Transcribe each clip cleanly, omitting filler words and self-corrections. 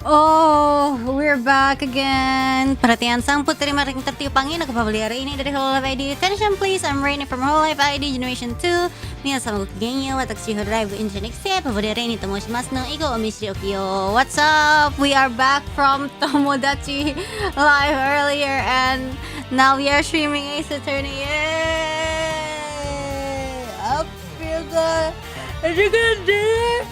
Oh, we're back again. Perhatian sang putri maring tertiup angin ke Pavolia Reine dari holoIve ID. Attention please, I'm Reine from holoIve ID Generation 2. Minasan mo kigenyo, watakushi holoIve injinixie, Pavolia Reine tomoshimasu no igo omishiri okiyo. What's up? We are back from Tomodachi live earlier and now we are streaming Ace Attorney. Yay! Up, feel good. Are you gonna do it?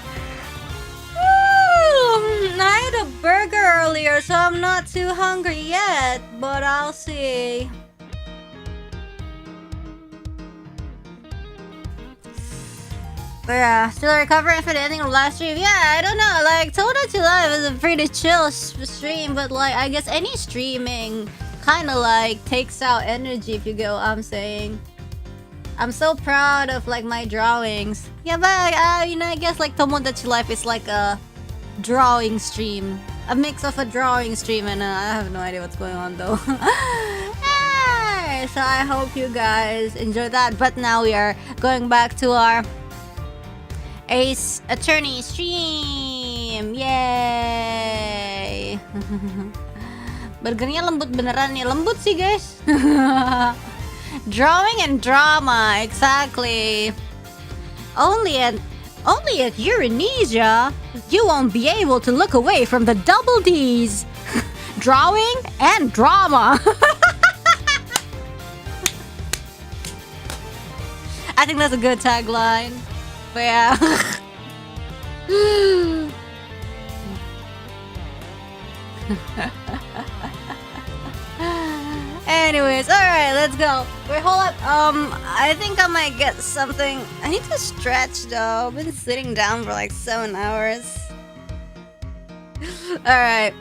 I had a burger earlier, so I'm not too hungry yet, but I'll see. But yeah, still recovering for the ending of last stream. Yeah, I don't know, like, Tomodachi Live is a pretty chill stream, but like, I guess any streaming kind of like takes out energy, if you get what I'm saying. I'm so proud of like my drawings. Yeah, but you know, I guess like Tomodachi Life is like a drawing stream, a mix of a drawing stream and I have no idea what's going on though. Hey, so I hope you guys enjoy that, but now we are going back to our Ace Attorney stream. Yay. Burgernya lembut beneran nih, lembut sih guys. Drawing and drama, exactly. Only at Euranesia, you won't be able to look away from the double D's. Drawing and drama. I think that's a good tagline. But yeah. Anyways, alright, let's go. Wait, hold up. I think I might get something. I need to stretch though. I've been sitting down for like 7 hours. Alright.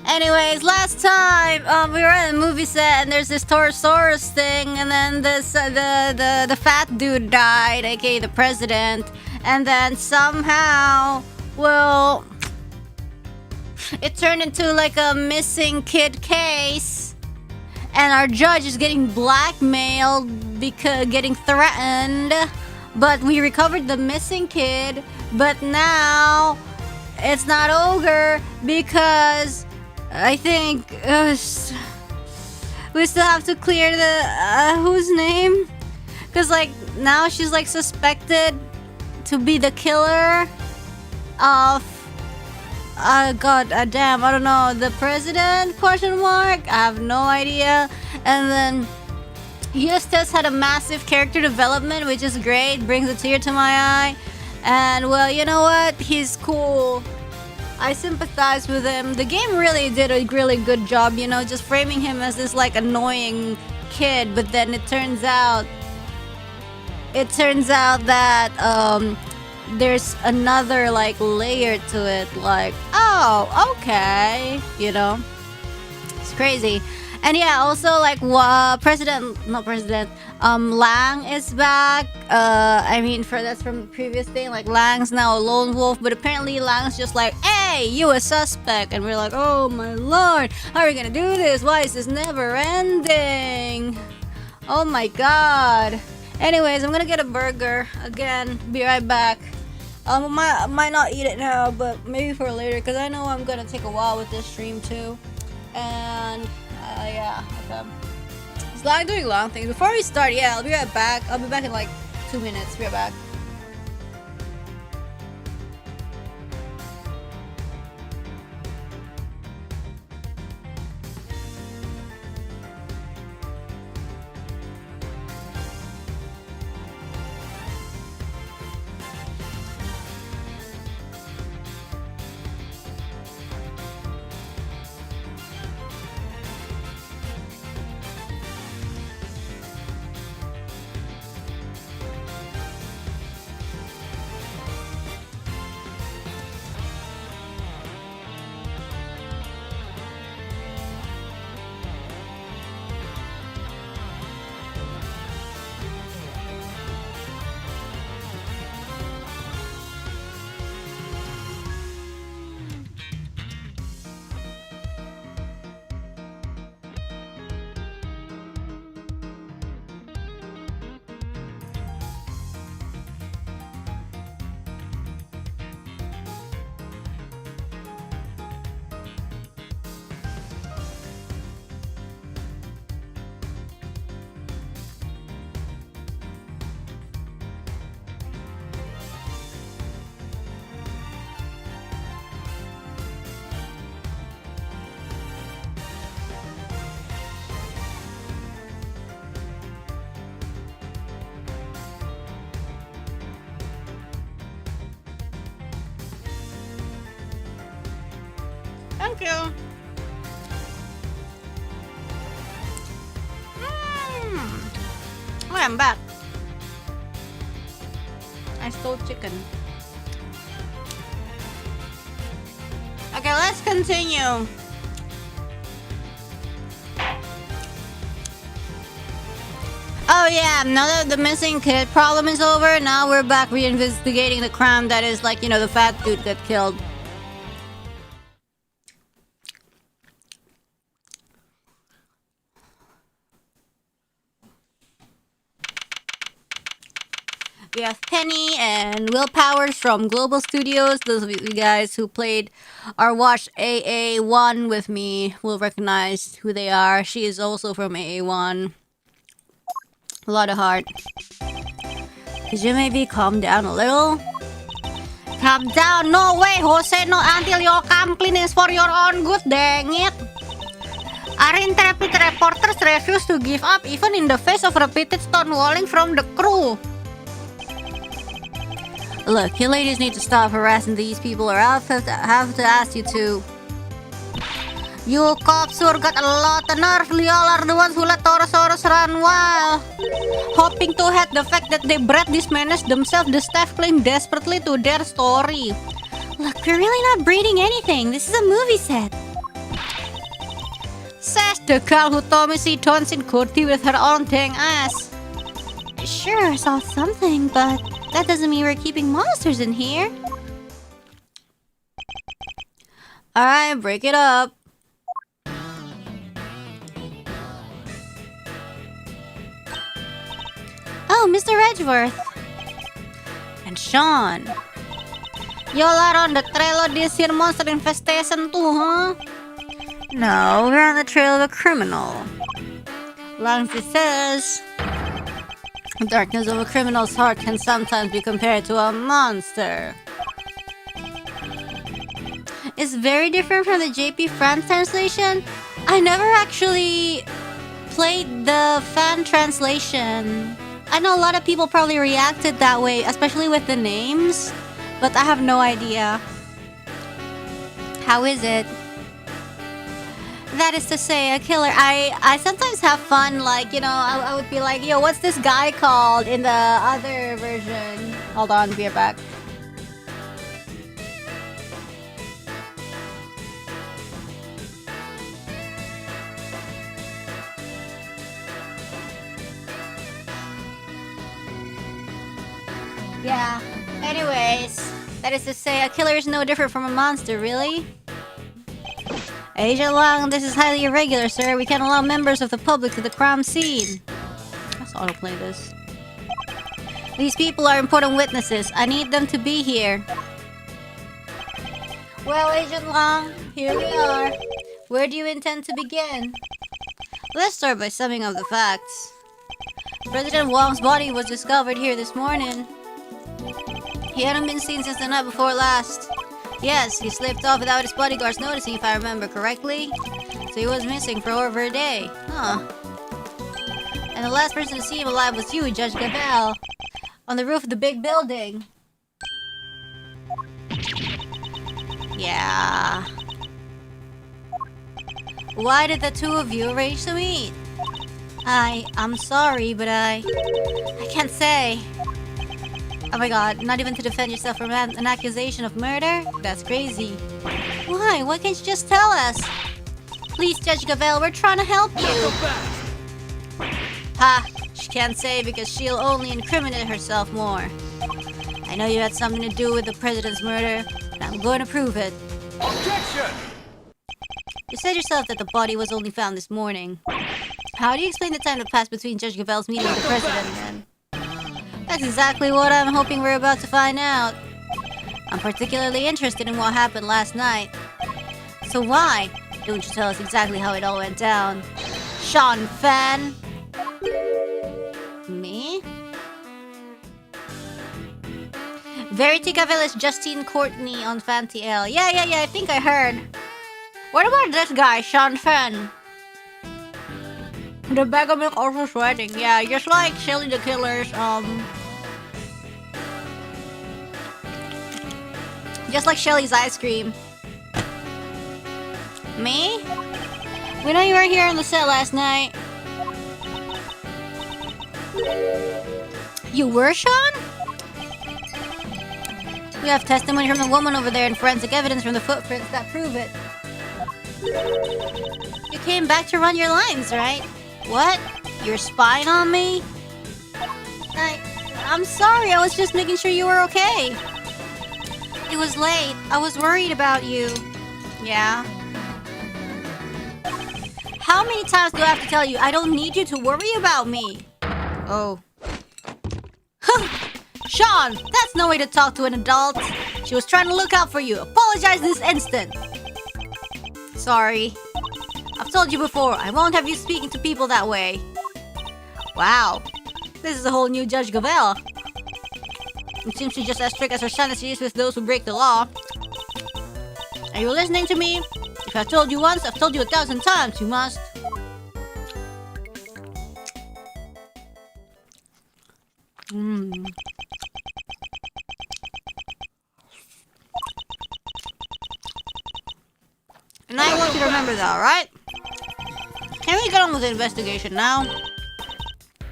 Anyways, last time we were at a movie set and there's this Torosaurus thing, and then this the fat dude died, aka the president, and then somehow, well, it turned into like a missing kid case, and our judge is getting blackmailed because getting threatened. But we recovered the missing kid, but now it's not over because I think we still have to clear the whose name? Because like now she's like suspected to be the killer of god damn, I don't know, the president, question mark, I have no idea. And then Eustace had a massive character development, which is great, brings a tear to my eye. And well, you know what, he's cool, I sympathize with him. The game really did a really good job, you know, just framing him as this like annoying kid, but then it turns out that there's another like layer to it, like, oh, okay, you know, it's crazy. And yeah, also like Lang is back. I mean, that's from the previous thing, like Lang's now a lone wolf, but apparently Lang's just like, hey, you a suspect, and we're like, oh my lord, how are we gonna do this? Why is this never ending? Oh my god. Anyways, I'm gonna get a burger again, be right back. Might not eat it now, but maybe for later, because I know I'm gonna take a while with this stream too. And yeah, okay. It's like doing long things. Before we start, yeah, I'll be right back. I'll be back in like 2 minutes. Be right back. Thank you. Oh, I'm back. I stole chicken. Okay, let's continue. Oh yeah, now that the missing kid problem is over, now we're back reinvestigating the crime that is like, you know, the fat dude got killed. We have Penny and Will Powers from Global Studios. Those of you guys who played or watched AA1 with me will recognize who they are. She is also from AA1. A lot of heart. Could you maybe calm down a little? Calm down? No way, Jose. No, until your complaint is for your own good, dang it. Our intrepid reporters refuse to give up even in the face of repeated stonewalling from the crew. Look, you ladies need to stop harassing these people or I'll have to ask you to. You cops sure got a lot of nerve. Y'all are the ones who let Torosaurus run wild. Hoping to hide the fact that they bred this menace themselves, the staff cling desperately to their story. Look, we're really not breeding anything. This is a movie set. Says the girl who told me she turns in Kurti with her own dang ass. Sure, I saw something, but that doesn't mean we're keeping monsters in here. Alright, break it up. Oh, Mr. Edgeworth. And Shaun. Y'all are on the trail of this here monster infestation too, huh? No, we're on the trail of a criminal. Langsy says... The darkness of a criminal's heart can sometimes be compared to a monster. It's very different from the JP France translation. I never actually played the fan translation. I know a lot of people probably reacted that way, especially with the names, but I have no idea. How is it? That is to say, a killer. I sometimes have fun, like, you know, I would be like, yo, what's this guy called in the other version? Hold on, be right back. Yeah, anyways, that is to say, a killer is no different from a monster, really? Agent Long, this is highly irregular, sir. We can't allow members of the public to the crime scene. Let's autoplay this. These people are important witnesses. I need them to be here. Well, Agent Long, here we are. Where do you intend to begin? Let's start by summing up the facts. President Wong's body was discovered here this morning. He hadn't been seen since the night before last. Yes, he slipped off without his bodyguards noticing, if I remember correctly. So he was missing for over a day. Huh. And the last person to see him alive was you, Judge Gabel. On the roof of the big building. Yeah. Why did the two of you arrange to meet? I'm sorry, but I can't say. Oh my god, not even to defend yourself from an accusation of murder? That's crazy. Why? Why can't you just tell us? Please, Judge Gavel, we're trying to help you. Ha! She can't say because she'll only incriminate herself more. I know you had something to do with the president's murder, and I'm going to prove it. Objection! You said yourself that the body was only found this morning. How do you explain the time that passed between Judge Gavel's meeting with the president then? That's exactly what I'm hoping we're about to find out. I'm particularly interested in what happened last night. So why don't you tell us exactly how it all went down? Shaun fan? Me? Verity Gavel is Justine Courtney on Fanti L. Yeah, I think I heard. What about this guy, Shaun Fan? The bag of milk also sweating. Yeah, just like Shelly the Killer's, just like Shelly's ice cream. Me? We know you weren't here on the set last night. You were, Shaun? We have testimony from the woman over there and forensic evidence from the footprints that prove it. You came back to run your lines, right? What? You're spying on me? I'm sorry, I was just making sure you were okay. It was late. I was worried about you. Yeah? How many times do I have to tell you I don't need you to worry about me? Oh. Shaun, that's no way to talk to an adult. She was trying to look out for you. Apologize this instant. Sorry. I've told you before, I won't have you speaking to people that way. Wow. This is a whole new Judge Gavel. It seems she's just as strict as her son is with those who break the law. Are you listening to me? If I've told you once, I've told you 1,000 times. You must. And I want you to remember that, alright? Can we get on with the investigation now?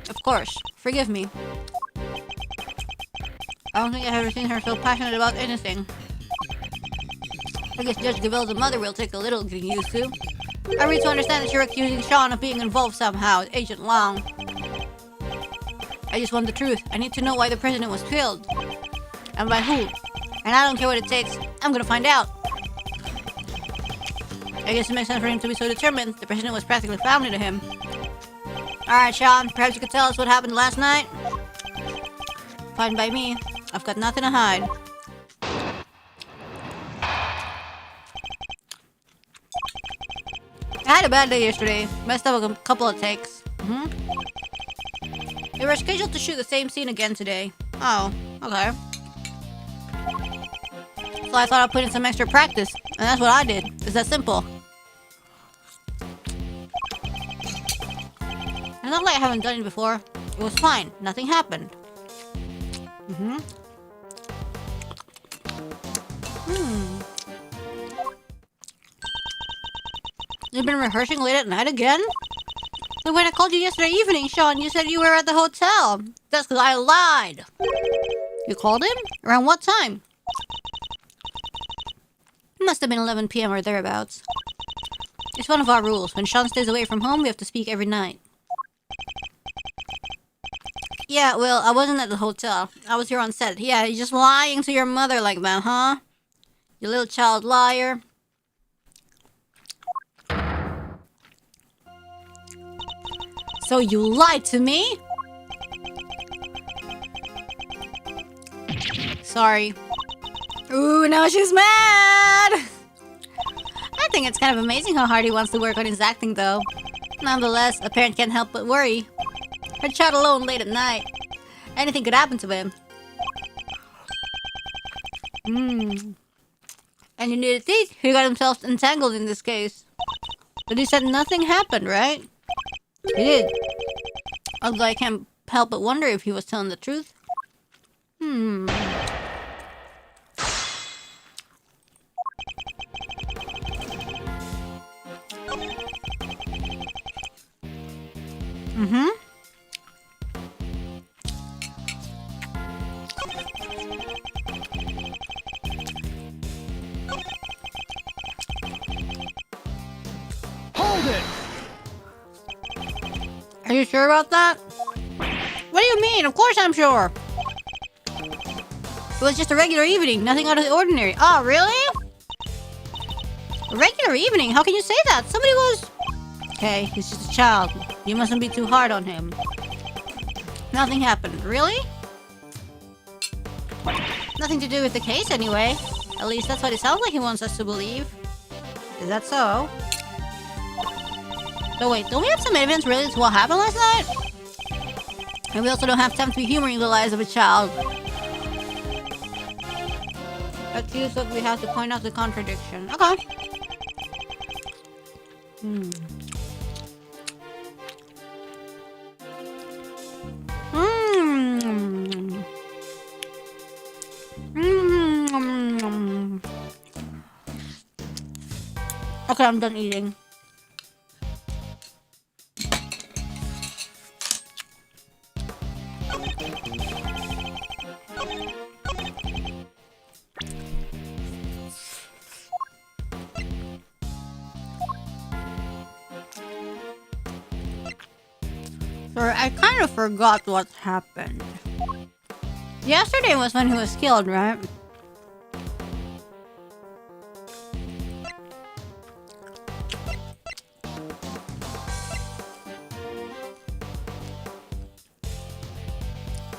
Of course. Forgive me. I don't think I've ever seen her so passionate about anything. I guess Judge Gavel's mother will take a little getting used to. I read to understand that you're accusing Shaun of being involved somehow with Agent Long. I just want the truth. I need to know why the president was killed. And by who. And I don't care what it takes. I'm gonna find out. I guess it makes sense for him to be so determined. The president was practically family to him. Alright, Shaun. Perhaps you could tell us what happened last night? Fine by me. I've got nothing to hide. I had a bad day yesterday. Messed up a couple of takes. We were scheduled to shoot the same scene again today. Oh, okay. So I thought I'd put in some extra practice. And that's what I did. It's that simple. It's not like I haven't done it before. It was fine. Nothing happened. You've been rehearsing late at night again? But when I called you yesterday evening, Shaun, you said you were at the hotel. That's because I lied. You called him? Around what time? It must have been 11 p.m. or thereabouts. It's one of our rules. When Shaun stays away from home, we have to speak every night. Yeah, well, I wasn't at the hotel. I was here on set. Yeah, you're just lying to your mother like that, huh? You little child liar. So you lied to me? Sorry. Ooh, now she's mad! I think it's kind of amazing how hard he wants to work on his acting, though. Nonetheless, a parent can't help but worry. Her child alone late at night. Anything could happen to him. And you need to think he got himself entangled in this case. But he said nothing happened, right? He did. Although I can't help but wonder if he was telling the truth. Hold it! Are you sure about that? What do you mean? Of course I'm sure. It was just a regular evening, nothing out of the ordinary. Oh, really? A regular evening? How can you say that? Somebody was... Okay, he's just a child. You mustn't be too hard on him. Nothing happened. Really? Nothing to do with the case anyway. At least that's what it sounds like he wants us to believe. Is that so? So wait, don't we have some evidence related to what happened last night? And we also don't have time to be humoring the lies of a child. That feels like we have to point out the contradiction. Okay. Okay, I'm done eating. Sorry, I kind of forgot what happened. Yesterday was when he was killed, right?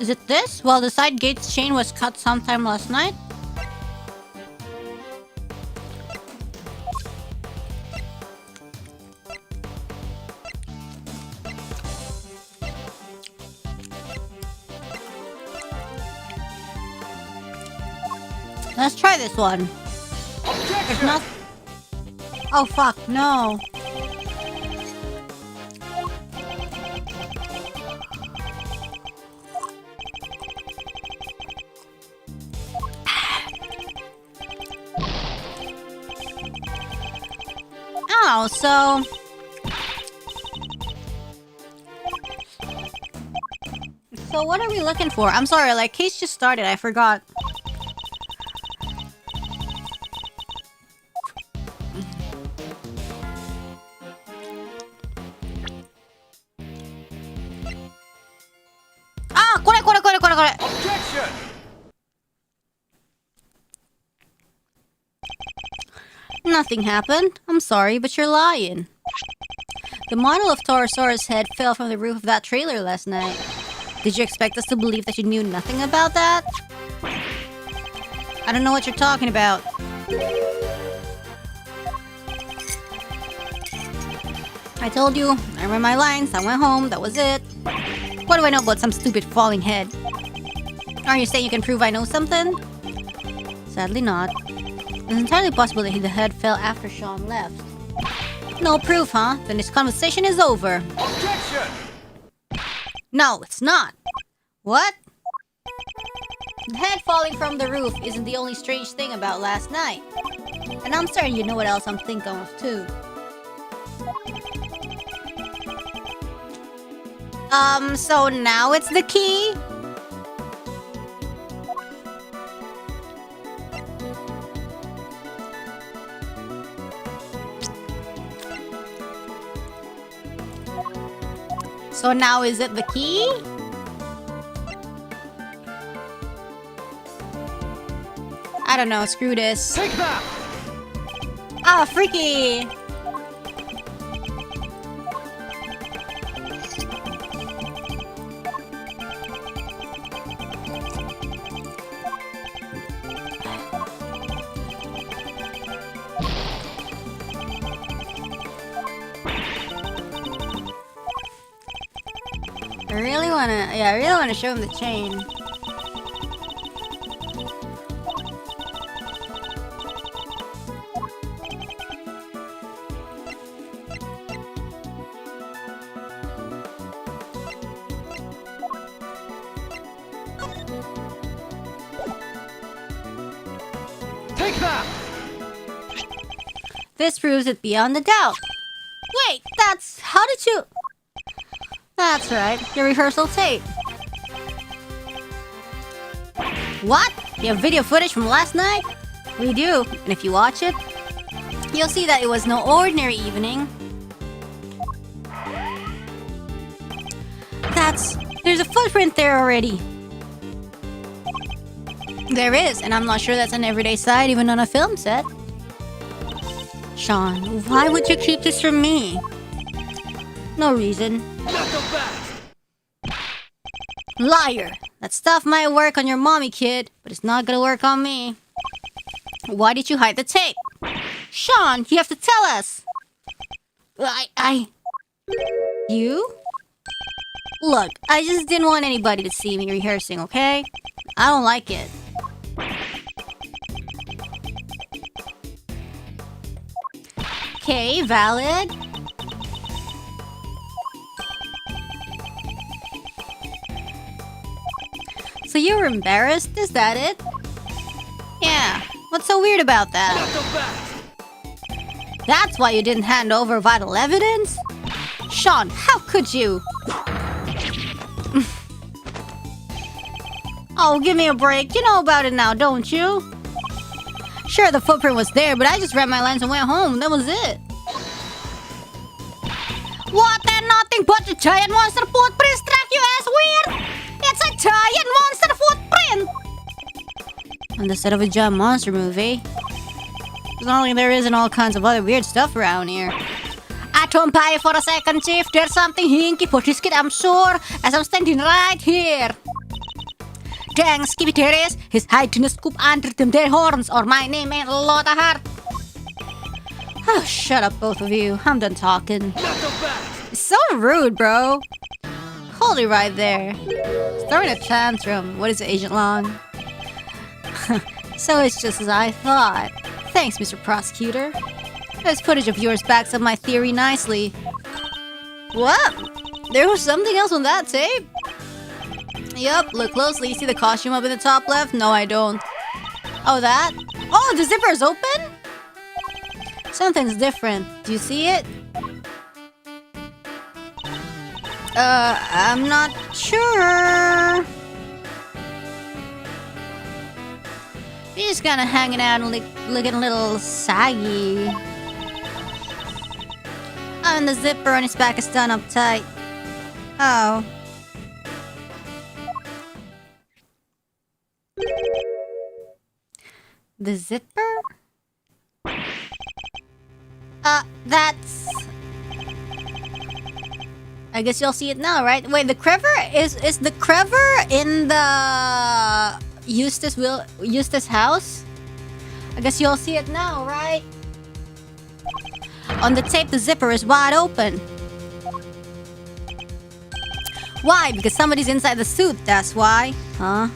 Is it this? Well, the side gate's chain was cut sometime last night. Let's try this one. There's not. Oh fuck, no. Oh, so what are we looking for? I'm sorry, like case just started, I forgot. Objection! Nothing happened. I'm sorry, but you're lying. The model of Torosaurus head fell from the roof of that trailer last night. Did you expect us to believe that you knew nothing about that? I don't know what you're talking about. I told you, I read my lines, I went home, that was it. What do I know about some stupid falling head? Are you saying you can prove I know something? Sadly not. It's entirely possible that the head fell after Shaun left. No proof, huh? Then this conversation is over. Objection! No, it's not. What? The head falling from the roof isn't the only strange thing about last night. And I'm certain you know what else I'm thinking of, too. So now it's the key? So now is it the key? I don't know, screw this. Take that! Ah, freaky! I really wanna show him the chain. Take that! This proves it beyond a doubt. Wait, how did you... That's right, your rehearsal tape. What? You have video footage from last night? We do, and if you watch it, you'll see that it was no ordinary evening. There's a footprint there already. There is, and I'm not sure that's an everyday sight even on a film set. Shaun, why would you keep this from me? No reason. Not so fast! Liar! That stuff might work on your mommy, kid, but it's not gonna work on me. Why did you hide the tape? Shaun, you have to tell us! You? Look, I just didn't want anybody to see me rehearsing, okay? I don't like it. Okay, valid. So you were embarrassed? Is that it? Yeah. What's so weird about that? Not so fast! That's why you didn't hand over vital evidence? Shaun, how could you? Oh, give me a break. You know about it now, don't you? Sure, the footprint was there, but I just read my lines and went home. That was it. What? They're nothing but a giant monster footprint, struck you as weird? It's a giant monster footprint! On the set of a giant monster movie. There's not like there isn't all kinds of other weird stuff around here. I don't buy it for a second, Chief. There's something hinky for this kid, I'm sure, as I'm standing right here. Dang, Skippy there is. His hiding a scoop under them their horns, or my name ain't a lot of heart. Oh, shut up, both of you. I'm done talking. It's so rude, bro. Hold it right there. Throwing a tantrum. What is it, Agent Long? So it's just as I thought. Thanks, Mr. Prosecutor. This footage of yours backs up my theory nicely. What? There was something else on that tape? Yup, look closely. You see the costume up in the top left? No, I don't. Oh, that? Oh, the zipper is open? Something's different. Do you see it? I'm not sure. He's just kind of hanging out and looking a little saggy. Oh, and the zipper on his back is done up tight. Oh. The zipper? That's... I guess you'll see it now, right? Wait, the crever is the crever in the Eustace house? I guess you'll see it now, right? On the tape, the zipper is wide open. Why? Because somebody's inside the suit, that's why. Huh?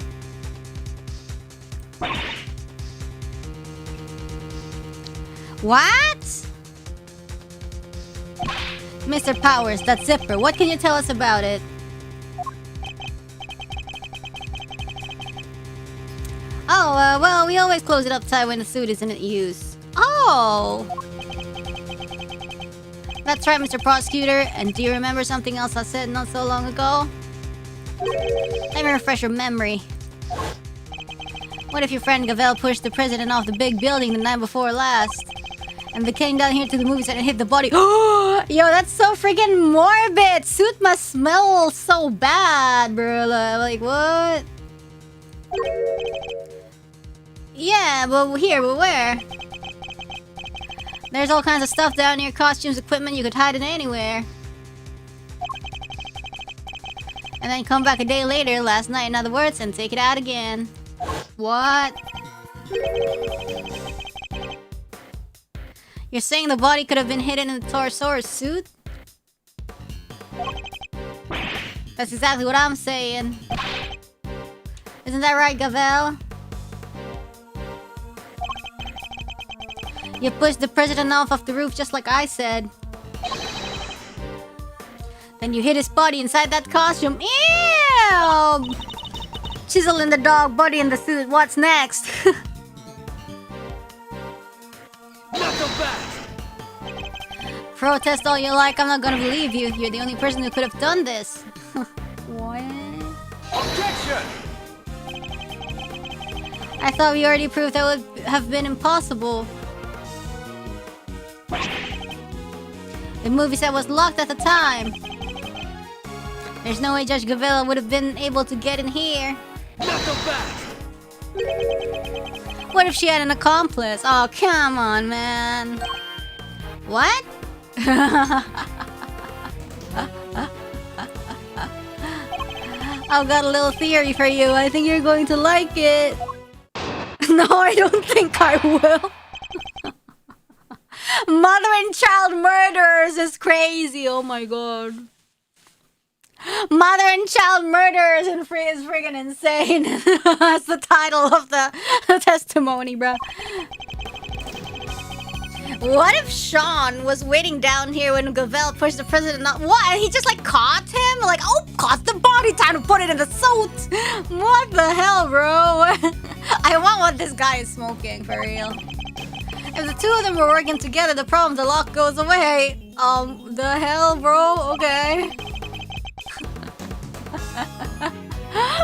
What? Mr. Powers, that zipper, what can you tell us about it? Oh, well, we always close it up tight when the suit isn't in use. Oh! That's right, Mr. Prosecutor. And do you remember something else I said not so long ago? Let me refresh your memory. What if your friend Gavel pushed the president off the big building the night before last? And they came down here to the movie set and hit the body. Yo, that's so freaking morbid. Suit must smell so bad, bro. Like, what? Yeah, but where? There's all kinds of stuff down here. Costumes, equipment. You could hide it anywhere. And then come back a day later, last night in other words, and take it out again. What? You're saying the body could have been hidden in the Torosaurus suit? That's exactly what I'm saying. Isn't that right, Gavel? You pushed the president off the roof just like I said. Then you hid his body inside that costume. Ew! Chiseling the dog, body in the suit. What's next? Protest all you like, I'm not gonna believe you. You're the only person who could have done this. What? Objection! I thought we already proved that would have been impossible. The movie set was locked at the time. There's no way Judge Gavella would have been able to get in here. What if she had an accomplice? Oh, come on, man. What? I've got a little theory for you. I think you're going to like it. No, I don't think I will. Mother and child murderers is crazy. Oh my god. Mother and child murderers is friggin' insane. That's the title of the testimony, bruh. What if Shaun was waiting down here when Gavel pushed the president up? What? And he just like caught him? Like, oh, caught the body, time to put it in the suit. What the hell, bro? I want what this guy is smoking, for real. If the two of them were working together, the problem, the lock goes away. The hell, bro? Okay.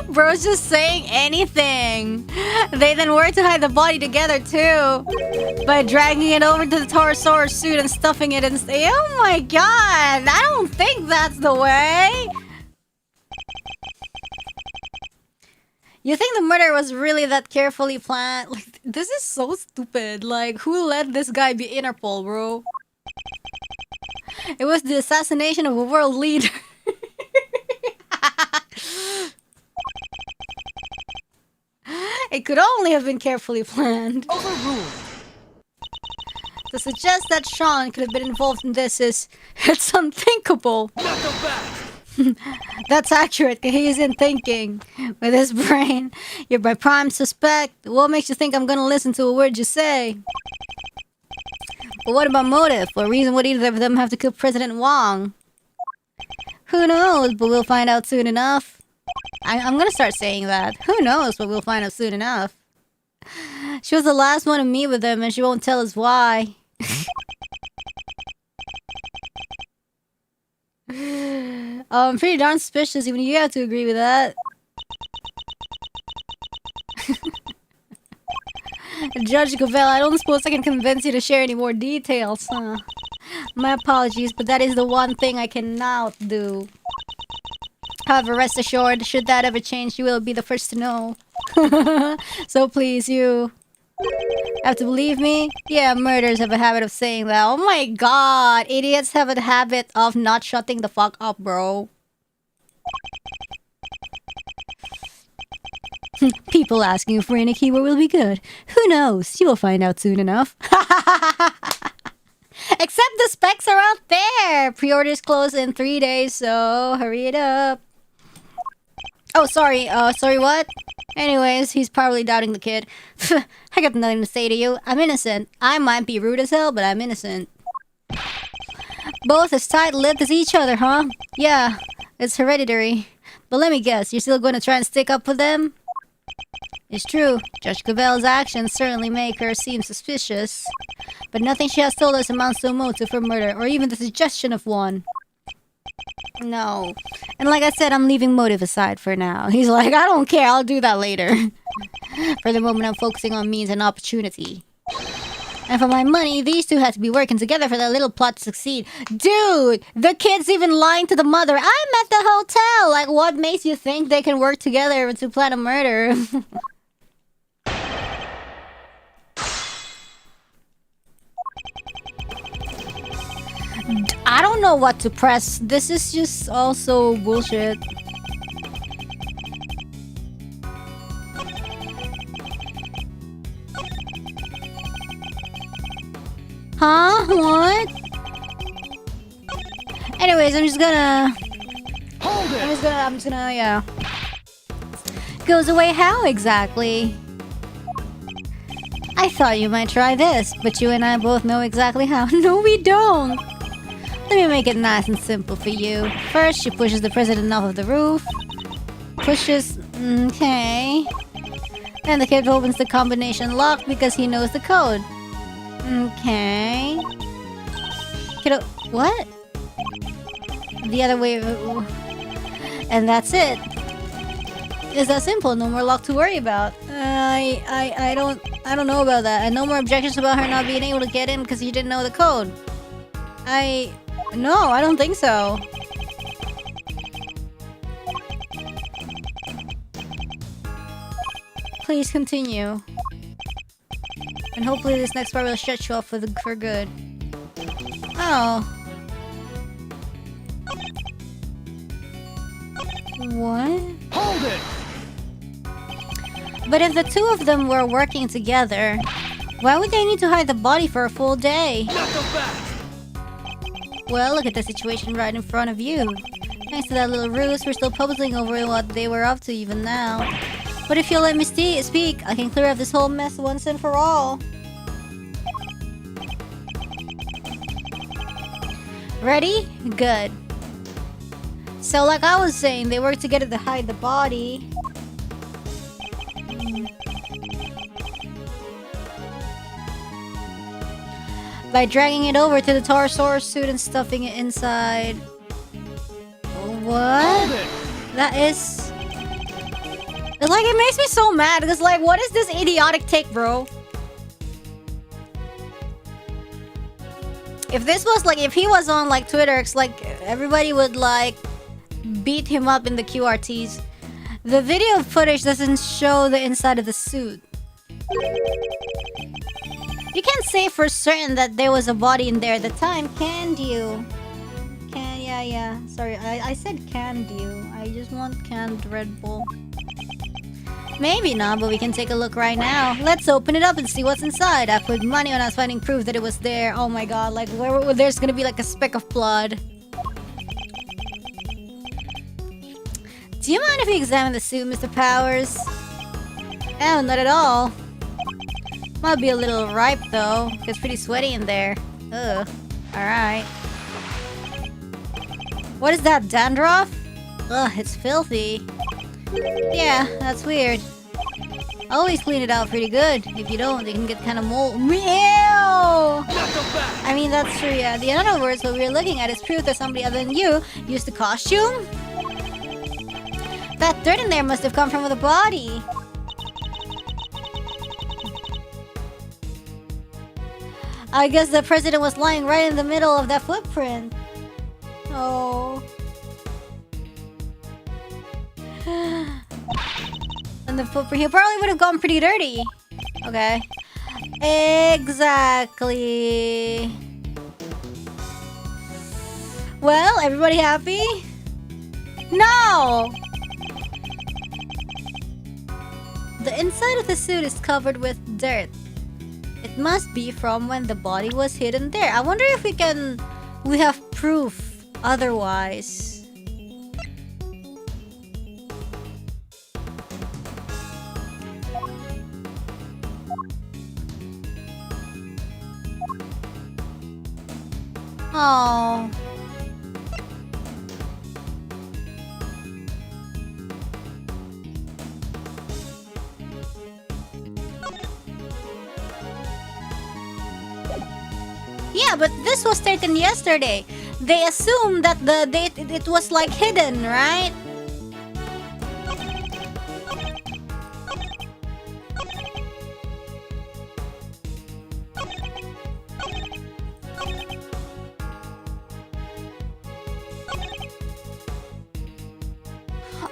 Bro's just saying anything. They then work to hide the body together too, by dragging it over to the Taurosaurus suit and stuffing it in. Oh my god! I don't think that's the way. You think the murder was really that carefully planned? Like, this is so stupid. Like, who let this guy be Interpol, bro? It was the assassination of a world leader. It could only have been carefully planned. Overruled. To suggest that Shaun could have been involved in this it's unthinkable. Knock him back. That's accurate, 'cause he isn't thinking with his brain. You're my prime suspect. What makes you think I'm gonna listen to a word you say? But what about motive? What reason would either of them have to kill President Wang? Who knows, but we'll find out soon enough. I'm gonna start saying that. Who knows, but we'll find out soon enough. She was the last one to meet with him, and she won't tell us why. I'm pretty darn suspicious, even you have to agree with that. Judge Cavell, I don't suppose I can convince you to share any more details, huh? My apologies, but that is the one thing I cannot do. However, rest assured, should that ever change, you will be the first to know. So please, you have to believe me? Yeah, murderers have a habit of saying that. Oh my god, idiots have a habit of not shutting the fuck up, bro. People asking for any keyword will be good. Who knows? You will find out soon enough. Except the specs are out there. Pre-orders close in 3 days, so hurry it up. Oh, sorry. Sorry, what? Anyways, he's probably doubting the kid. I got nothing to say to you. I'm innocent. I might be rude as hell, but I'm innocent. Both as tight-lipped as each other, huh? Yeah, it's hereditary. But let me guess, you're still going to try and stick up for them? It's true. Judge Cavell's actions certainly make her seem suspicious. But nothing she has told us amounts to a motive for murder, or even the suggestion of one. No. And like I said, I'm leaving motive aside for now. He's like, I don't care, I'll do that later. For the moment, I'm focusing on means and opportunity. And for my money, these two had to be working together for that little plot to succeed. Dude! The kid's even lying to the mother. I'm at the hotel! Like, what makes you think they can work together to plan a murder? I don't know what to press. This is just also bullshit. Huh? What? Anyways, I'm just gonna... Hold it. I'm just gonna, yeah. Goes away how exactly? I thought you might try this, but you and I both know exactly how. No, we don't. Let me make it nice and simple for you. First, she pushes the president off of the roof. Pushes... Okay. And the kid opens the combination lock because he knows the code. Okay. Kiddo... What? The other way... And that's it. It's that simple. No more lock to worry about. I don't know about that. And no more objections about her not being able to get in because you didn't know the code. No, I don't think so. Please continue. And hopefully this next part will stretch you off for good. Oh. What? Hold it. But if the two of them were working together, why would they need to hide the body for a full day? Knock him back. Well, look at the situation right in front of you. Thanks to that little ruse, we're still puzzling over what they were up to even now. But if you'll let me speak, I can clear up this whole mess once and for all. Ready? Good. So like I was saying, they work together to hide the body. by dragging it over to the Taurosaurus suit and stuffing it inside. What? Hold it. That is... Like, it makes me so mad because, like, what is this idiotic take, bro? If this was, like, if he was on, like, Twitter, it's like, everybody would, like, beat him up in the QRTs. The video footage doesn't show the inside of the suit. You can't say for certain that there was a body in there at the time, can you? Yeah. Sorry, I said can you. I just want canned Red Bull. Maybe not, but we can take a look right now. Let's open it up and see what's inside. I put money on us finding proof that it was there. Oh my god, like where there's gonna be like a speck of blood. Do you mind if we examine the suit, Mr. Powers? Oh, not at all. Might be a little ripe though. It's pretty sweaty in there. Ugh. Alright. What is that, dandruff? Ugh, it's filthy. Yeah, that's weird. I always clean it out pretty good. If you don't, they can get kind of mold. Ew! I mean, that's true, yeah. In other words, what we're looking at is proof that somebody other than you used the costume? That dirt in there must have come from the body. I guess the president was lying right in the middle of that footprint. Oh. And the footprint, he probably would have gone pretty dirty. Okay. Exactly. Well, everybody happy? No! The inside of the suit is covered with dirt. It must be from when the body was hidden there. I wonder if we have proof otherwise. Oh. Yeah, but this was taken yesterday. They assumed that it was like hidden, right?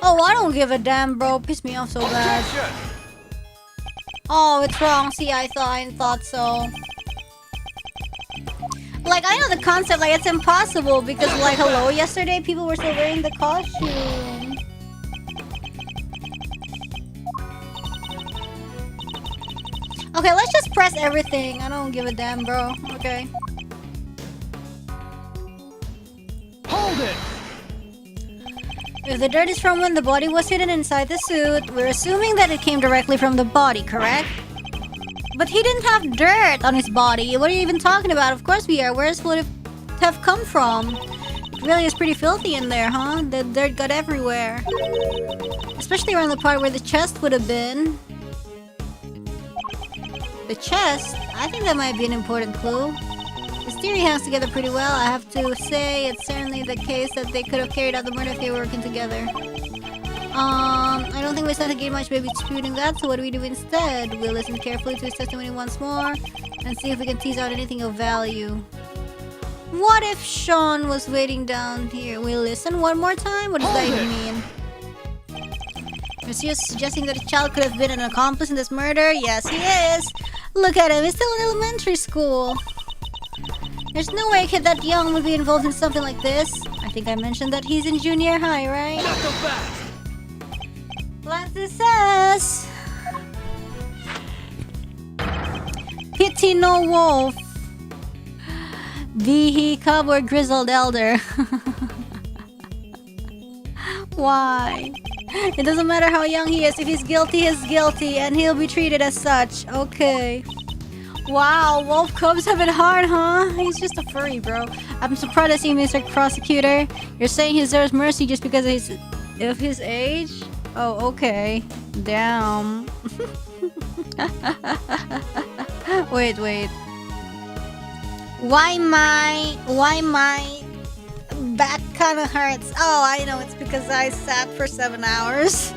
Oh, I don't give a damn, bro. Piss me off so bad. Oh, it's wrong. See, I thought so. Like, I know the concept, like, it's impossible because, like, hello, yesterday people were still wearing the costume. Okay, let's just press everything. I don't give a damn, bro. Okay. Hold it! If the dirt is from when the body was hidden inside the suit, we're assuming that it came directly from the body, correct? But he didn't have dirt on his body. What are you even talking about? Of course we are. Where else would it have come from? It really is pretty filthy in there, huh? The dirt got everywhere. Especially around the part where the chest would have been. The chest? I think that might be an important clue. This theory hangs together pretty well. I have to say it's certainly the case that they could have carried out the murder if they were working together. I don't think we stand to gain much by disputing that, so what do we do instead? We'll listen carefully to his testimony once more and see if we can tease out anything of value. What if Shaun was waiting down here? We'll listen one more time? What does that even mean? Is he suggesting that a child could have been an accomplice in this murder? Yes, he is! Look at him, he's still in elementary school! There's no way a kid that young would be involved in something like this. I think I mentioned that he's in junior high, right? Lancy says... Pity no wolf. Be he cub or grizzled elder. Why? It doesn't matter how young he is. If he's guilty, he's guilty. And he'll be treated as such. Okay. Wow, wolf cubs have it hard, huh? He's just a furry, bro. I'm surprised to see Mr. Prosecutor. You're saying he deserves mercy just because of his age? Oh, okay. Damn. Wait. Why my back kind of hurts? Oh, I know, it's because I sat for 7 hours.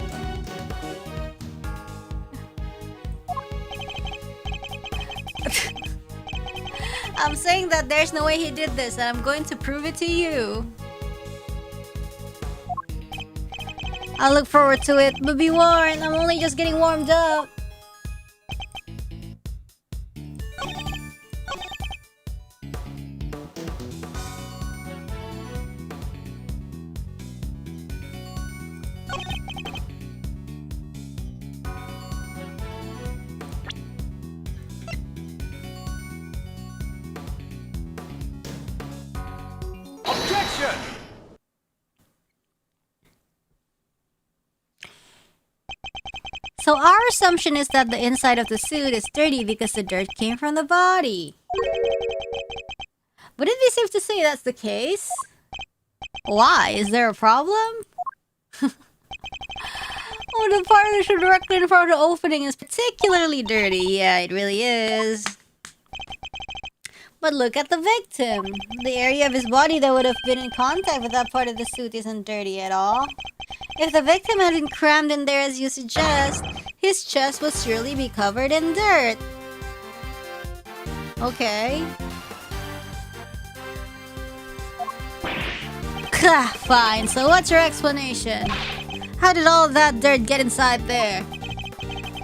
I'm saying that there's no way he did this, and I'm going to prove it to you. I look forward to it, but be warned, I'm only just getting warmed up. Objection! So our assumption is that the inside of the suit is dirty because the dirt came from the body. Would it be safe to say that's the case? Why? Is there a problem? Oh, the partition directly in front of the opening is particularly dirty. Yeah, it really is. But look at the victim. The area of his body that would have been in contact with that part of the suit isn't dirty at all. If the victim had been crammed in there as you suggest, his chest would surely be covered in dirt. Okay. Fine, so what's your explanation? How did all of that dirt get inside there?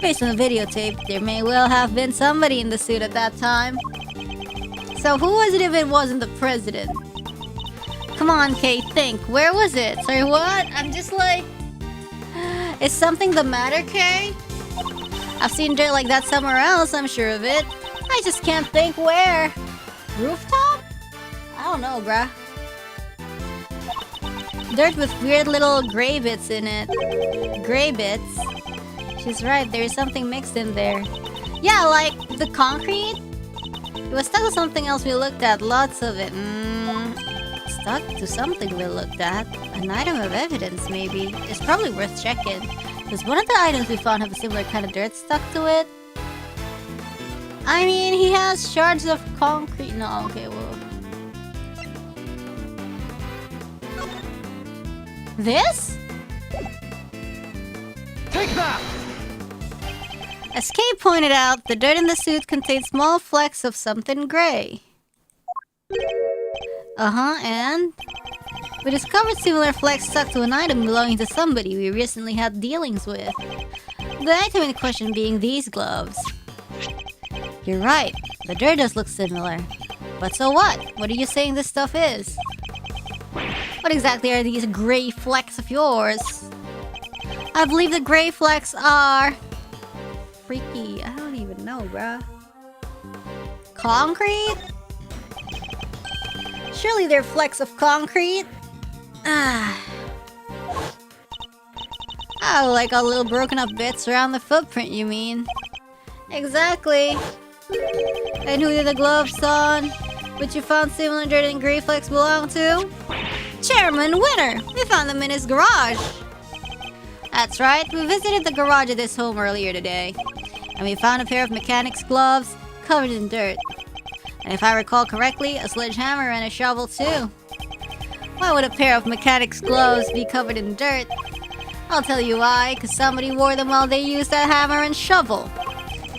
Based on the videotape, there may well have been somebody in the suit at that time. So who was it if it wasn't the president? Come on, Kay, think. Where was it? Sorry, what? I'm just like... Is something the matter, Kay? I've seen dirt like that somewhere else, I'm sure of it. I just can't think where. Rooftop? I don't know, bruh. Dirt with weird little gray bits in it. Gray bits? She's right, there is something mixed in there. Yeah, like the concrete? It was stuck to something else we looked at, lots of it. Stuck to something we looked at? An item of evidence, maybe. It's probably worth checking. Does one of the items we found have a similar kind of dirt stuck to it? I mean, he has shards of concrete. No, okay, well. This? Take that! As Kay pointed out, the dirt in the suit contains small flecks of something gray. And? We discovered similar flecks stuck to an item belonging to somebody we recently had dealings with. The item in question being these gloves. You're right, the dirt does look similar. But so what? What are you saying this stuff is? What exactly are these gray flecks of yours? I believe the gray flecks are... freaky. I don't even know, bruh. Concrete? Surely they're flecks of concrete? Oh, like all little broken up bits around the footprint, you mean? Exactly. And who did the gloves on, which you found similar dirt and gray flecks belong to? Chairman Winner! We found them in his garage. That's right, we visited the garage of this home earlier today. And we found a pair of mechanic's gloves covered in dirt. And if I recall correctly, a sledgehammer and a shovel too. Why would a pair of mechanic's gloves be covered in dirt? I'll tell you why, because somebody wore them while they used that hammer and shovel.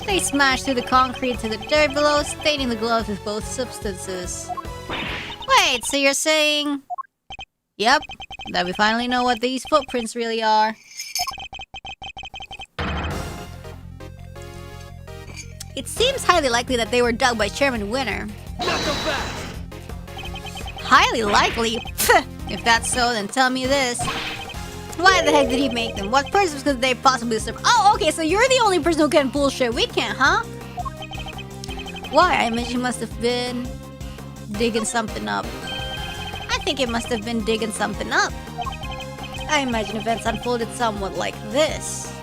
They smashed through the concrete to the dirt below, staining the gloves with both substances. Wait, so you're saying... Yep, that we finally know what these footprints really are. It seems highly likely that they were dug by Chairman Winner. Not so fast! Highly likely? If that's so, then tell me this. Why the heck did he make them? What purpose could they possibly serve? Oh, okay, so you're the only person who can bullshit. We can't, huh? Why? I imagine he must have been digging something up. I think it must have been digging something up. I imagine events unfolded somewhat like this.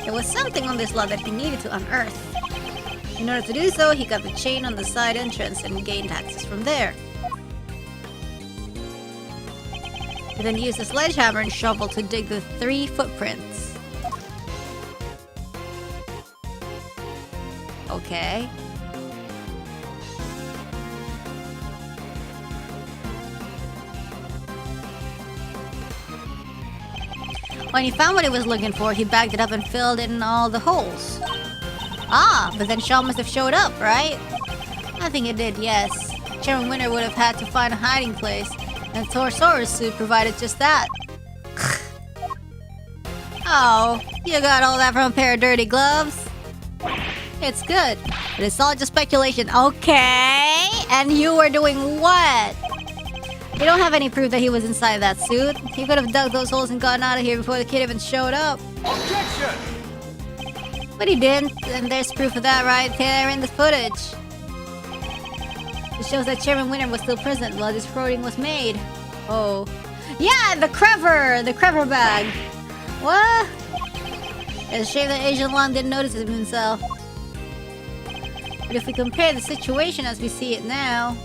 There was something on this lot that he needed to unearth. In order to do so, he got the chain on the side entrance and gained access from there. He then used a sledgehammer and shovel to dig the 3 footprints. Okay. When he found what he was looking for, he bagged it up and filled in all the holes. Ah, but then Shaun must have showed up, right? I think it did, yes. Chairman Winter would have had to find a hiding place, and Torosaurus suit provided just that. Oh, you got all that from a pair of dirty gloves? It's good, but it's all just speculation. Okay, and you were doing what? We don't have any proof that he was inside that suit. He could have dug those holes and gotten out of here before the kid even showed up. Objection! But he didn't, and there's proof of that right there in the footage. It shows that Chairman Winter was still present while this recording was made. Oh. Yeah, the Crever bag! What? It's a shame that Asian Long didn't notice it himself. But if we compare the situation as we see it now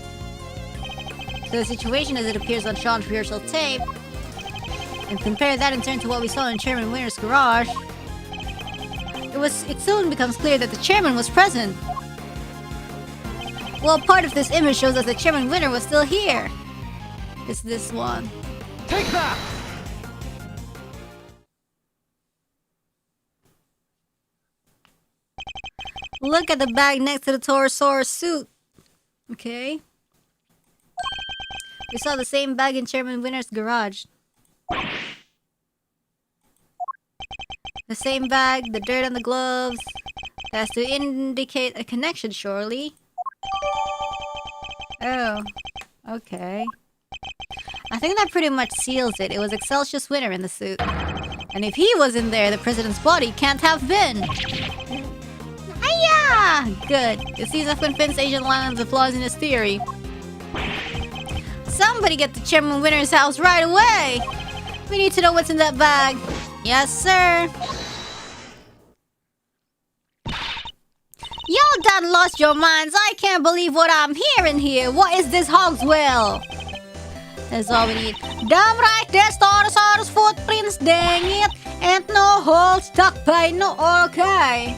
to the situation as it appears on Shaun's rehearsal tape, and compare that in turn to what we saw in Chairman Winter's garage, it soon becomes clear that the chairman was present. Well, part of this image shows us that Chairman Winter was still here. It's this one. Take that! Look at the bag next to the Torosaurus suit. Okay. We saw the same bag in Chairman Winter's garage. The same bag, the dirt on the gloves. That has to indicate a connection, surely. Oh, okay. I think that pretty much seals it. It was Excelsius Winter in the suit. And if he was in there, the president's body can't have been. Hiya! Good. It seems I've convinced Agent Lions of flaws in his theory. Somebody get to Chairman Winter's house right away! We need to know what's in that bag. Yes, sir. Y'all done lost your minds. I can't believe what I'm hearing here. What is this hog's will? That's all we need. Damn right, there's Torosaurus footprints, dang it. And no hole stuck by no... Okay.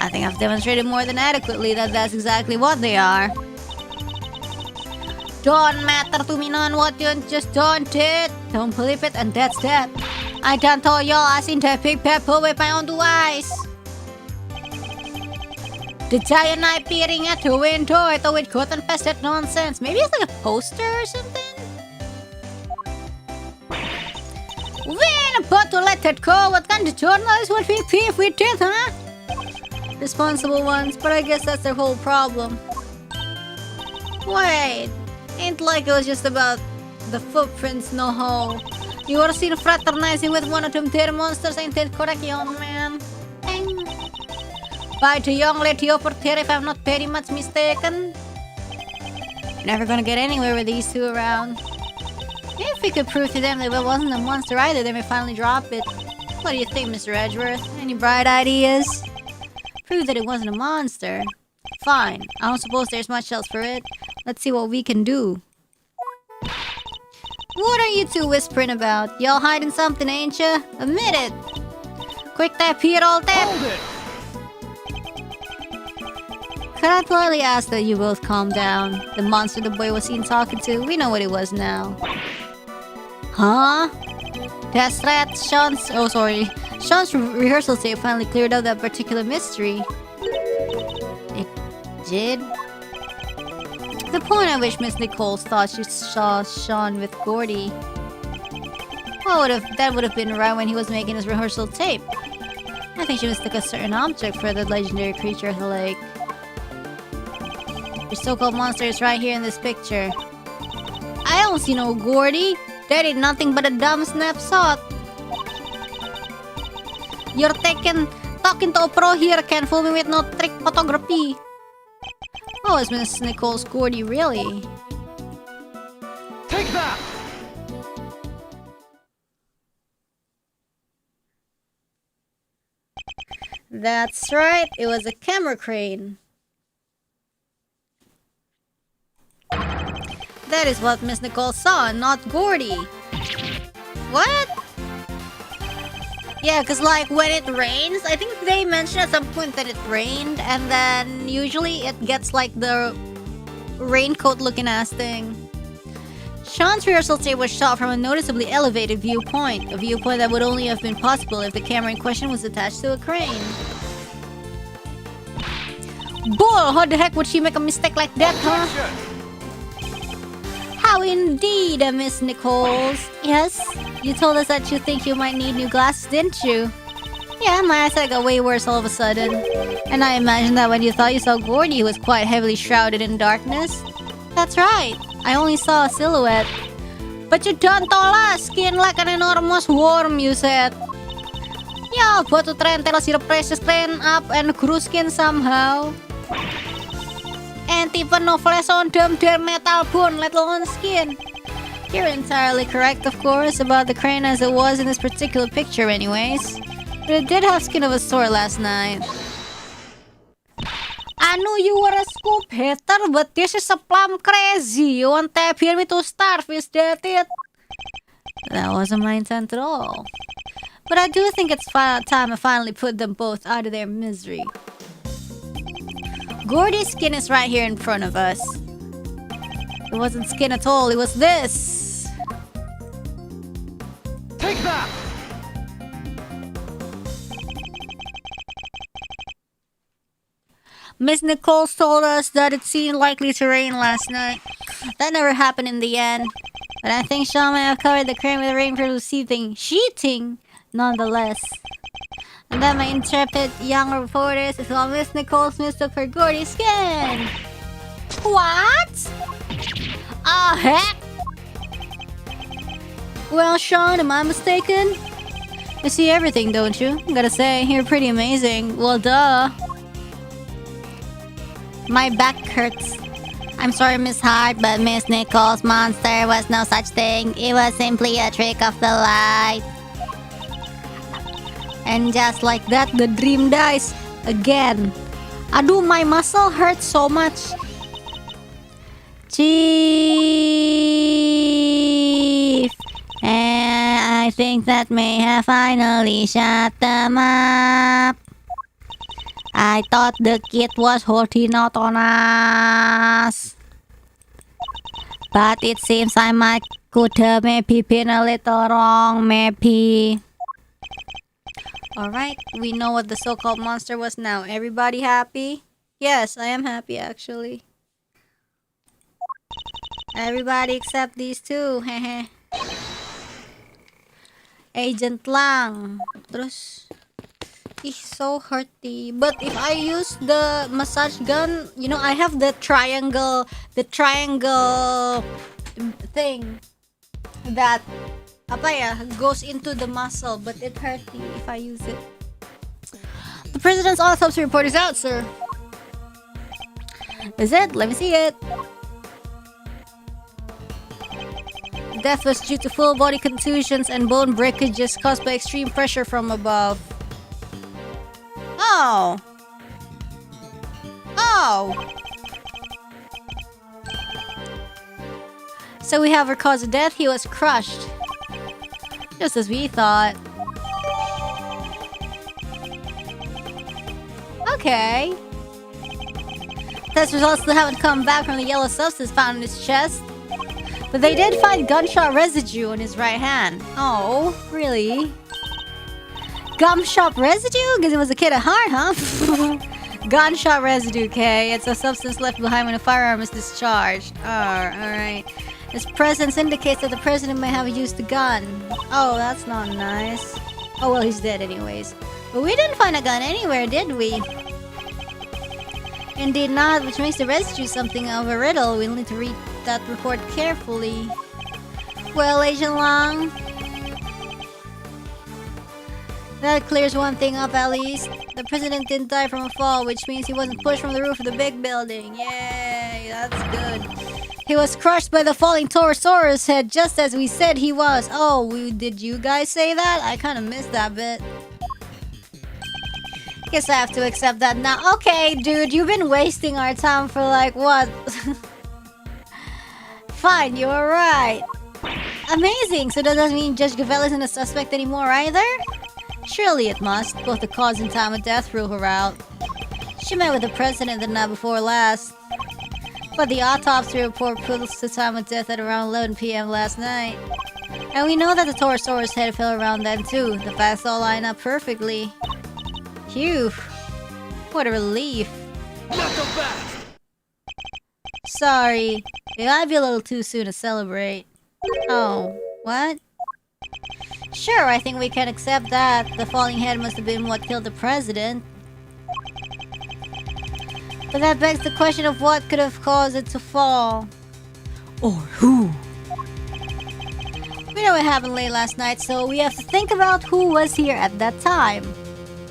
I think I've demonstrated more than adequately that that's exactly what they are. Don't matter to me none what you just don't it. Don't believe it and that's that. I done told y'all I seen that big pepper with my own two eyes. The giant eye peering at the window. I thought it couldn't pass that nonsense. Maybe it's like a poster or something? When about to let it go? What kind of journalist would we be if we did, huh? Responsible ones, but I guess that's their whole problem. Wait, ain't like it was just about the footprints, no hole. You were seen fraternizing with one of them dead monsters, ain't that correct, young man? Dang. By the young lady over there, if I'm not very much mistaken. Never gonna get anywhere with these two around. If we could prove to them that it wasn't a monster either, they may finally drop it. What do you think, Mr. Edgeworth? Any bright ideas? Prove that it wasn't a monster. Fine. I don't suppose there's much else for it. Let's see what we can do. What are you two whispering about? Y'all hiding something, ain't ya? Admit it! Quick tap here, all tap! Hold it! Could I politely ask that you both calm down? The monster the boy was seen talking to, we know what it was now. Huh? That's right, Shaun's rehearsal tape finally cleared up that particular mystery. It did? The point at which Miss Nicole thought she saw Shaun with Gordy. Well, that would have been right when he was making his rehearsal tape. I think she mistook a certain object for the legendary creature of the lake. Your so-called monster is right here in this picture. I don't see no Gordy. That ain't nothing but a dumb snapshot. You're talking to a pro here, can't fool me with no trick photography. Oh, is Miss Nicole's Gordy really? Take that! That's right, it was a camera crane. That is what Miss Nicole saw, not Gordy. What? Yeah, because like when it rains, I think they mentioned at some point that it rained, and then usually it gets like the raincoat looking ass thing. Shaun's rehearsal tape was shot from a noticeably elevated viewpoint, a viewpoint that would only have been possible if the camera in question was attached to a crane. Bull! How the heck would she make a mistake like that, huh? How indeed, Miss Nichols. Yes? You told us that you think you might need new glasses, didn't you? Yeah, my eyesight got way worse all of a sudden. And I imagine that when you thought you saw Gordy, he was quite heavily shrouded in darkness. That's right. I only saw a silhouette. But you don't tell us, skin like an enormous worm, you said. Yeah, but to try and tell us your precious clean up and crew skin somehow. And even no flesh on them, their metal bone, let alone skin. You're entirely correct, of course, about the crane as it was in this particular picture anyways. But it did have skin of a sort last night. I knew you were a scoop hater, but this is a plum crazy. You want to hear me to starve, is that it? That wasn't my intent at all. But I do think it's time I finally put them both out of their misery. Gordy's skin is right here in front of us. It wasn't skin at all, it was this. Take that! Miss Nichols told us that it seemed likely to rain last night. That never happened in the end. But I think Shaun may have covered the crane with rainproof sheeting nonetheless. And then my intrepid young reporters is while Miss Nichols mistook for Gordy's skin. What? Oh heck! Well, Shaun, am I mistaken? You see everything, don't you? Gotta say, you're pretty amazing. Well, duh. My back hurts. I'm sorry, Miss Hart, but Miss Nichols' monster was no such thing. It was simply a trick of the light. And just like that, the dream dies again. Aduh, my muscle hurts so much. Chief. And I think that may have finally shut them up. I thought the kid was holding out on us. But it seems I might could have maybe been a little wrong, maybe. Alright, we know what the so-called monster was now. Everybody happy? Yes, I am happy actually. Everybody except these two, hehe. Agent lang. Terus... It's so hurty. But if I use the massage gun, you know, I have the triangle thing that goes into the muscle, but it hurty if I use it. The president's autopsy report is out, sir. Is it? Let me see it. Death was due to full body contusions and bone breakages caused by extreme pressure from above. Oh. Oh. So we have our cause of death. He was crushed. Just as we thought. Okay. Test results still haven't come back from the yellow substance found in his chest. But they did find gunshot residue on his right hand. Oh, really? Gunshot residue? Because it was a kid at heart, huh? Gunshot residue, okay. It's a substance left behind when a firearm is discharged. Oh, alright. Its presence indicates that the president may have used the gun. Oh, that's not nice. Oh, well, he's dead anyways. But we didn't find a gun anywhere, did we? Indeed not, which makes the residue something of a riddle. We'll need to read that report carefully. Well, Agent Long... That clears one thing up at least. The president didn't die from a fall, which means he wasn't pushed from the roof of the big building. Yay, that's good. He was crushed by the falling Torosaurus head, just as we said he was. Oh, did you guys say that? I kind of missed that bit. Guess I have to accept that now. Okay, dude, you've been wasting our time for like, what? Fine, you're right. Amazing, so that doesn't mean Judge Gavel isn't a suspect anymore either? Surely it must. Both the cause and time of death rule her out. She met with the president the night before last. But the autopsy report proves the time of death at around 11 p.m. last night. And we know that the Torosaurus head fell around then too. The facts all line up perfectly. Phew. What a relief. Not so fast! Sorry. It might be a little too soon to celebrate. Oh, what? Sure, I think we can accept that. The falling head must have been what killed the president. But that begs the question of what could have caused it to fall. Or who? We know what happened late last night, so we have to think about who was here at that time.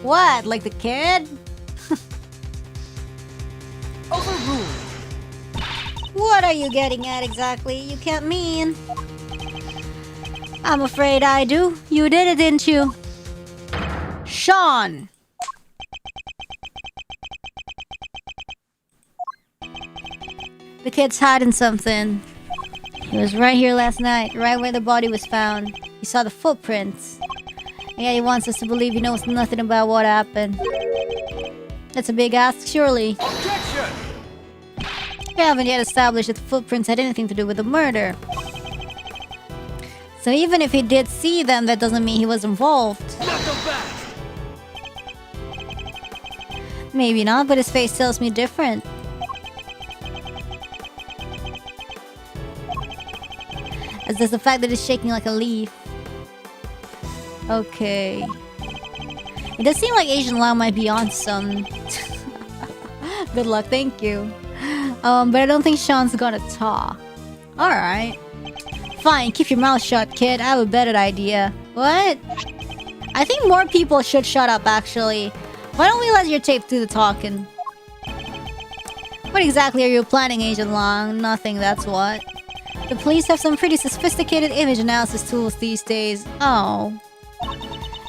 What, like the kid? Overruled! What are you getting at exactly? You can't mean... I'm afraid I do. You did it, didn't you? Shaun! The kid's hiding something. He was right here last night, right where the body was found. He saw the footprints. Yeah, he wants us to believe he knows nothing about what happened. That's a big ask, surely. Objection! We haven't yet established that the footprints had anything to do with the murder. So even if he did see them, that doesn't mean he was involved. Not so fast! Maybe not, but his face tells me different. As does the fact that it's shaking like a leaf. Okay. It does seem like Asian Lau might be on some. Good luck, thank you. But I don't think Shaun's gonna talk. Alright. Fine, keep your mouth shut, kid. I have a better idea. What? I think more people should shut up, actually. Why don't we let your tape do the talking? What exactly are you planning, Agent Long? Nothing, that's what. The police have some pretty sophisticated image analysis tools these days. Oh.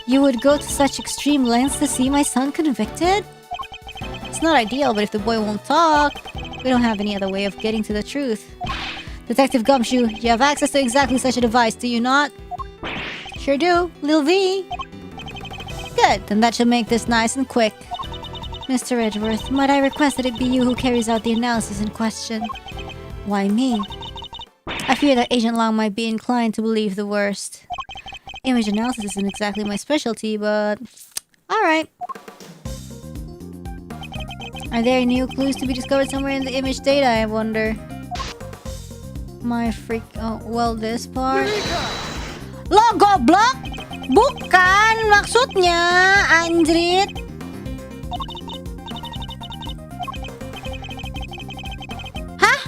You would go to such extreme lengths to see my son convicted? It's not ideal, but if the boy won't talk, we don't have any other way of getting to the truth. Detective Gumshoe, you have access to exactly such a device, do you not? Sure do, Lil V. Good, then that should make this nice and quick. Mr. Edgeworth, might I request that it be you who carries out the analysis in question? Why me? I fear that Agent Long might be inclined to believe the worst. Image analysis isn't exactly my specialty, but... Alright. Are there new clues to be discovered somewhere in the image data, I wonder? My freak... Oh, well, this part... Lo, goblok! Bukan maksudnya, anjrit! Hah?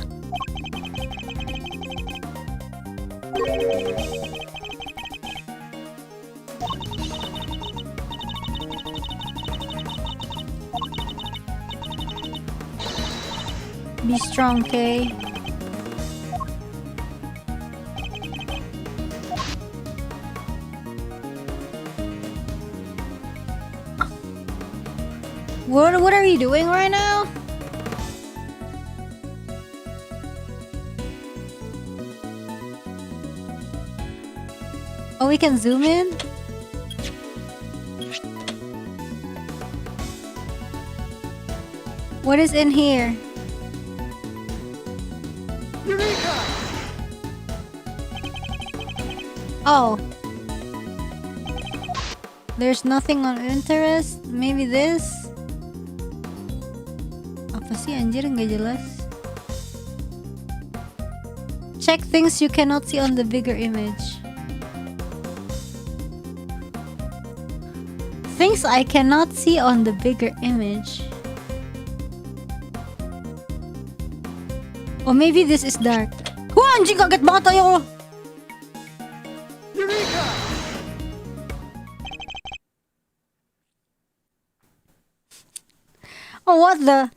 Be strong, Kay. What are you doing right now? Oh, we can zoom in? What is in here? Eureka! Oh. There's nothing on interest? Maybe this? Apa sih anjir, nggak jelas. Check things you cannot see on the bigger image. Things I cannot see on the bigger image. Or maybe this is dark. Wah, anjing, kaget banget ayo. Eureka! Oh, what the?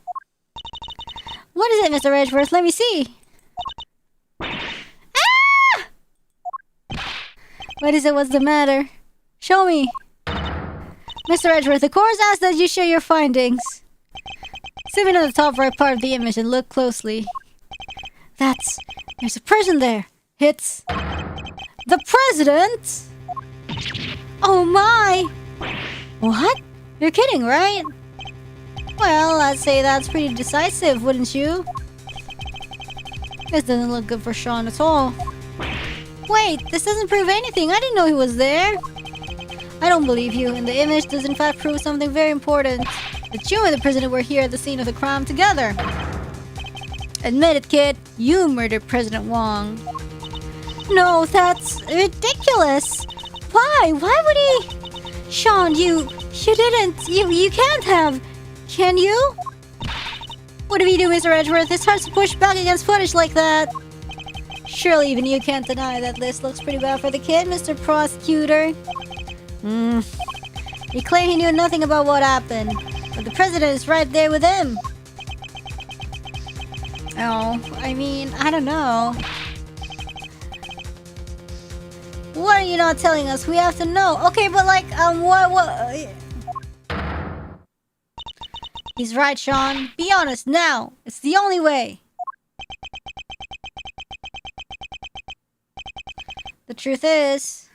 What is it, Mr. Edgeworth? Let me see. Ah! What is it? What's the matter? Show me. Mr. Edgeworth, the course asks that you share your findings. Zoom in on the top right part of the image and look closely. There's a person there. It's... the president? Oh my! What? You're kidding, right? Well, I'd say that's pretty decisive, wouldn't you? This doesn't look good for Shaun at all. Wait, this doesn't prove anything. I didn't know he was there. I don't believe you, and the image does in fact prove something very important. That you and the prisoner were here at the scene of the crime together. Admit it, kid. You murdered President Wong. No, that's ridiculous. Why? Why would he? Shaun, you didn't. You can't have. Can you? What do we do, Mr. Edgeworth? It's hard to push back against footage like that. Surely even you can't deny that this looks pretty bad for the kid, Mr. Prosecutor. He claimed he knew nothing about what happened, but the president is right there with him. Oh, I mean, I don't know. What are you not telling us? We have to know. Okay, but like, what? He's right, Shaun. Be honest now. It's the only way. The truth is,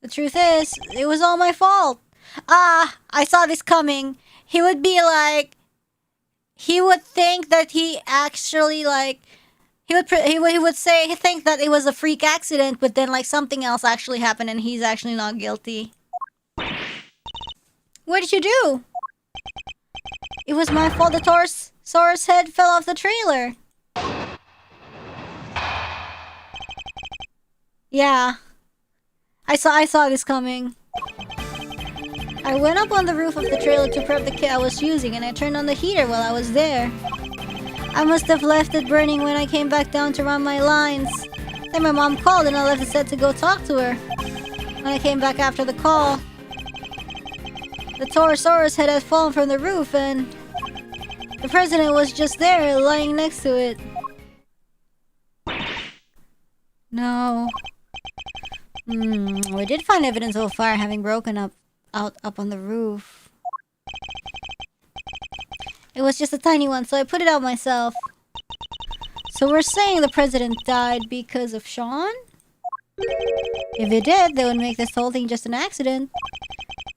it was all my fault. I saw this coming. He would be like, he would think that he actually like, he would think that it was a freak accident, but then like something else actually happened and he's actually not guilty. What did you do? It was my fault the Taurus head fell off the trailer. Yeah. I saw this coming. I went up on the roof of the trailer to prep the kit I was using and I turned on the heater while I was there. I must have left it burning when I came back down to run my lines. Then my mom called and I left it set to go talk to her. When I came back after the call, the Taurosaurus head had fallen from the roof and the president was just there lying next to it. No. We did find evidence of a fire having broken out up on the roof. It was just a tiny one, so I put it out myself. So we're saying the president died because of Shaun? If he did, that would make this whole thing just an accident.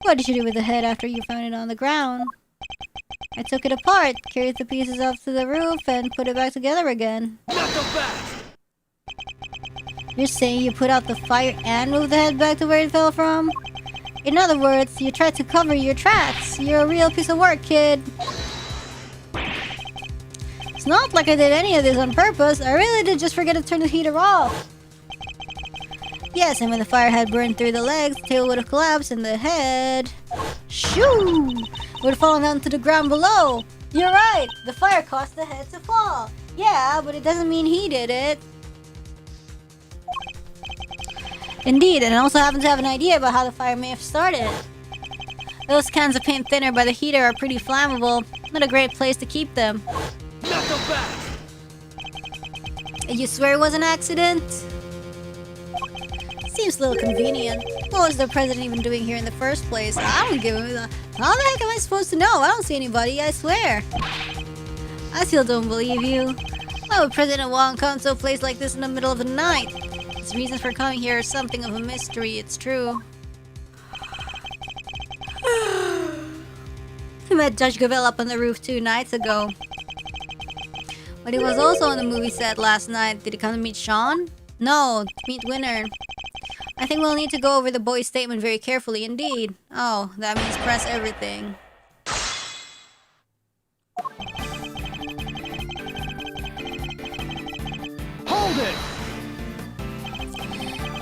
What did you do with the head after you found it on the ground? I took it apart, carried the pieces up to the roof, and put it back together again. Not so fast! You're saying you put out the fire and moved the head back to where it fell from? In other words, you tried to cover your tracks. You're a real piece of work, kid. It's not like I did any of this on purpose. I really did just forget to turn the heater off. Yes, and when the fire had burned through the legs, the tail would have collapsed and the head... shoo! Would have fallen down to the ground below. You're right! The fire caused the head to fall. Yeah, but it doesn't mean he did it. Indeed, and I also happen to have an idea about how the fire may have started. Those cans of paint thinner by the heater are pretty flammable. Not a great place to keep them. Not so fast! You swear it was an accident? Seems a little convenient. What was the president even doing here in the first place? I don't give him how the heck am I supposed to know? I don't see anybody, I swear. I still don't believe you. Why would President Wong come to a place like this in the middle of the night? His reasons for coming here are something of a mystery, it's true. I met Judge Gavel up on the roof 2 nights ago. But he was also on the movie set last night. Did he come to meet Shaun? No, to meet Winner. I think we'll need to go over the boy's statement very carefully indeed. Oh, that means press everything. Hold it!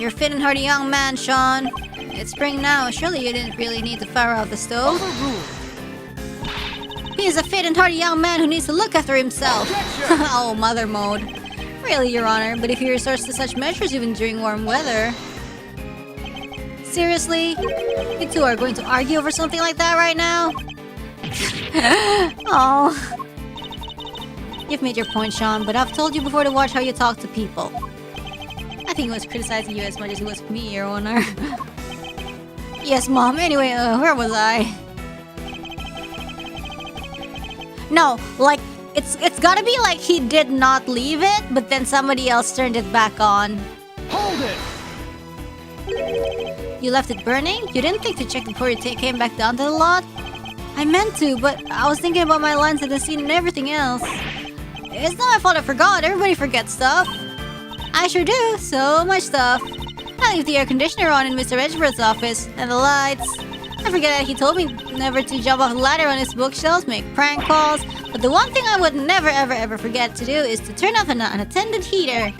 You're a fit and hearty young man, Shaun. It's spring now. Surely you didn't really need to fire off the stove. Overruled! He is a fit and hearty young man who needs to look after himself. Oh, mother mode. Really, Your Honor, but if he resorts to such measures even during warm weather... Seriously? You two are going to argue over something like that right now? Oh. You've made your point, Shaun, but I've told you before to watch how you talk to people. I think he was criticizing you as much as he was me, Your Honor. Yes, Mom. Anyway, where was I? No, like, it's gotta be like he did not leave it, but then somebody else turned it back on. Hold it! You left it burning? You didn't think to check before you came back down to the lot? I meant to, but I was thinking about my lines in the scene and everything else. It's not my fault I forgot. Everybody forgets stuff. I sure do. So much stuff. I leave the air conditioner on in Mr. Edgeworth's office. And the lights. I forget that he told me never to jump off the ladder on his bookshelves, make prank calls. But the one thing I would never ever ever forget to do is to turn off an unattended heater.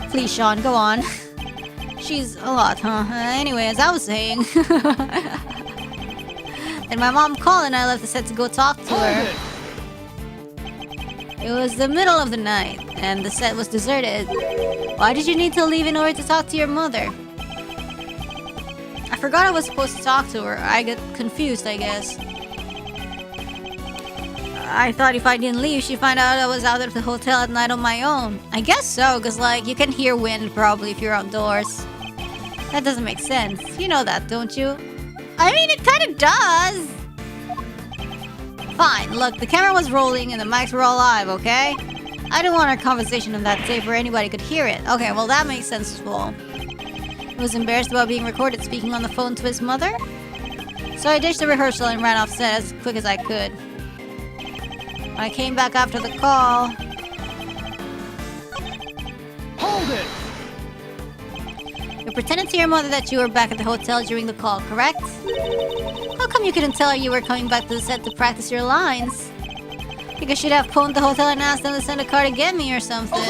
Please, Shaun, go on. She's a lot, huh? Anyway, as I was saying. And my mom called and I left the set to go talk to her. It was the middle of the night and the set was deserted. Why did you need to leave in order to talk to your mother? I forgot I was supposed to talk to her. I got confused, I guess. I thought if I didn't leave, she'd find out I was out of the hotel at night on my own. I guess so, because like, you can hear wind probably if you're outdoors. That doesn't make sense. You know that, don't you? I mean, it kind of does. Fine, look, the camera was rolling and the mics were all live, okay? I didn't want our conversation on that tape where anybody could hear it. Okay, well, that makes sense as well. He was embarrassed about being recorded speaking on the phone to his mother. So I ditched the rehearsal and ran off set as quick as I could. When I came back after the call... Hold it! You pretended to your mother that you were back at the hotel during the call, correct? How come you couldn't tell her you were coming back to the set to practice your lines? Because she'd have phoned the hotel and asked them to send a car to get me or something.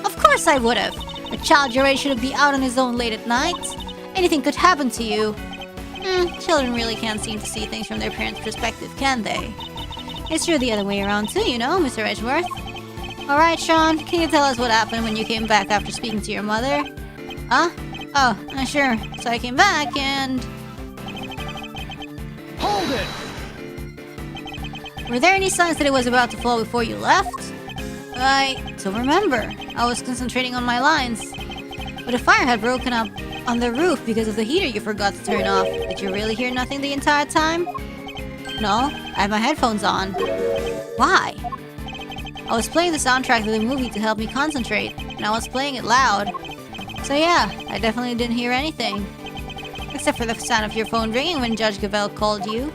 Of course I would have. A child your age shouldn't be out on his own late at night. Anything could happen to you. Children really can't seem to see things from their parents' perspective, can they? It's true the other way around too, you know, Mr. Edgeworth. Alright, Shaun, can you tell us what happened when you came back after speaking to your mother? Huh? Oh, sure. So I came back and... Hold it! Were there any signs that it was about to fall before you left? I don't remember. I was concentrating on my lines. But a fire had broken up on the roof because of the heater you forgot to turn off. Did you really hear nothing the entire time? No, I had my headphones on. Why? I was playing the soundtrack to the movie to help me concentrate, and I was playing it loud. So yeah, I definitely didn't hear anything. Except for the sound of your phone ringing when Judge Gavel called you.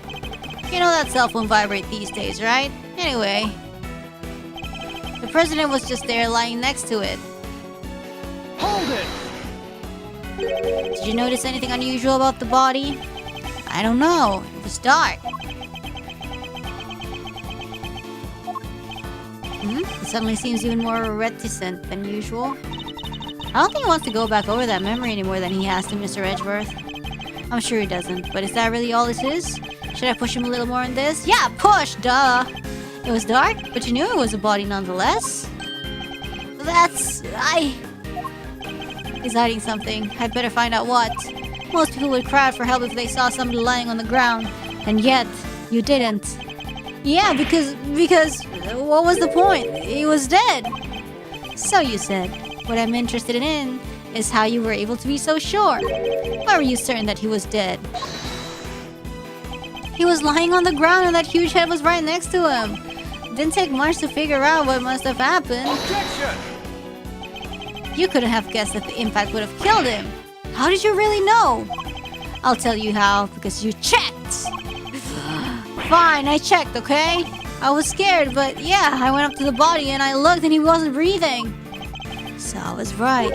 You know that cell phone vibrate these days, right? Anyway. The president was just there lying next to it. Hold it! Did you notice anything unusual about the body? I don't know. It was dark. He suddenly seems even more reticent than usual. I don't think he wants to go back over that memory any more than he has to Mr. Edgeworth. I'm sure he doesn't, but is that really all it is? Should I push him a little more on this? Yeah, push, duh! It was dark, but you knew it was a body nonetheless. He's hiding something. I'd better find out what. Most people would cry for help if they saw somebody lying on the ground. And yet, you didn't. Yeah, because what was the point? He was dead. So you said. What I'm interested in is how you were able to be so sure. Why were you certain that he was dead? He was lying on the ground and that huge head was right next to him. Didn't take much to figure out what must have happened. Objection! You couldn't have guessed that the impact would have killed him. How did you really know? I'll tell you how, because you checked. Fine, I checked, okay? I was scared, but yeah, I went up to the body and I looked and he wasn't breathing. So I was right.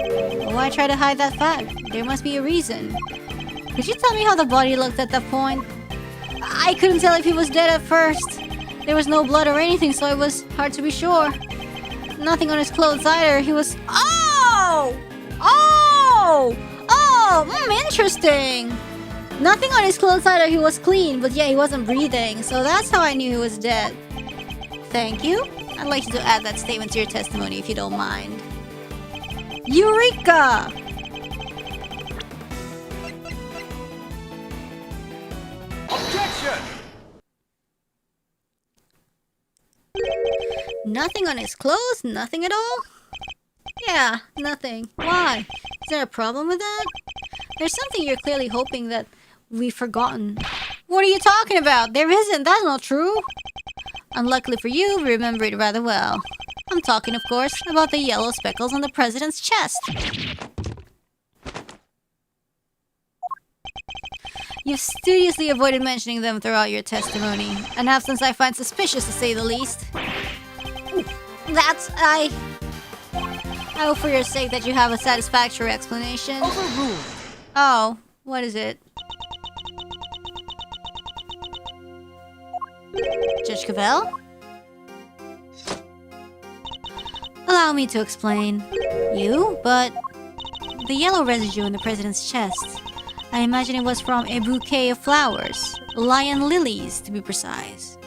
Why try to hide that fact? There must be a reason. Could you tell me how the body looked at that point? I couldn't tell if he was dead at first. There was no blood or anything, so it was hard to be sure. Nothing on his clothes either. He was... interesting. Nothing on his clothes either. He was clean, but yeah, he wasn't breathing. So that's how I knew he was dead. Thank you. I'd like you to add that statement to your testimony if you don't mind. Eureka! Objection! Nothing on his clothes? Nothing at all? Yeah, nothing. Why? Is there a problem with that? There's something you're clearly hoping that we've forgotten. What are you talking about? There isn't. That's not true. Unluckily for you, we remember it rather well. I'm talking, of course, about the yellow speckles on the president's chest. You've studiously avoided mentioning them throughout your testimony. An absence I find suspicious to say the least. I hope for your sake that you have a satisfactory explanation. Overruled. Oh, what is it? Judge Cavell? Allow me to explain. You? But the yellow residue in the president's chest. I imagine it was from a bouquet of flowers. Lion lilies, to be precise.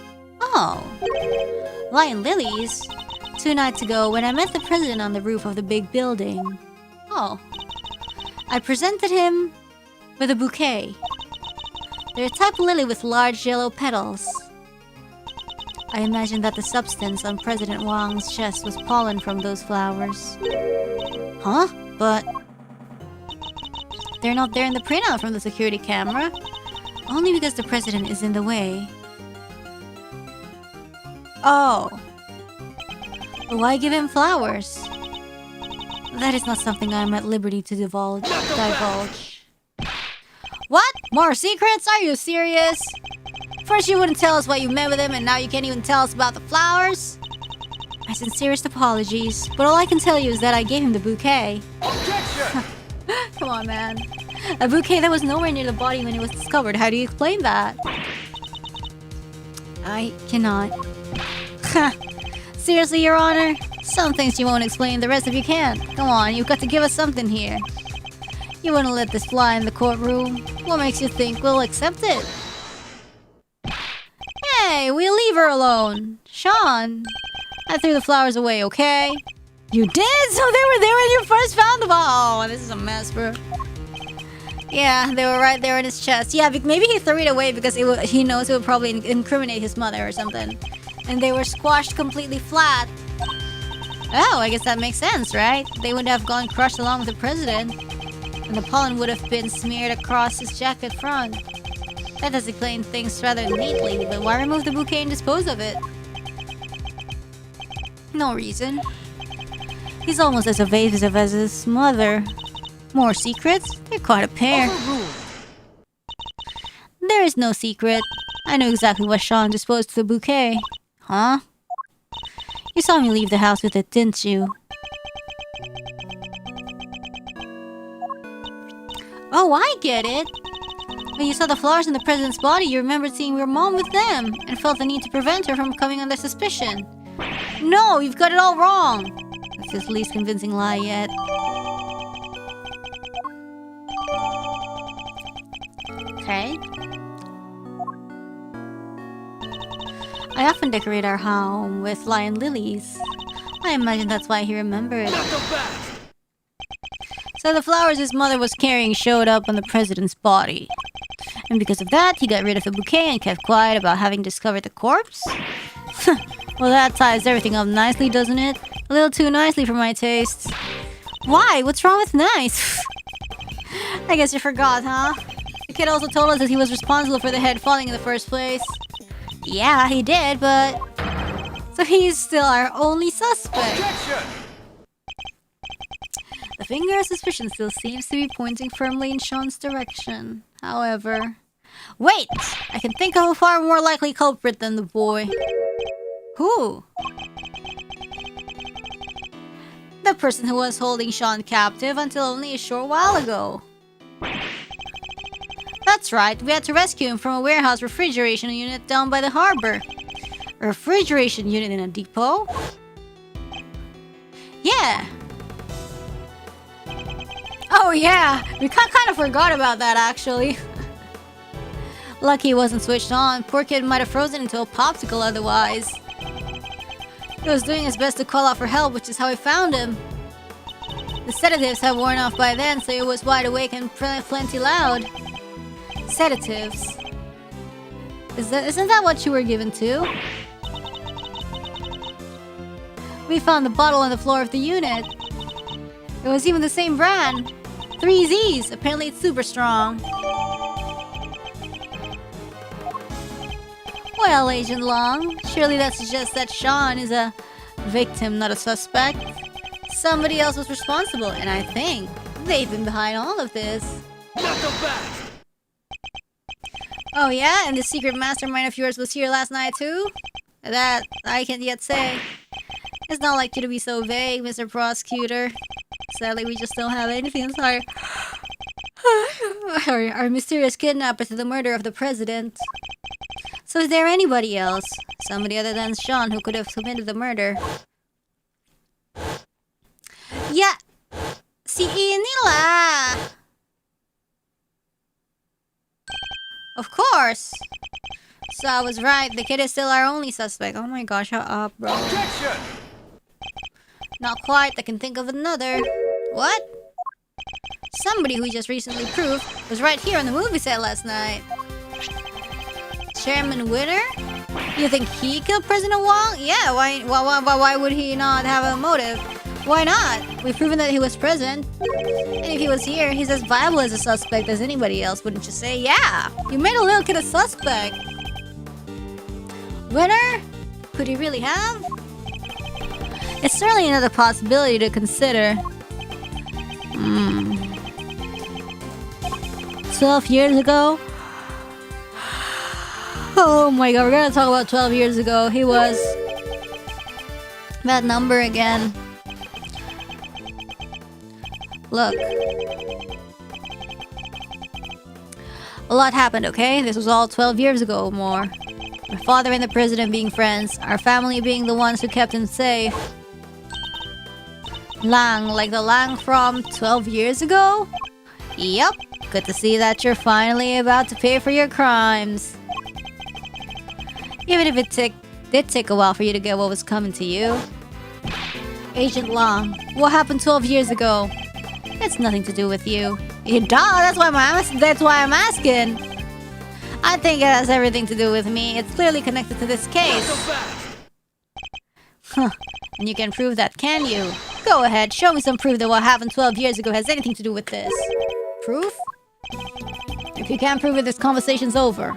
Oh. Lion lilies? 2 nights ago, when I met the president on the roof of the big building. Oh. I presented him with a bouquet. They're a type of lily with large yellow petals. I imagine that the substance on President Wang's chest was pollen from those flowers. Huh? But they're not there in the printout from the security camera. Only because the president is in the way. Oh. Why give him flowers? That is not something I am at liberty to divulge. What? More secrets? Are you serious? First you wouldn't tell us what you met with him, and now you can't even tell us about the flowers? My sincerest apologies, but all I can tell you is that I gave him the bouquet. Objection! Come on, man. A bouquet that was nowhere near the body when it was discovered. How do you explain that? I cannot. Seriously, Your Honor? Some things you won't explain, the rest of you can. Come on, you've got to give us something here. You wouldn't let this fly in the courtroom. What makes you think we'll accept it? Hey, we'll leave her alone. Shaun, I threw the flowers away, okay? You did? So they were there when you first found them? Oh, this is a mess, bro. Yeah, they were right there in his chest. Yeah, maybe he threw it away because he knows it would probably incriminate his mother or something. And they were squashed completely flat. Oh, I guess that makes sense, right? They would have gone crushed along with the president. And the pollen would have been smeared across his jacket front. That does explain things rather neatly, but why remove the bouquet and dispose of it? No reason. He's almost as evasive as his mother. More secrets? They're quite a pair. Overruled. There is no secret. I know exactly what Shaun disposed of the bouquet. Huh? You saw me leave the house with it, didn't you? Oh, I get it. When you saw the flowers in the president's body, you remembered seeing your mom with them and felt the need to prevent her from coming under suspicion. No, you've got it all wrong. That's his least convincing lie yet. Okay. I often decorate our home with lion lilies. I imagine that's why he remembered. Not so fast. So the flowers his mother was carrying showed up on the president's body. And because of that, he got rid of the bouquet and kept quiet about having discovered the corpse? Well, that ties everything up nicely, doesn't it? A little too nicely for my taste. Why? What's wrong with nice? I guess you forgot, huh? The kid also told us that he was responsible for the head falling in the first place. Yeah, he did, but... So he's still our only suspect. Objection! The finger of suspicion still seems to be pointing firmly in Shaun's direction. However... Wait! I can think of a far more likely culprit than the boy. Who? The person who was holding Shaun captive until only a short while ago. That's right, we had to rescue him from a warehouse refrigeration unit down by the harbor. A refrigeration unit in a depot? Yeah. Oh yeah, we kind of forgot about that actually. Lucky it wasn't switched on. Poor kid might have frozen into a popsicle otherwise. He was doing his best to call out for help, which is how we found him. The sedatives had worn off by then, so he was wide awake and plenty loud. Sedatives. Isn't that what you were given too? We found the bottle on the floor of the unit. It was even the same brand. 3Z's. Apparently it's super strong. Well, Agent Long, surely that suggests that Shaun is a victim, not a suspect. Somebody else was responsible, and I think they've been behind all of this. Not so fast. Oh yeah? And the secret mastermind of yours was here last night too? That I can't yet say. It's not like you to be so vague, Mr. Prosecutor. Sadly, we just don't have anything to tie our mysterious kidnapper to the murder of the president. So is there anybody else? Somebody other than Shaun who could have committed the murder? Yeah! Si inilah! Of course! So I was right, the kid is still our only suspect. Oh my gosh, shut up, bro. Objection! Not quite, I can think of another. What? Somebody who we just recently proved was right here on the movie set last night. Chairman Winner? You think he killed President Wong? Yeah, why would he not have a motive? Why not? We've proven that he was present. And if he was here, he's as viable as a suspect as anybody else, wouldn't you say? Yeah! You made a little kid a suspect! Winner? Could he really have? It's certainly another possibility to consider. 12 years ago? Oh my god, we're gonna talk about 12 years ago. He was... that number again. Look. A lot happened, okay? This was all 12 years ago or more. My father and the president being friends, our family being the ones who kept him safe. Lang, like the Lang from 12 years ago? Yup, good to see that you're finally about to pay for your crimes. Even if it did take a while for you to get what was coming to you. Agent Lang, what happened 12 years ago? It's nothing to do with you. Duh, that's why I'm asking. I think it has everything to do with me. It's clearly connected to this case. Huh. And you can prove that, can you? Go ahead, show me some proof that what happened 12 years ago has anything to do with this. Proof? If you can't prove it, this conversation's over.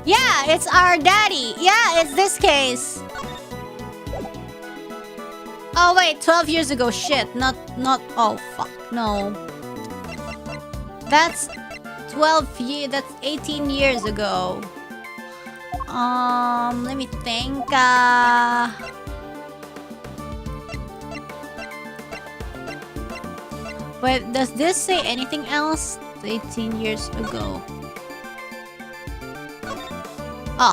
Yeah, it's our daddy. Yeah, it's this case. Oh wait, 12 years ago. Shit, not. Oh fuck, no. That's 12 years. That's 18 years ago. Let me think. But does this say anything else? 18 years ago. Oh,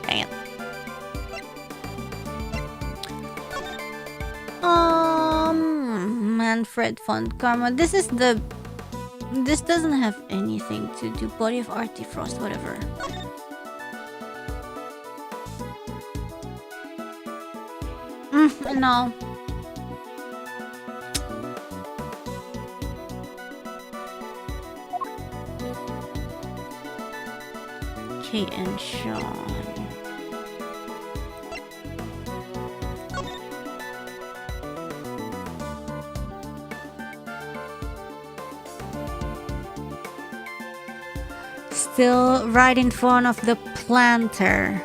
dang it. Manfred von Karma. This doesn't have anything to do. Body of Artifrost, whatever. No. And Shaun. Still right in front of the planter.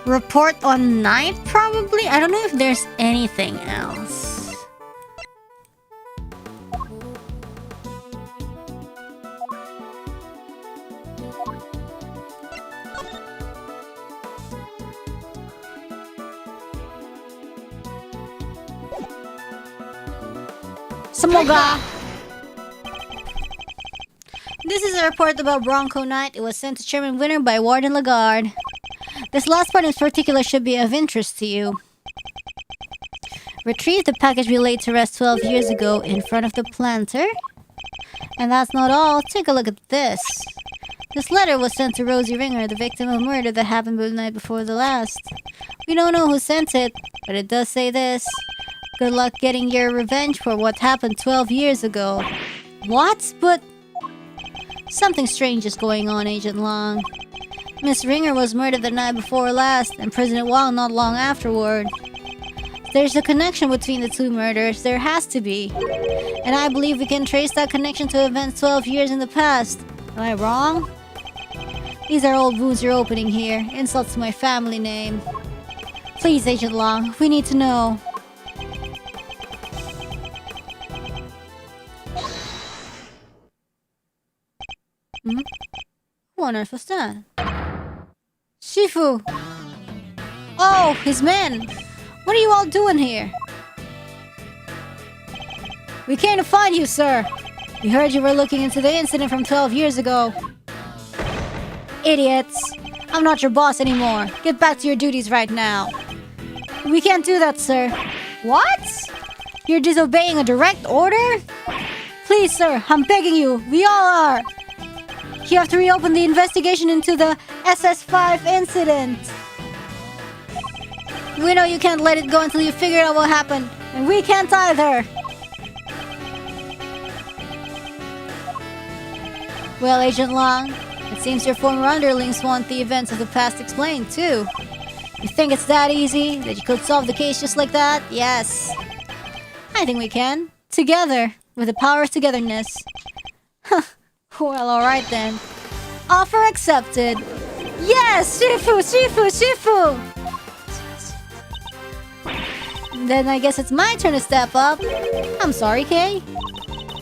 Report on night, probably? I don't know if there's anything else. Semoga. This is a report about Bronco Night. It was sent to Chairman Winner by Warden Lagarde. This last part in particular should be of interest to you. Retrieve the package we laid to rest 12 years ago in front of the planter. And that's not all. Take a look at this. This letter was sent to Rosie Ringer, the victim of murder that happened the night before the last. We don't know who sent it, but it does say this. Good luck getting your revenge for what happened 12 years ago. What? But... something strange is going on, Agent Long. Miss Ringer was murdered the night before last, and President Wong not long afterward. there's a connection between the two murders, there has to be. And I believe we can trace that connection to events 12 years in the past. Am I wrong? These are old wounds you're opening here. Insults to my family name. Please, Agent Long, we need to know. Who on earth was that? Shifu! Oh, his men! What are you all doing here? We came to find you, sir! We heard you were looking into the incident from 12 years ago. Idiots! I'm not your boss anymore. Get back to your duties right now. We can't do that, sir. What? You're disobeying a direct order? Please, sir, I'm begging you. We all are. You have to reopen the investigation into the SS5 incident. We know you can't let it go until you figure out what happened, and we can't either. Well, Agent Long, it seems your former underlings want the events of the past explained, too. You think it's that easy? That you could solve the case just like that? Yes. I think we can. Together. With the power of togetherness. Huh. Well, alright then. Offer accepted. Yes! Shifu! Shifu! Shifu! Then I guess it's my turn to step up. I'm sorry, Kay.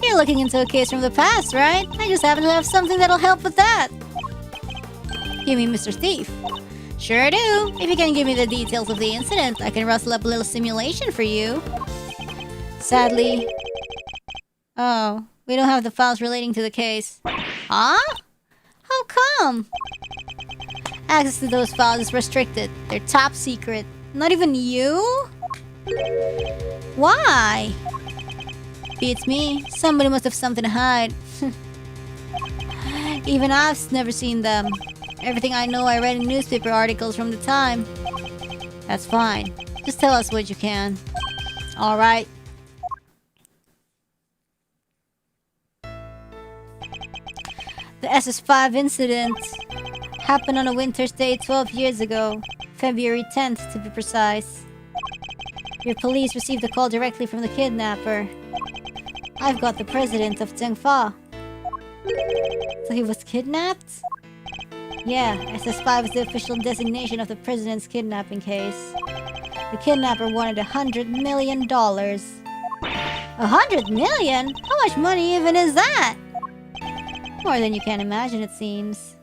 You're looking into a case from the past, right? I just happen to have something that'll help with that. You mean Mr. Thief? Sure do. If you can give me the details of the incident, I can rustle up a little simulation for you. Sadly... Oh, we don't have the files relating to the case. Huh? How come? Access to those files is restricted. They're top secret. Not even you? Why? Beats me. Somebody must have something to hide. Even I've never seen them. Everything I know I read in newspaper articles from the time. That's fine. Just tell us what you can. Alright. The SS5 incident happened on a winter's day 12 years ago. February 10th to be precise. Your police received a call directly from the kidnapper. I've got the president of Zhengfa. So he was kidnapped? Yeah, SS5 is the official designation of the president's kidnapping case. The kidnapper wanted $100 million. $100 million? How much money even is that? More than you can imagine, it seems.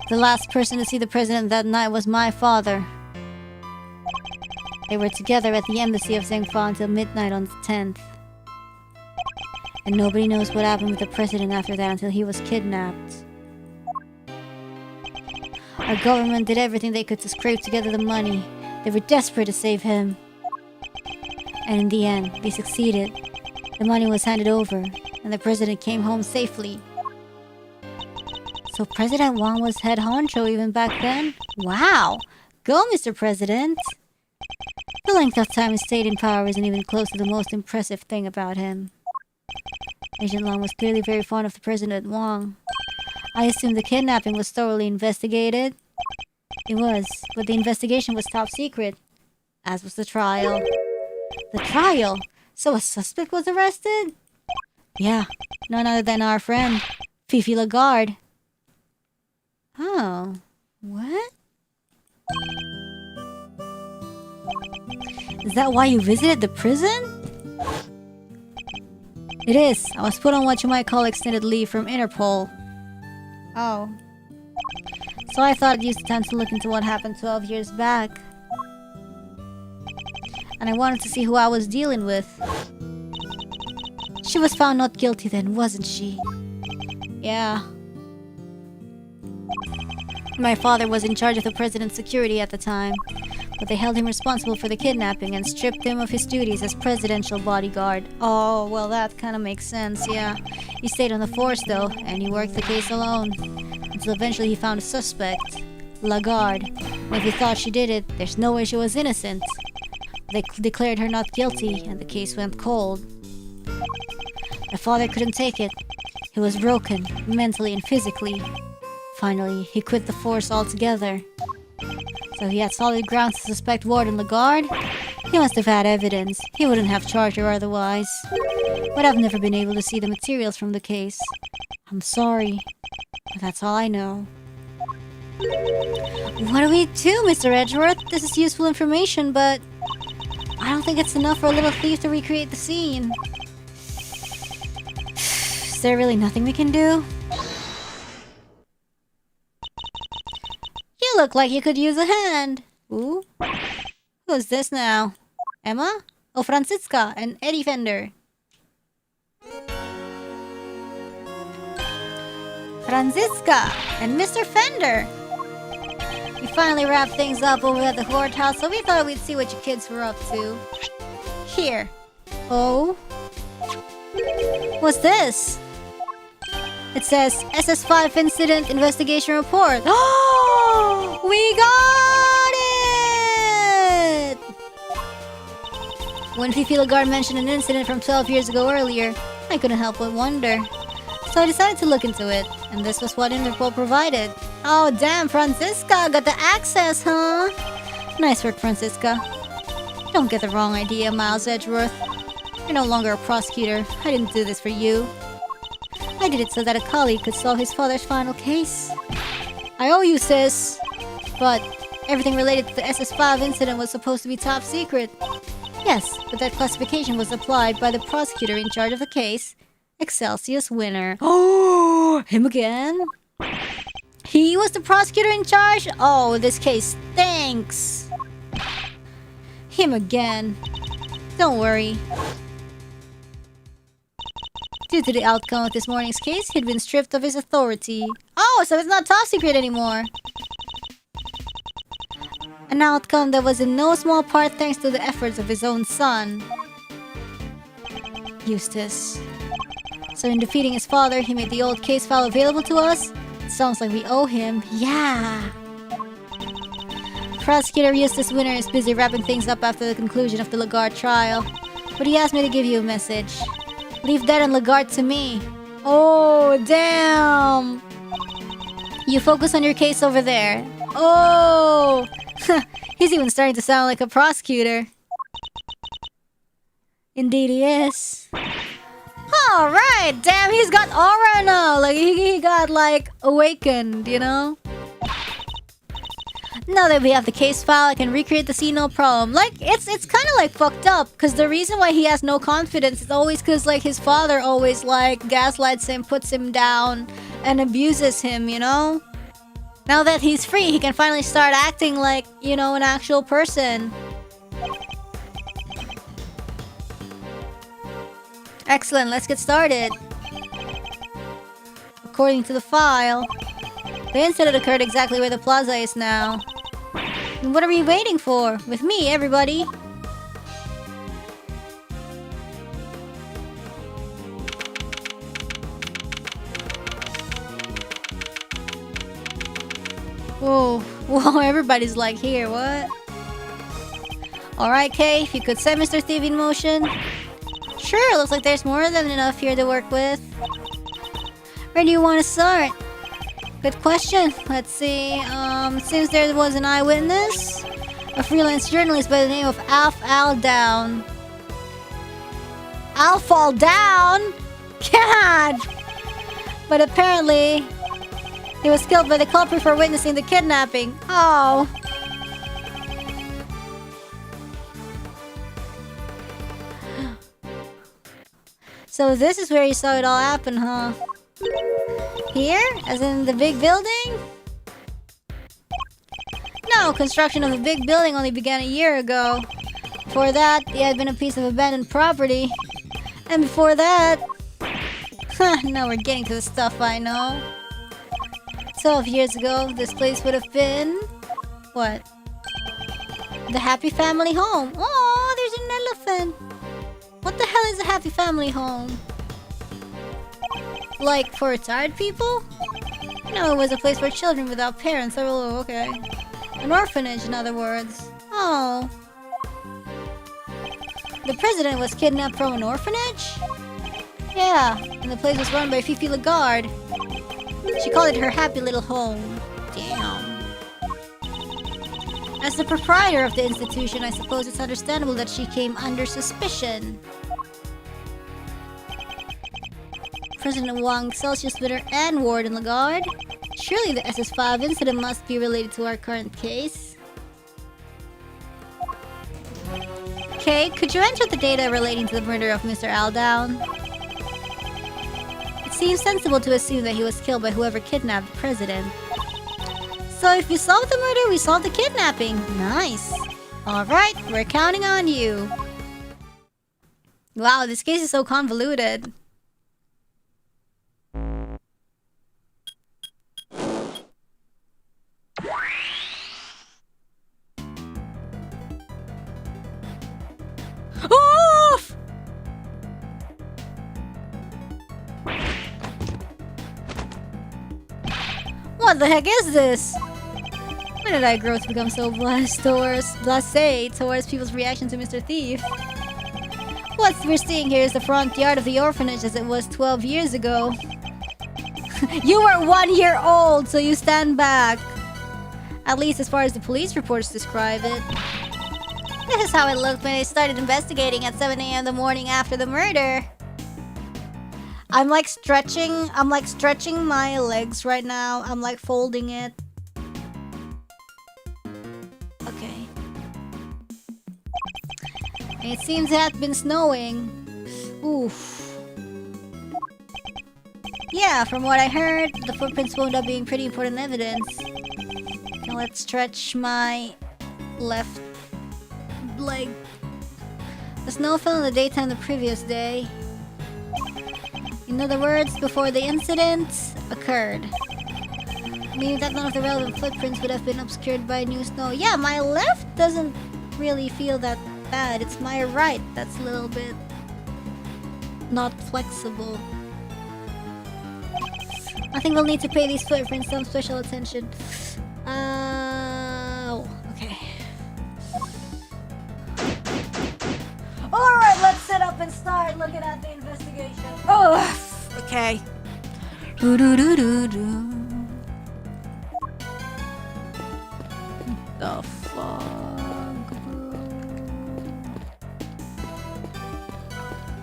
The last person to see the president that night was my father. They were together at the embassy of Zhengfa until midnight on the 10th. And nobody knows what happened with the president after that until he was kidnapped. Our government did everything they could to scrape together the money. They were desperate to save him. And in the end, they succeeded. The money was handed over, and the president came home safely. So President Wang was head honcho even back then? Wow! Go, Mr. President! The length of time he stayed in power isn't even close to the most impressive thing about him. Agent Long was clearly very fond of the President Wang. I assume the kidnapping was thoroughly investigated? It was, but the investigation was top secret. As was the trial. The trial? So a suspect was arrested? Yeah, none other than our friend, Fifi Lagarde. Oh, what? Is that why you visited the prison? It is. I was put on what you might call extended leave from Interpol. Oh. So I thought I'd use the time to look into what happened 12 years back. And I wanted to see who I was dealing with. She was found not guilty then, wasn't she? Yeah. My father was in charge of the president's security at the time, but they held him responsible for the kidnapping and stripped him of his duties as presidential bodyguard. Oh, well that kinda makes sense, yeah. He stayed on the force though, and he worked the case alone. Until eventually he found a suspect, Lagarde. And if he thought she did it, there's no way she was innocent. They declared her not guilty, and the case went cold. My father couldn't take it. He was broken, mentally and physically. Finally, he quit the force altogether. So he had solid grounds to suspect Warden Lagarde? He must have had evidence. He wouldn't have charged her otherwise. But I've never been able to see the materials from the case. I'm sorry, but that's all I know. What do we do, Mr. Edgeworth? This is useful information, but I don't think it's enough for a little thief to recreate the scene. Is there really nothing we can do? You look like you could use a hand. Ooh. Who's this now? Emma? Oh, Francisca and Eddie Fender. Francisca and Mr. Fender. We finally wrapped things up over at the courthouse, so we thought we'd see what you kids were up to. Here. Oh? What's this? It says SS5 Incident Investigation Report. Oh! We got it! When Pippi Lagarde mentioned an incident from 12 years ago earlier, I couldn't help but wonder. So I decided to look into it, and this was what Interpol provided. Oh damn, Francisca got the access, huh? Nice work, Francisca. Don't get the wrong idea, Miles Edgeworth. You're no longer a prosecutor. I didn't do this for you. I did it so that a colleague could solve his father's final case. I owe you, sis. But everything related to the SS5 incident was supposed to be top secret. Yes, but that classification was applied by the prosecutor in charge of the case, Excelsius Winner. Oh, him again? He was the prosecutor in charge? Oh, this case stinks. Him again. Don't worry. Due to the outcome of this morning's case, he'd been stripped of his authority. Oh, so it's not top secret anymore. An outcome that was in no small part thanks to the efforts of his own son, Eustace. So in defeating his father, he made the old case file available to us? It sounds like we owe him. Yeah! Prosecutor Eustace Winner is busy wrapping things up after the conclusion of the Lagarde trial. But he asked me to give you a message. Leave that and Lagarde to me. Oh, damn! You focus on your case over there. Oh! He's even starting to sound like a prosecutor. Indeed he is. Alright, damn, he's got aura now. Like, he got, like, awakened, you know? Now that we have the case file, I can recreate the scene no problem. Like, it's kind of, like, fucked up. Because the reason why he has no confidence is always because, like, his father always, like, gaslights him, puts him down, and abuses him, you know? Now that he's free, he can finally start acting like, you know, an actual person. Excellent, let's get started. According to the file, the incident occurred exactly where the plaza is now. And what are we waiting for? With me, everybody. Whoa, whoa, everybody's like here, what? Alright, Kay, if you could set Mr. Thief in motion. Sure, looks like there's more than enough here to work with. Where do you want to start? Good question. Let's see. Since there was an eyewitness, a freelance journalist by the name of Alf Al Down. Alf Al Down? God! But apparently, he was killed by the culprit for witnessing the kidnapping. Oh. So this is where you saw it all happen, huh? Here? As in the big building? No, construction of the big building only began a year ago. Before that, it had been a piece of abandoned property. And before that... now we're getting to the stuff I know. 12 years ago, this place would have been... what? The Happy Family Home. Oh, there's an elephant. What the hell is a happy family home? Like, for retired people? No, it was a place for children without parents. Oh, okay. An orphanage, in other words. Oh. The president was kidnapped from an orphanage? Yeah, and the place was run by Pippi Lagarde. She called it her happy little home. Damn. As the proprietor of the institution, I suppose it's understandable that she came under suspicion. President Wang, Celsius Bitter, and Warden Lagarde? Surely the SS5 incident must be related to our current case. Okay, could you enter the data relating to the murder of Mr. Aldown? It seems sensible to assume that he was killed by whoever kidnapped the president. So if we solve the murder, we solve the kidnapping. Nice. Alright, we're counting on you. Wow, this case is so convoluted. Oof! What the heck is this? When did I grow to become so blasé towards people's reaction to Mr. Thief? What we're seeing here is the front yard of the orphanage as it was 12 years ago. You were 1 year old, so you stand back. At least as far as the police reports describe it. This is how it looked when I started investigating at 7 a.m. the morning after the murder. I'm like stretching my legs right now. I'm like folding it. Okay. It seems it had been snowing. Oof. Yeah, from what I heard, the footprints wound up being pretty important evidence. Now let's stretch my left leg. The snow fell in the daytime the previous day. In other words, before the incident occurred. Meaning that none of the relevant footprints would have been obscured by new snow. Yeah, my left doesn't really feel that bad. It's my right that's a little bit not flexible. I think we'll need to pay these footprints some special attention. Okay. Alright, let's sit up and start looking at the investigation. Oh, okay. The fuck, bro?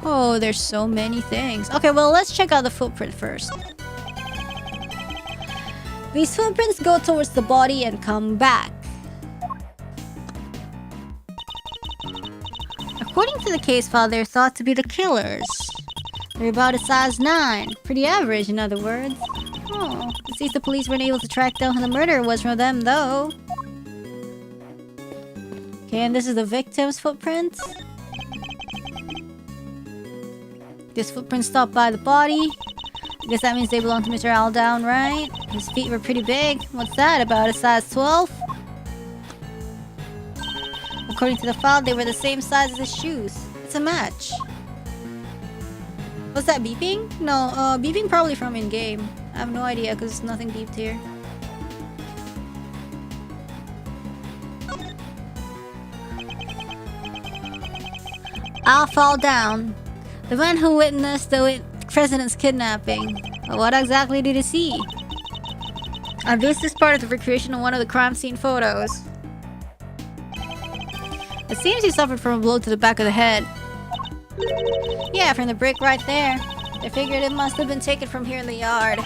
Oh, there's so many things. Okay, well, let's check out the footprint first. These footprints go towards the body and come back. According to the case file, they're thought to be the killers. They're about a size 9. Pretty average, in other words. Oh, it seems the police weren't able to track down who the murderer was from them, though. Okay, and this is the victim's footprint. This footprint stopped by the body. I guess that means they belong to Mr. Aldown, right? His feet were pretty big. What's that, about a size 12? According to the file, they were the same size as his shoes. It's a match. Was that beeping? No, beeping probably from in-game. I have no idea because nothing beeped here. I'll fall down. The man who witnessed the president's kidnapping. What exactly did he see? I based this part of the recreation on one of the crime scene photos. It seems he suffered from a blow to the back of the head. Yeah, from the brick right there. I figured it must have been taken from here in the yard.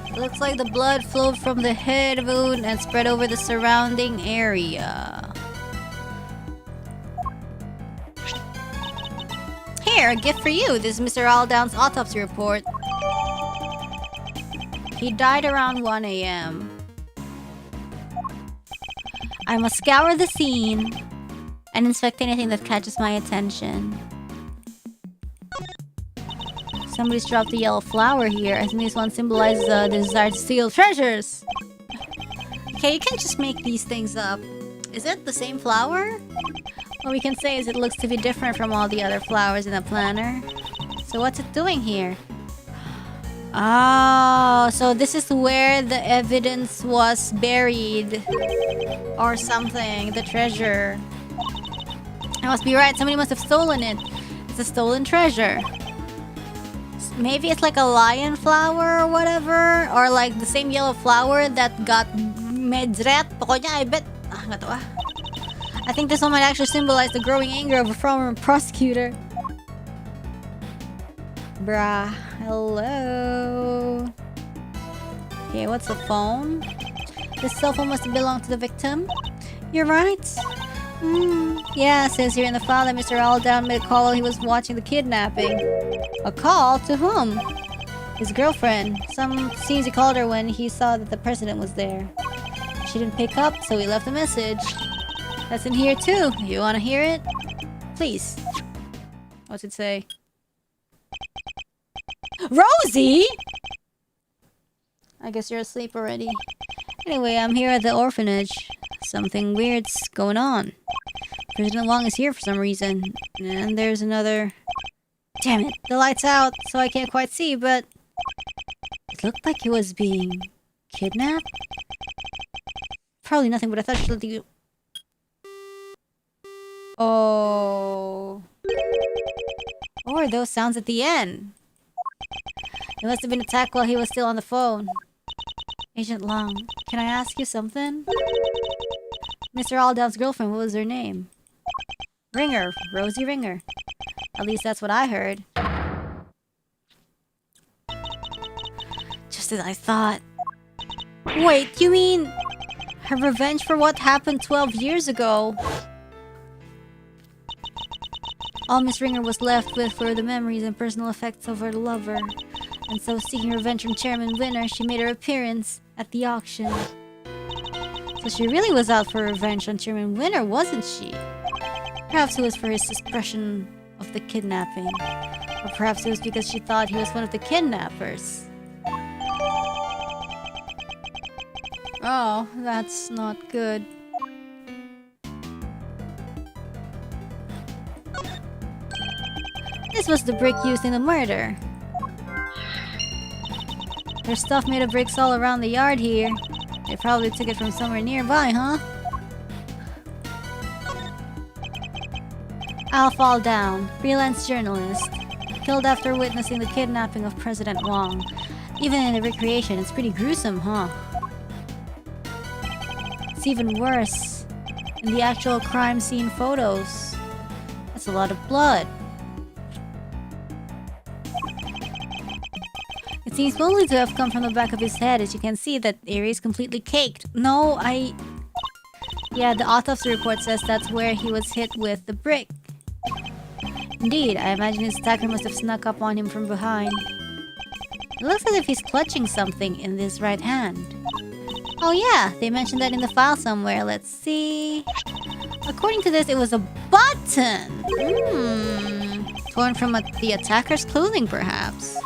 It looks like the blood flowed from the head wound and spread over the surrounding area. Here, a gift for you. This is Mr. Aldown's autopsy report. He died around 1 a.m. I must scour the scene and inspect anything that catches my attention. Somebody's dropped a yellow flower here. I think this one symbolizes the desire to steal treasures. Okay, you can't just make these things up. Is it the same flower? What we can say is it looks to be different from all the other flowers in the planner. So what's it doing here? Oh, so this is where the evidence was buried. Or something. The treasure. I must be right. Somebody must have stolen it. It's a stolen treasure. Maybe it's like a lion flower or whatever. Or like the same yellow flower that got medret. Pokoknya I bet... nggak tahu ah. I think this one might actually symbolize the growing anger of a former prosecutor. Bruh. Hello. Okay, what's the phone? This cell phone must have belonged to the victim. You're right. Yeah, it says here in the file that Mr. Aldown made a call while he was watching the kidnapping. A call? To whom? His girlfriend. Seems he called her when he saw that the president was there. She didn't pick up, so he left a message. That's in here too. You wanna hear it? Please. What's it say? Rosie! I guess you're asleep already. Anyway, I'm here at the orphanage. Something weird's going on. President Wong is here for some reason. And there's another... Damn it, the light's out, so I can't quite see, but... It looked like he was being... kidnapped? Probably nothing, but I thought I should let you... Oh... What were those sounds at the end? It must have been attacked while he was still on the phone. Agent Long, can I ask you something? Mr. Aldown's girlfriend, what was her name? Ringer. Rosie Ringer. At least that's what I heard. Just as I thought. Wait, you mean... her revenge for what happened 12 years ago? All Miss Ringer was left with were the memories and personal effects of her lover. And so, seeking revenge from Chairman Winner, she made her appearance at the auction. So she really was out for revenge on Chairman Winner, wasn't she? Perhaps it was for his suppression of the kidnapping. Or perhaps it was because she thought he was one of the kidnappers. Oh, that's not good. This was the brick used in the murder. There's stuff made of bricks all around the yard here. They probably took it from somewhere nearby, huh? I'll fall down. Freelance journalist. Killed after witnessing the kidnapping of President Wong. Even in the recreation, it's pretty gruesome, huh? It's even worse. In the actual crime scene photos. That's a lot of blood. It seems mostly to have come from the back of his head. As you can see, that area is completely caked. No, yeah, the autopsy report says that's where he was hit with the brick. Indeed, I imagine his attacker must have snuck up on him from behind. It looks as if he's clutching something in his right hand. Oh yeah, they mentioned that in the file somewhere. Let's see... According to this, it was a button! Torn from the attacker's clothing, perhaps.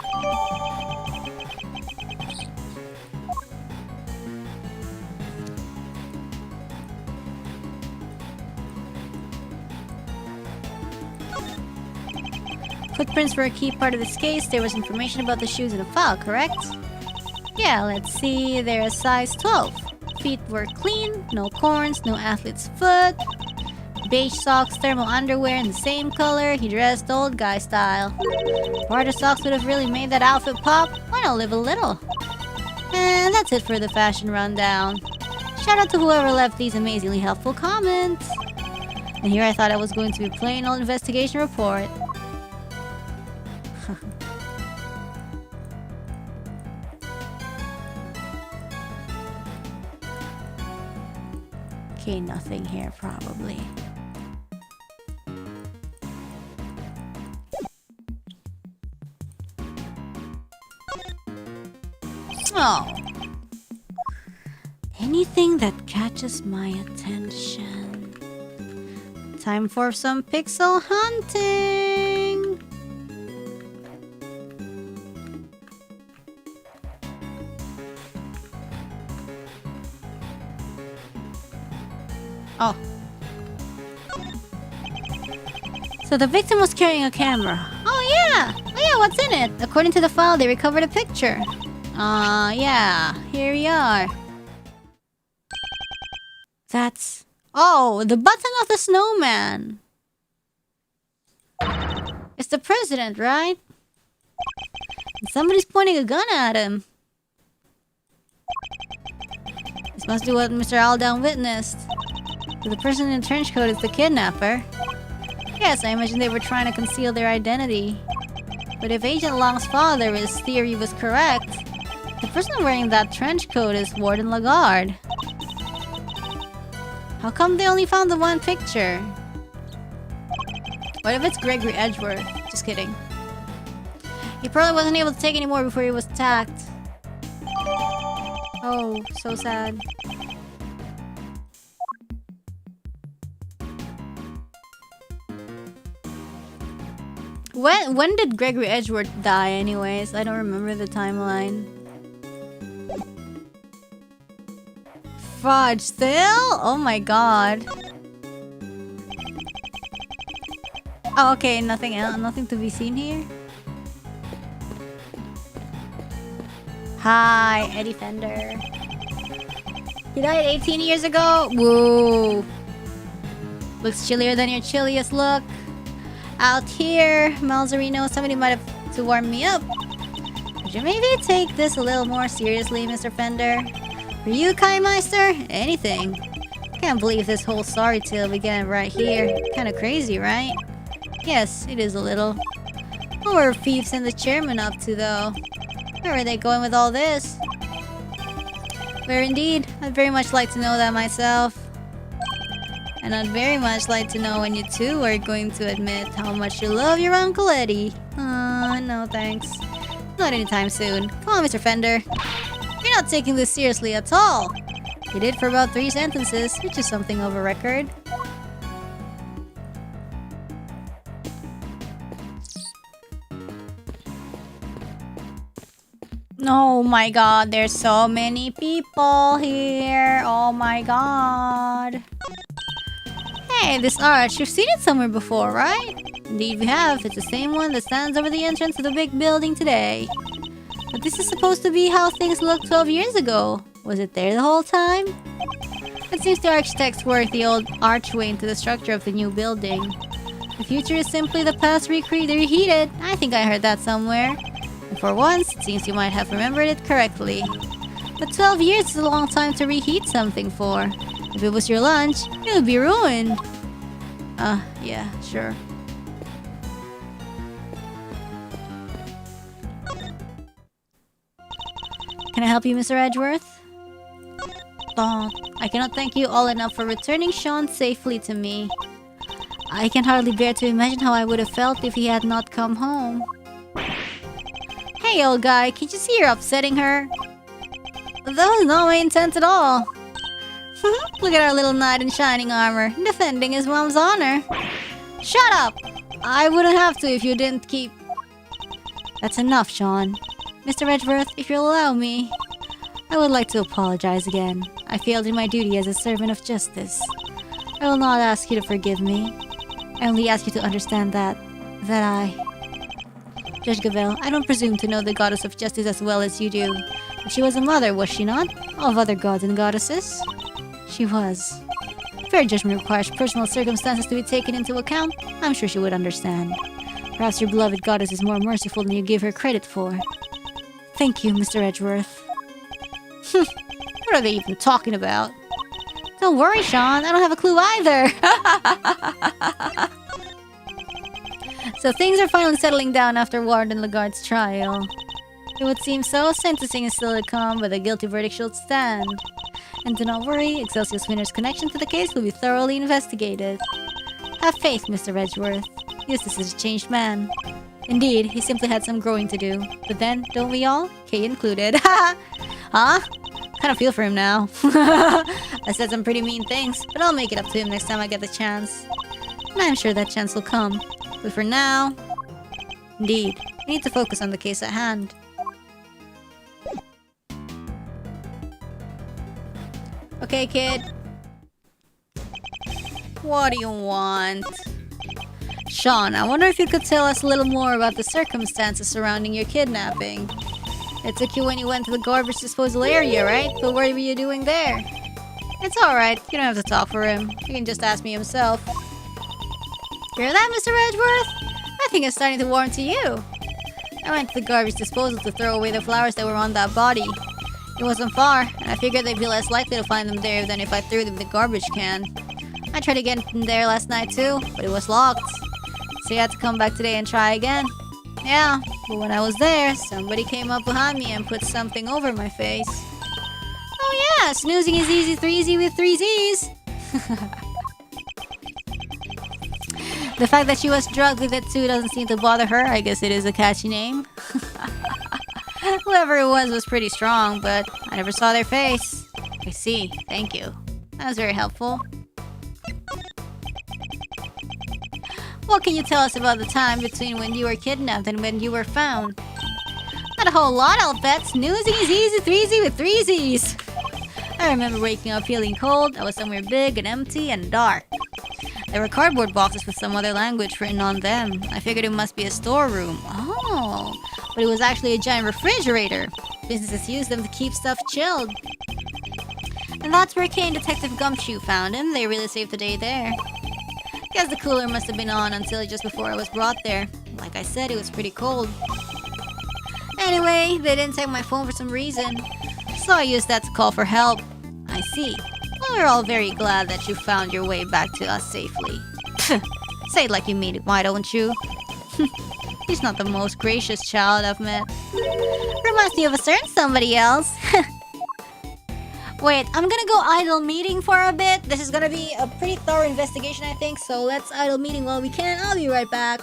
Footprints were a key part of this case. There was information about the shoes in the file, correct? Yeah, let's see. They're a size 12. Feet were clean, no corns, no athlete's foot. Beige socks, thermal underwear in the same color. He dressed old guy style. Brighter socks would have really made that outfit pop. Why not live a little? And that's it for the fashion rundown. Shout out to whoever left these amazingly helpful comments. And here I thought I was going to be a plain old investigation report. Okay, nothing here probably. Oh. Anything that catches my attention. Time for some pixel hunting. Oh. So the victim was carrying a camera. Oh yeah, what's in it? According to the file, they recovered a picture. Yeah, here we are. That's... Oh, the button of the snowman. It's the president, right? Somebody's pointing a gun at him. This must be what Mr. Aldown witnessed. So the person in the trench coat is the kidnapper. Yes, I imagine they were trying to conceal their identity. But if Agent Long's father's theory was correct, the person wearing that trench coat is Warden Lagarde. How come they only found the one picture? What if it's Gregory Edgeworth? Just kidding. He probably wasn't able to take any more before he was attacked. Oh, so sad. When did Gregory Edgeworth die anyways? I don't remember the timeline. Fudge still? Oh my god. Oh, okay, nothing else, nothing to be seen here. Hi, Eddie Fender. He died 18 years ago? Whoa. Looks chillier than your chilliest look. Out here, Malzarino, somebody might have to warm me up. Could you maybe take this a little more seriously, Mr. Fender? For you, Kaimeister? Anything. Can't believe this whole sorry tale began right here. Kinda crazy, right? Yes, it is a little. What were Fiefs and the chairman up to, though? Where are they going with all this? Where indeed, I'd very much like to know that myself. And I'd very much like to know when you two are going to admit how much you love your Uncle Eddie. No thanks. Not anytime soon. Come on, Mr. Fender. You're not taking this seriously at all. You did for about 3 sentences, which is something of a record. Oh my god, there's so many people here. Oh my god. Hey, this arch, you've seen it somewhere before, right? Indeed we have. It's the same one that stands over the entrance to the big building today. But this is supposed to be how things looked 12 years ago. Was it there the whole time? It seems the architects worked the old archway into the structure of the new building. The future is simply the past reheated. I think I heard that somewhere. And for once, it seems you might have remembered it correctly. But 12 years is a long time to reheat something for. If it was your lunch, it would be ruined. Yeah, sure. Can I help you, Mr. Edgeworth? Oh, I cannot thank you all enough for returning Shaun safely to me. I can hardly bear to imagine how I would have felt if he had not come home. Hey, old guy, can't you see you're upsetting her? That was not my intent at all. Look at our little knight in shining armor, defending his mom's honor. Shut up! I wouldn't have to if you didn't keep... That's enough, Shaun. Mr. Edgeworth, if you'll allow me, I would like to apologize again. I failed in my duty as a servant of justice. I will not ask you to forgive me. I only ask you to understand that I... Judge Gavel, I don't presume to know the goddess of justice as well as you do. But she was a mother, was she not? Of other gods and goddesses? She was. Fair judgment requires personal circumstances to be taken into account. I'm sure she would understand. Perhaps your beloved goddess is more merciful than you give her credit for. Thank you, Mr. Edgeworth. What are they even talking about? Don't worry, Shaun. I don't have a clue either. So things are finally settling down after Warden Lagarde's trial. It would seem so. Sentencing is still to come, but the guilty verdict should stand. And do not worry, Excelsior Winner's connection to the case will be thoroughly investigated. Have faith, Mr. Edgeworth. Eustace is a changed man. Indeed, he simply had some growing to do. But then, don't we all? Kay included. Huh? Kinda feel for him now. I said some pretty mean things, but I'll make it up to him next time I get the chance. And I'm sure that chance will come. But for now... Indeed, we need to focus on the case at hand. Okay, kid. What do you want? Shaun, I wonder if you could tell us a little more about the circumstances surrounding your kidnapping. It took you when you went to the garbage disposal area, right? But what were you doing there? It's alright, you don't have to talk for him. You can just ask me himself. Hear that, Mr. Edgeworth? I think it's starting to warm to you. I went to the garbage disposal to throw away the flowers that were on that body. It wasn't far, and I figured they'd be less likely to find them there than if I threw them in the garbage can. I tried to get in there last night too, but it was locked. So I had to come back today and try again. Yeah, but when I was there, somebody came up behind me and put something over my face. Oh yeah, snoozing is easy, 3Z with 3Zs. The fact that she was drugged with it too doesn't seem to bother her. I guess it is a catchy name. Whoever it was pretty strong, but I never saw their face. I see, thank you. That was very helpful. What can you tell us about the time between when you were kidnapped and when you were found? Not a whole lot, I'll bet. Snoozing is easy, 3Z with 3Zs. I remember waking up feeling cold. I was somewhere big and empty and dark. There were cardboard boxes with some other language written on them. I figured it must be a storeroom. Oh, but it was actually a giant refrigerator. Businesses use them to keep stuff chilled. And that's where Kane Detective Gumshoe found him. They really saved the day there. Guess the cooler must have been on until just before I was brought there. Like I said, it was pretty cold. Anyway, they didn't take my phone for some reason, so I used that to call for help. I see. Well, we're all very glad that you found your way back to us safely. Say it like you mean it, why don't you? He's not the most gracious child I've met. Reminds me of a certain somebody else. Wait, I'm gonna go idle meeting for a bit. This is gonna be a pretty thorough investigation, I think, so let's idle meeting while we can. I'll be right back.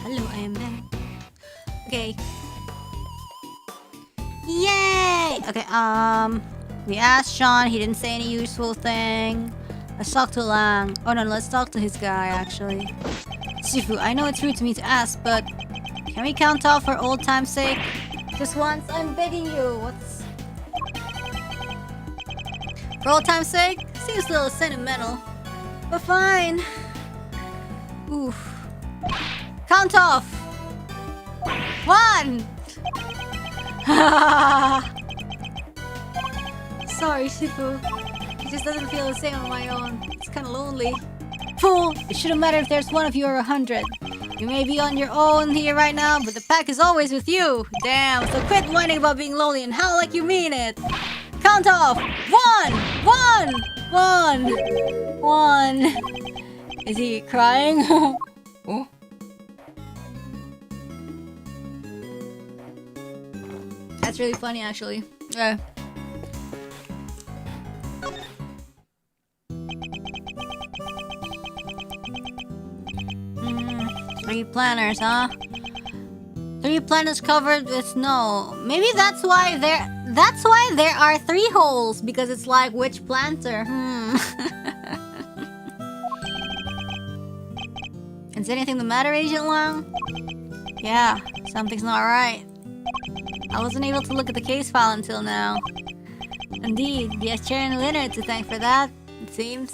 Hello, I am back. Okay. Yay! Okay, we asked Shaun, he didn't say any useful thing. Let's talk to Lang. Oh no, let's talk to his guy actually. Shifu, I know it's rude to me to ask, but can we count off for old time's sake? Just once, I'm begging you. What's... For old time's sake? Seems a little sentimental. But fine. Oof. Count off! 1! Sorry, Shifu. It just doesn't feel the same on my own. It's kinda lonely. Fool! It shouldn't matter if there's one of you or 100. You may be on your own here right now, but the pack is always with you. Damn, so quit whining about being lonely and howl like you mean it. Count off! 1! 1! 1! 1. Is he crying? Oh. That's really funny, actually. Yeah. Three planners, huh? 3 planners covered with snow. Maybe that's why there are 3 holes, because it's like which planter? Is anything the matter, Agent Lang? Yeah, something's not right. I wasn't able to look at the case file until now. Indeed, the Aturan winner to thank for that, it seems.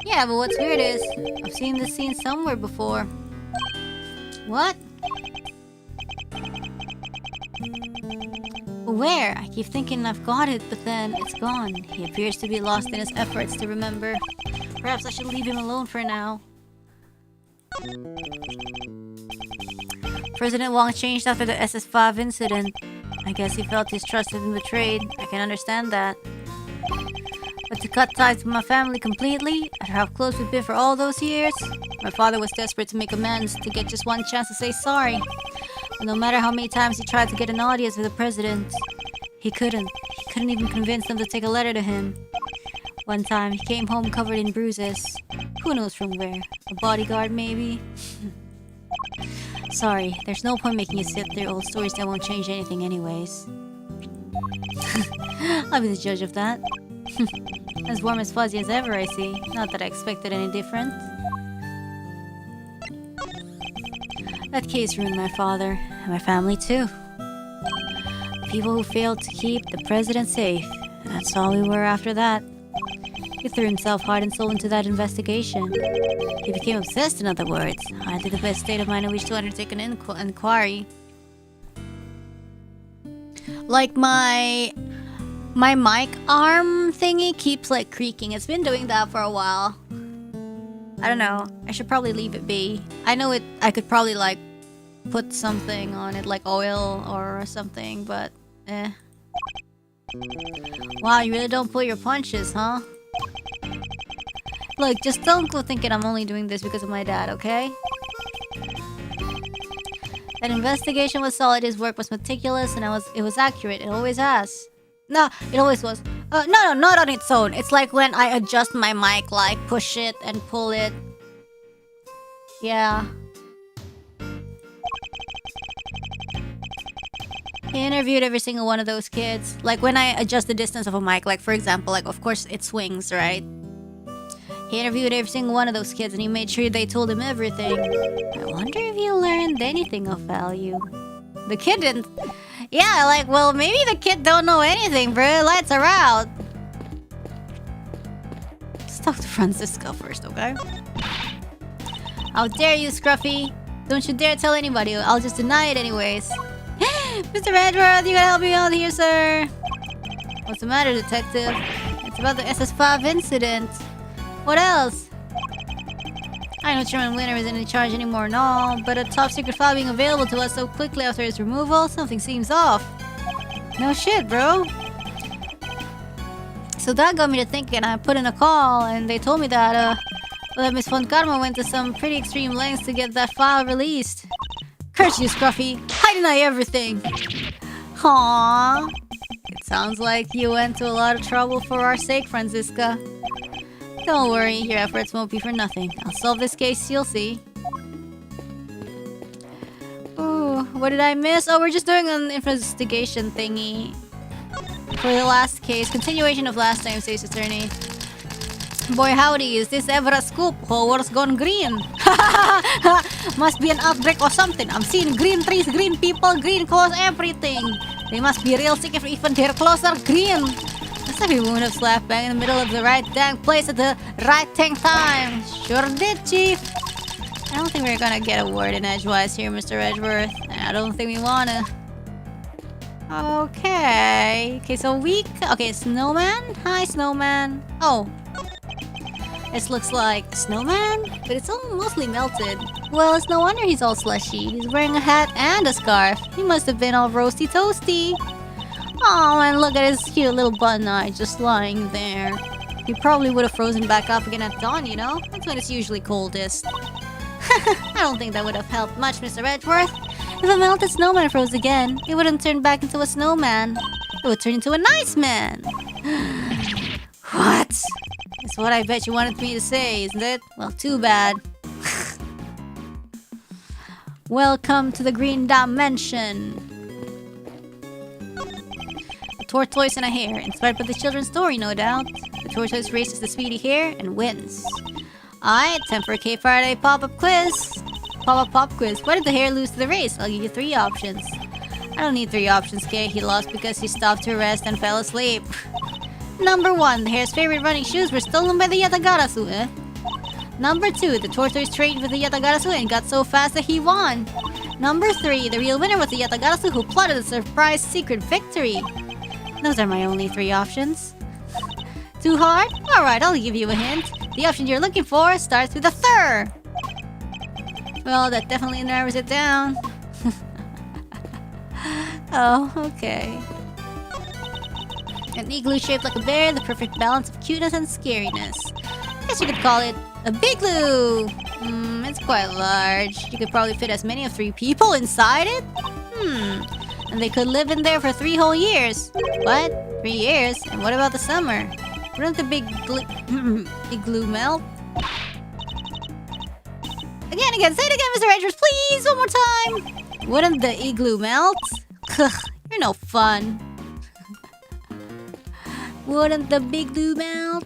Yeah, but what's weird is, I've seen this scene somewhere before. What? Where? I keep thinking I've got it, but then it's gone. He appears to be lost in his efforts to remember. Perhaps I should leave him alone for now. President Wang changed after the SS5 incident. I guess he felt his trust had been betrayed. I can understand that. But to cut ties with my family completely, after how close we've been for all those years, my father was desperate to make amends, to get just one chance to say sorry. But no matter how many times he tried to get an audience with the president, he couldn't. He couldn't even convince them to take a letter to him. One time, he came home covered in bruises. Who knows from where? A bodyguard, maybe? Sorry, there's no point making you sit through old stories that won't change anything anyways. I'll be the judge of that. As warm as fuzzy as ever, I see. Not that I expected any different. That case ruined my father, and my family too. People who failed to keep the president safe. That's all we were after that. He threw himself heart and soul into that investigation. He became obsessed, in other words. Hardly the best state of mind in which to undertake an inquiry. Like my mic arm thingy keeps like creaking. It's been doing that for a while. I don't know. I should probably leave it be. I know I could probably like put something on it, like oil or something, but eh. Wow, you really don't pull your punches, huh? Look, just don't go thinking I'm only doing this because of my dad, okay? That investigation was solid, his work was meticulous, and it was accurate. It always has. No, it always was. No, not on its own. It's like when I adjust my mic, like push it and pull it. Yeah. He interviewed every single one of those kids. Like when I adjust the distance of a mic, like for example, like of course it swings, right? He interviewed every single one of those kids and he made sure they told him everything. I wonder if he learned anything of value. The kid didn't... Yeah, like, well, maybe the kid don't know anything, bro. Lights are out. Let's talk to Francisca first, okay? How dare you, Scruffy? Don't you dare tell anybody. I'll just deny it anyways. Mr. Edward, you gotta help me out here, sir. What's the matter, detective? It's about the SS5 incident. What else? I know Chairman Winter isn't in charge anymore and all, but a top secret file being available to us so quickly after its removal, something seems off. No shit, bro. So that got me to thinking. I put in a call and they told me that Miss Von Karma went to some pretty extreme lengths to get that file released. Curse you, Scruffy. I deny everything. Aww. It sounds like you went to a lot of trouble for our sake, Francisca. Don't worry, your efforts won't be for nothing. I'll solve this case, you'll see. Oh, what did I miss? Oh, we're just doing an investigation thingy. For the last case, continuation of last time, says attorney. Boy howdy, is this ever a scoop? Whole world's gone green. Must be an outbreak or something. I'm seeing green trees, green people, green clothes, everything. They must be real sick if even their clothes are green. Looks like we would have slapped bang in the middle of the right dang place at the right dang time. Sure did, Chief. I don't think we're gonna get a word in edgewise here, Mr. Edgeworth. I don't think we wanna. Okay, so okay, snowman? Hi, snowman. Oh. This looks like a snowman, but it's all mostly melted. Well, it's no wonder he's all slushy. He's wearing a hat and a scarf. He must have been all roasty toasty. Oh, and look at his cute little button eye just lying there. He probably would have frozen back up again at dawn, you know? That's when it's usually coldest. I don't think that would have helped much, Mr. Edgeworth. If a melted snowman froze again, it wouldn't turn back into a snowman. It would turn into a nice man. What? That's what I bet you wanted me to say, isn't it? Well, too bad. Welcome to the Green Dimension. A tortoise and a hare, inspired by the children's story, no doubt. The tortoise races the speedy hare and wins. Alright, time for a K-Friday pop-up quiz. Pop quiz. Why did the hare lose the race? I'll give you 3 options. I don't need 3 options, Kay. He lost because he stopped to rest and fell asleep. Number 1, the hare's favorite running shoes were stolen by the Yatagarasu, eh? Number 2, the tortoise trained with the Yatagarasu and got so fast that he won. Number 3, the real winner was the Yatagarasu who plotted a surprise secret victory. Those are my only 3 options. Too hard? Alright, I'll give you a hint. The option you're looking for starts with a third. Well, that definitely narrows it down. Oh, okay. An igloo shaped like a bear, the perfect balance of cuteness and scariness. I guess you could call it a bigloo. It's quite large. You could probably fit as many as 3 people inside it. And they could live in there for 3 whole years. What? 3 years? And what about the summer? Wouldn't the big igloo melt? Again, say it again, Mr. Edgeworth, please, one more time. Wouldn't the igloo melt? Ugh, you're no fun. Wouldn't the big glue melt?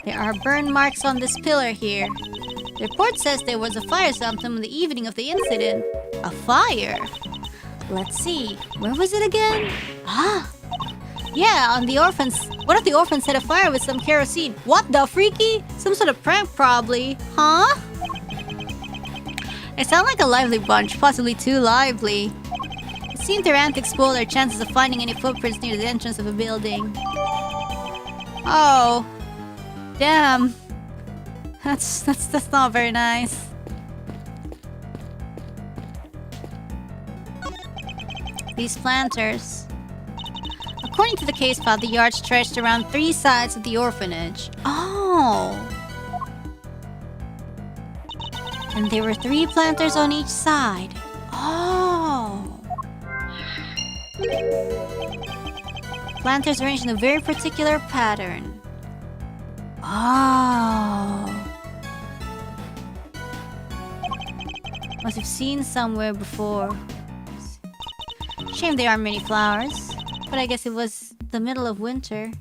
There are burn marks on this pillar here. The report says there was a fire sometime on the evening of the incident. A fire? Let's see. Where was it again? Yeah, on the orphans. One of the orphans set a fire with some kerosene. What the freaky? Some sort of prank, probably. Huh? They sound like a lively bunch, possibly too lively. It seemed their antics spoiled their chances of finding any footprints near the entrance of a building. Oh. Damn. That's not very nice. These planters. According to the case file, the yard stretched around 3 sides of the orphanage. Oh. And there were 3 planters on each side. Oh. Planters arranged in a very particular pattern. Oh. Must have seen somewhere before. Shame there aren't many flowers. But I guess it was the middle of winter.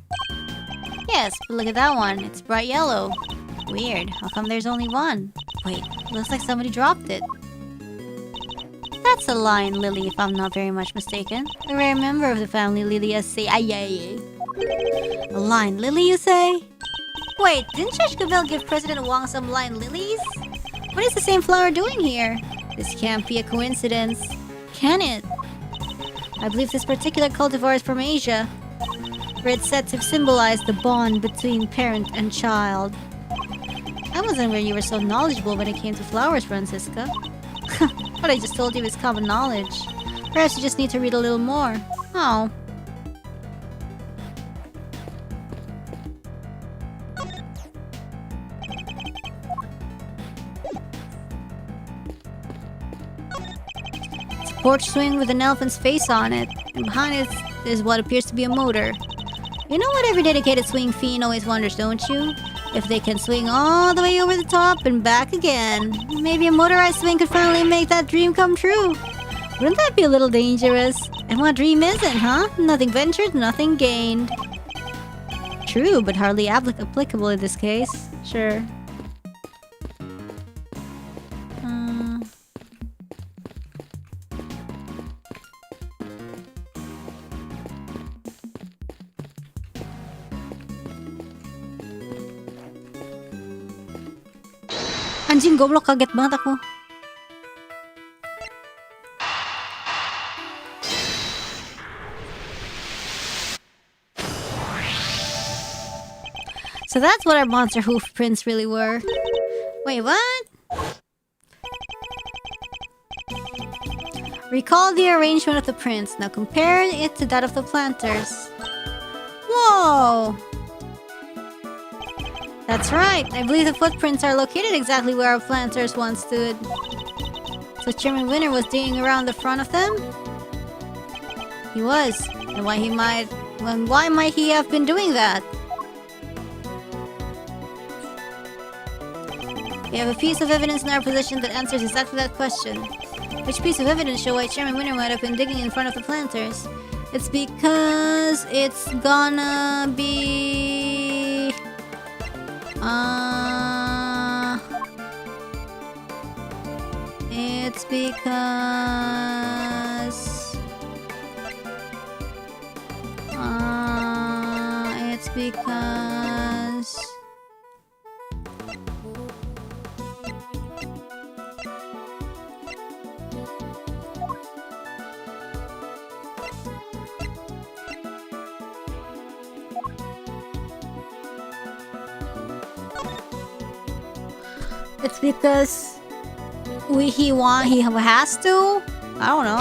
Yes, but look at that one. It's bright yellow. Weird. How come there's only one? Wait, looks like somebody dropped it. That's a lion lily, if I'm not very much mistaken. A rare member of the family Lilia say ay. A lion lily, you say? Wait, didn't Sheshkavel give President Wang some lion lilies? What is the same flower doing here? This can't be a coincidence. Can it? I believe this particular cultivar is from Asia, where it's said to symbolize the bond between parent and child. I wasn't aware you were so knowledgeable when it came to flowers, Francisca. What I just told you is common knowledge. Perhaps you just need to read a little more. Oh. porch swing with an elephant's face on it, and behind it is what appears to be a motor. You know what every dedicated swing fiend always wonders, don't you? If they can swing all the way over the top and back again. Maybe a motorized swing could finally make that dream come true. Wouldn't that be a little dangerous? And what dream isn't, huh? Nothing ventured, nothing gained. True, but hardly applicable in this case. Sure. Anjing, goblok, kaget banget aku. So that's what our monster hoof prints really were. Wait, what? Recall the arrangement of the prints. Now compare it to that of the planters. Whoa! That's right. I believe the footprints are located exactly where our planters once stood. So Chairman Winner was digging around the front of them? He was. And why might he have been doing that? We have a piece of evidence in our possession that answers exactly that question. Which piece of evidence show why Chairman Winner might have been digging in front of the planters? It's because it's gonna be... It's because... It's because... It's because he has to? I don't know.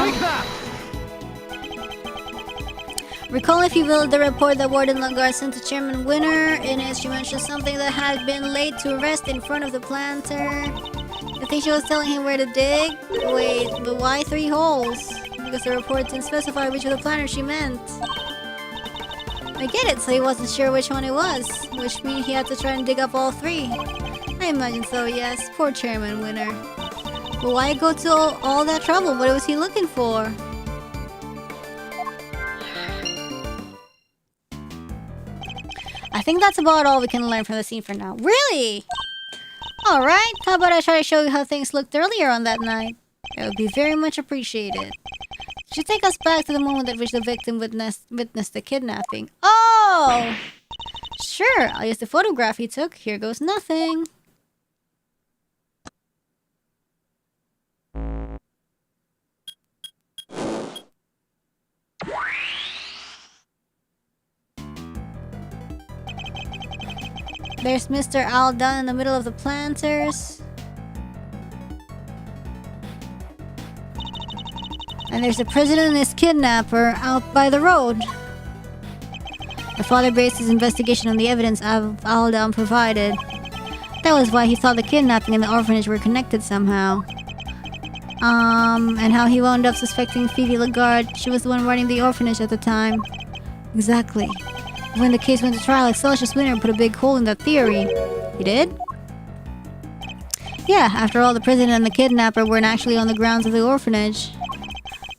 Recall, if you will, the report that Warden Lagarde sent to Chairman Winner. In it, she mentioned something that had been laid to rest in front of the planter. I think she was telling him where to dig. Wait, but why 3 holes? Because the report didn't specify which of the planters she meant. I get it, so he wasn't sure which one it was, which means he had to try and dig up all 3. I imagine so, yes. Poor Chairman Winner. But why go to all that trouble? What was he looking for? I think that's about all we can learn from the scene for now. Really? Alright, how about I try to show you how things looked earlier on that night? It would be very much appreciated. Could you take us back to the moment at which the victim witnessed the kidnapping? Oh! Sure, I'll use the photograph he took. Here goes nothing. There's Mr. Aldan in the middle of the planters. And there's the president and his kidnapper out by the road. The father based his investigation on the evidence Aldan provided. That was why he thought the kidnapping and the orphanage were connected somehow. And how he wound up suspecting Phoebe Lagarde. She was the one running the orphanage at the time. Exactly. When the case went to trial, Excelsius Winner put a big hole in that theory. He did? Yeah, after all, the president and the kidnapper weren't actually on the grounds of the orphanage.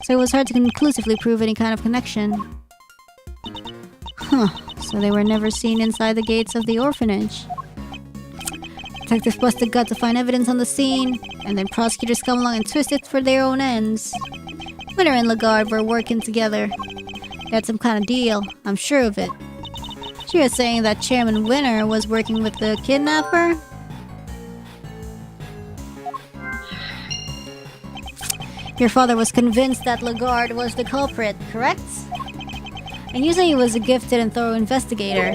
So it was hard to conclusively prove any kind of connection. Huh, so they were never seen inside the gates of the orphanage. Detectives busted gut to find evidence on the scene, and then prosecutors come along and twist it for their own ends. Winner and Lagarde were working together. They had some kind of deal, I'm sure of it. She was saying that Chairman Winner was working with the kidnapper? Your father was convinced that Lagarde was the culprit, correct? And you say he was a gifted and thorough investigator.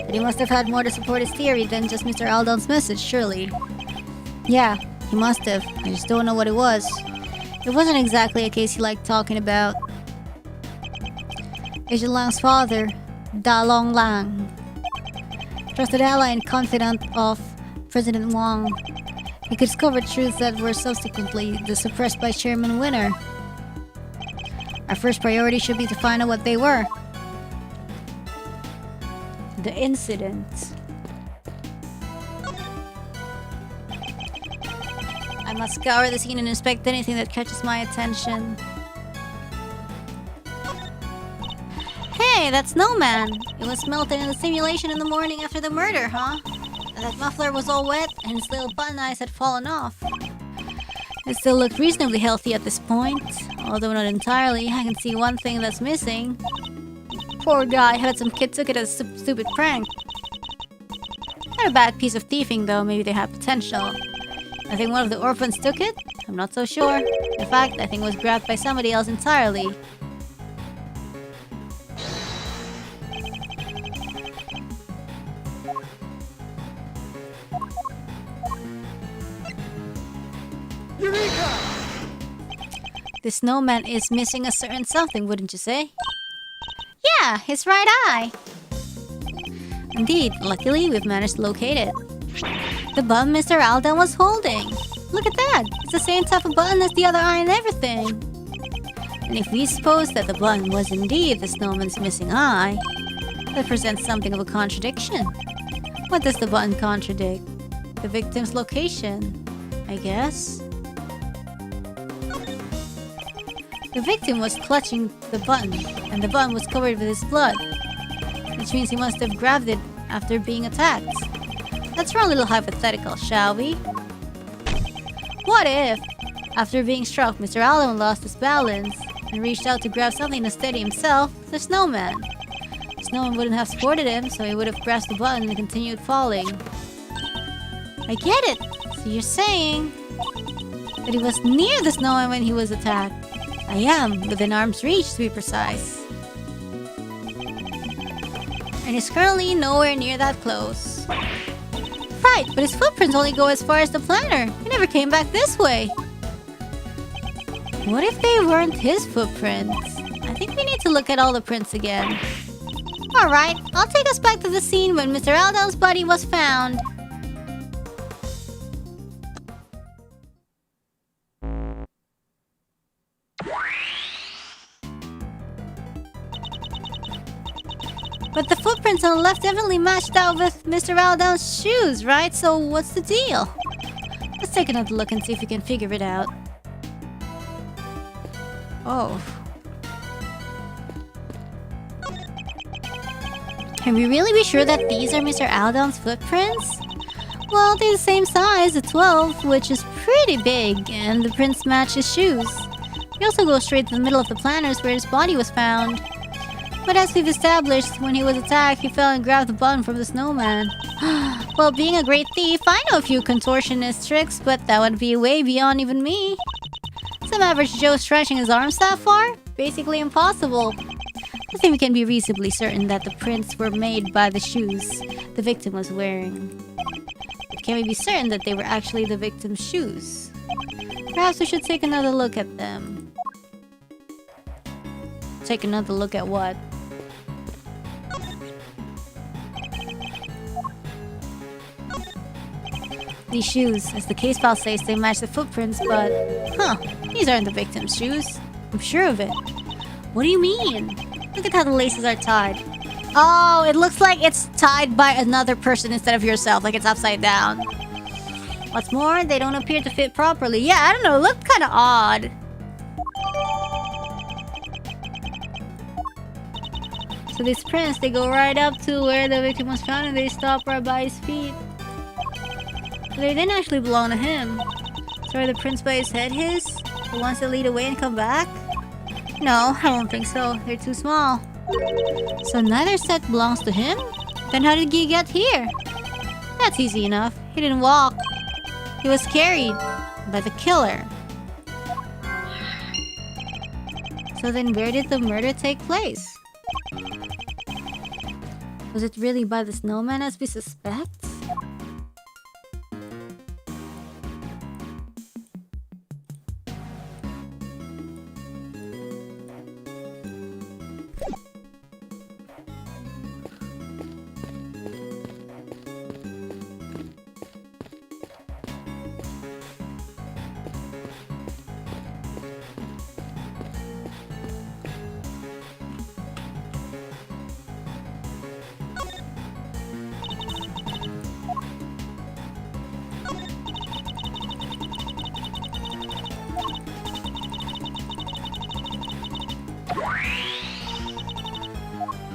But he must have had more to support his theory than just Mr. Aldan's message, surely. Yeah, he must have. I just don't know what it was. It wasn't exactly a case he liked talking about. Agent Lang's father, Da Long Lang. Trusted ally and confidant of President Wang. He could discover truths that were subsequently suppressed by Chairman Winner. Our first priority should be to find out what they were. The incident. I must scour the scene and inspect anything that catches my attention. Hey, that snowman! It was melted in the simulation in the morning after the murder, huh? That muffler was all wet and its little button eyes had fallen off. It still looked reasonably healthy at this point, although not entirely. I can see one thing that's missing. Poor guy, I bet some kid took it as a stupid prank. Not a bad piece of thieving though, maybe they have potential. I think one of the orphans took it? I'm not so sure. In fact, I think it was grabbed by somebody else entirely. Eureka! The snowman is missing a certain something, wouldn't you say? Yeah, his right eye! Indeed, luckily we've managed to locate it. The button Mr. Alden was holding. Look at that! It's the same type of button as the other eye and everything. And if we suppose that the button was indeed the snowman's missing eye, that presents something of a contradiction. What does the button contradict? The victim's location, I guess. The victim was clutching the button, and the button was covered with his blood, which means he must have grabbed it after being attacked. Let's run a little hypothetical, shall we? What if, after being struck, Mr. Allen lost his balance and reached out to grab something to steady himself, the snowman? The snowman wouldn't have supported him, so he would have grasped the button and continued falling. I get it! So you're saying that he was near the snowman when he was attacked? I am, within arm's reach to be precise. And he's currently nowhere near that close. Right, but his footprints only go as far as the planner. He never came back this way. What if they weren't his footprints? I think we need to look at all the prints again. Alright, I'll take us back to the scene when Mr. Alden's body was found. But the footprints on the left definitely matched out with Mr. Alden's shoes, right? So what's the deal? Let's take another look and see if we can figure it out. Oh. Can we really be sure that these are Mr. Alden's footprints? Well, they're the same size, the 12, which is pretty big, and the prints match his shoes. He also goes straight to the middle of the planners where his body was found. But as we've established, when he was attacked, he fell and grabbed the button from the snowman. Well, being a great thief, I know a few contortionist tricks, but that would be way beyond even me. Some average Joe stretching his arms that far? Basically impossible. I think we can be reasonably certain that the prints were made by the shoes the victim was wearing. But can we be certain that they were actually the victim's shoes? Perhaps we should take another look at them. Take another look at what? These shoes, as the case file says, they match the footprints, but... Huh, these aren't the victim's shoes. I'm sure of it. What do you mean? Look at how the laces are tied. Oh, it looks like it's tied by another person instead of yourself, like it's upside down. What's more, they don't appear to fit properly. Yeah, I don't know, it looked kind of odd. So these prints, they go right up to where the victim was found and they stop right by his feet. But they didn't actually belong to him. So are the prints by his head his? The ones that lead away and come back? No, I don't think so. They're too small. So neither set belongs to him? Then how did he get here? That's easy enough. He didn't walk. He was carried by the killer. So then where did the murder take place? Was it really by the snowman as we suspect?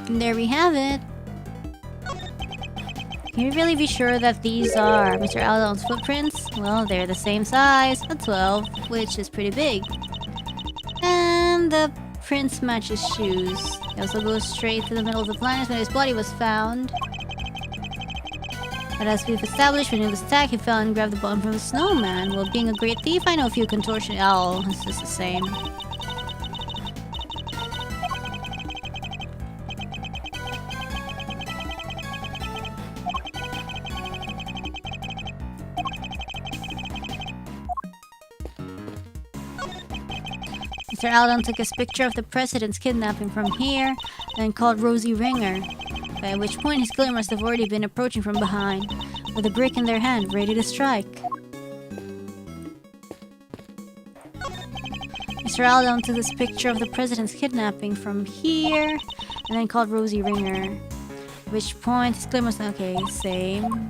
And there we have it. Can you really be sure that these are Mr. Alden's footprints? Well, they're the same size, a 12, which is pretty big. And the prints match his shoes. He also goes straight to the middle of the planet when his body was found. But as we've established, when he was attacked, he fell and grabbed the button from the snowman. Well, being a great thief, I know a few contortion. Oh, it's just the same. Mr. Alden took his picture of the president's kidnapping from here, then called Rosie Ringer, by which point his killer must have already been approaching from behind, with a brick in their hand, ready to strike. Mr. Alden took this picture of the president's kidnapping from here, and then called Rosie Ringer, at which point his killer must... Okay, same.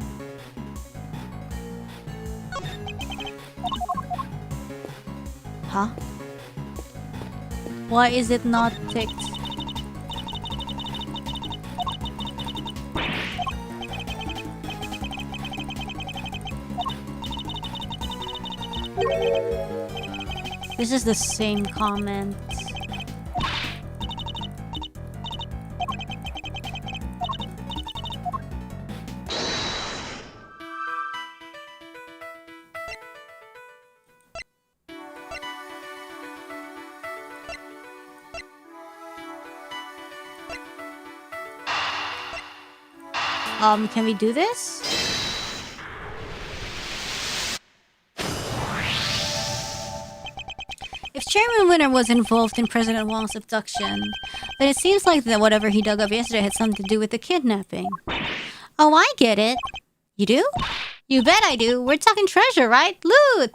Huh? Why is it not ticked? This is the same comment. Can we do this? If Chairman Winner was involved in President Wong's abduction, then it seems like that whatever he dug up yesterday had something to do with the kidnapping. Oh, I get it. You do? You bet I do. We're talking treasure, right? Loot!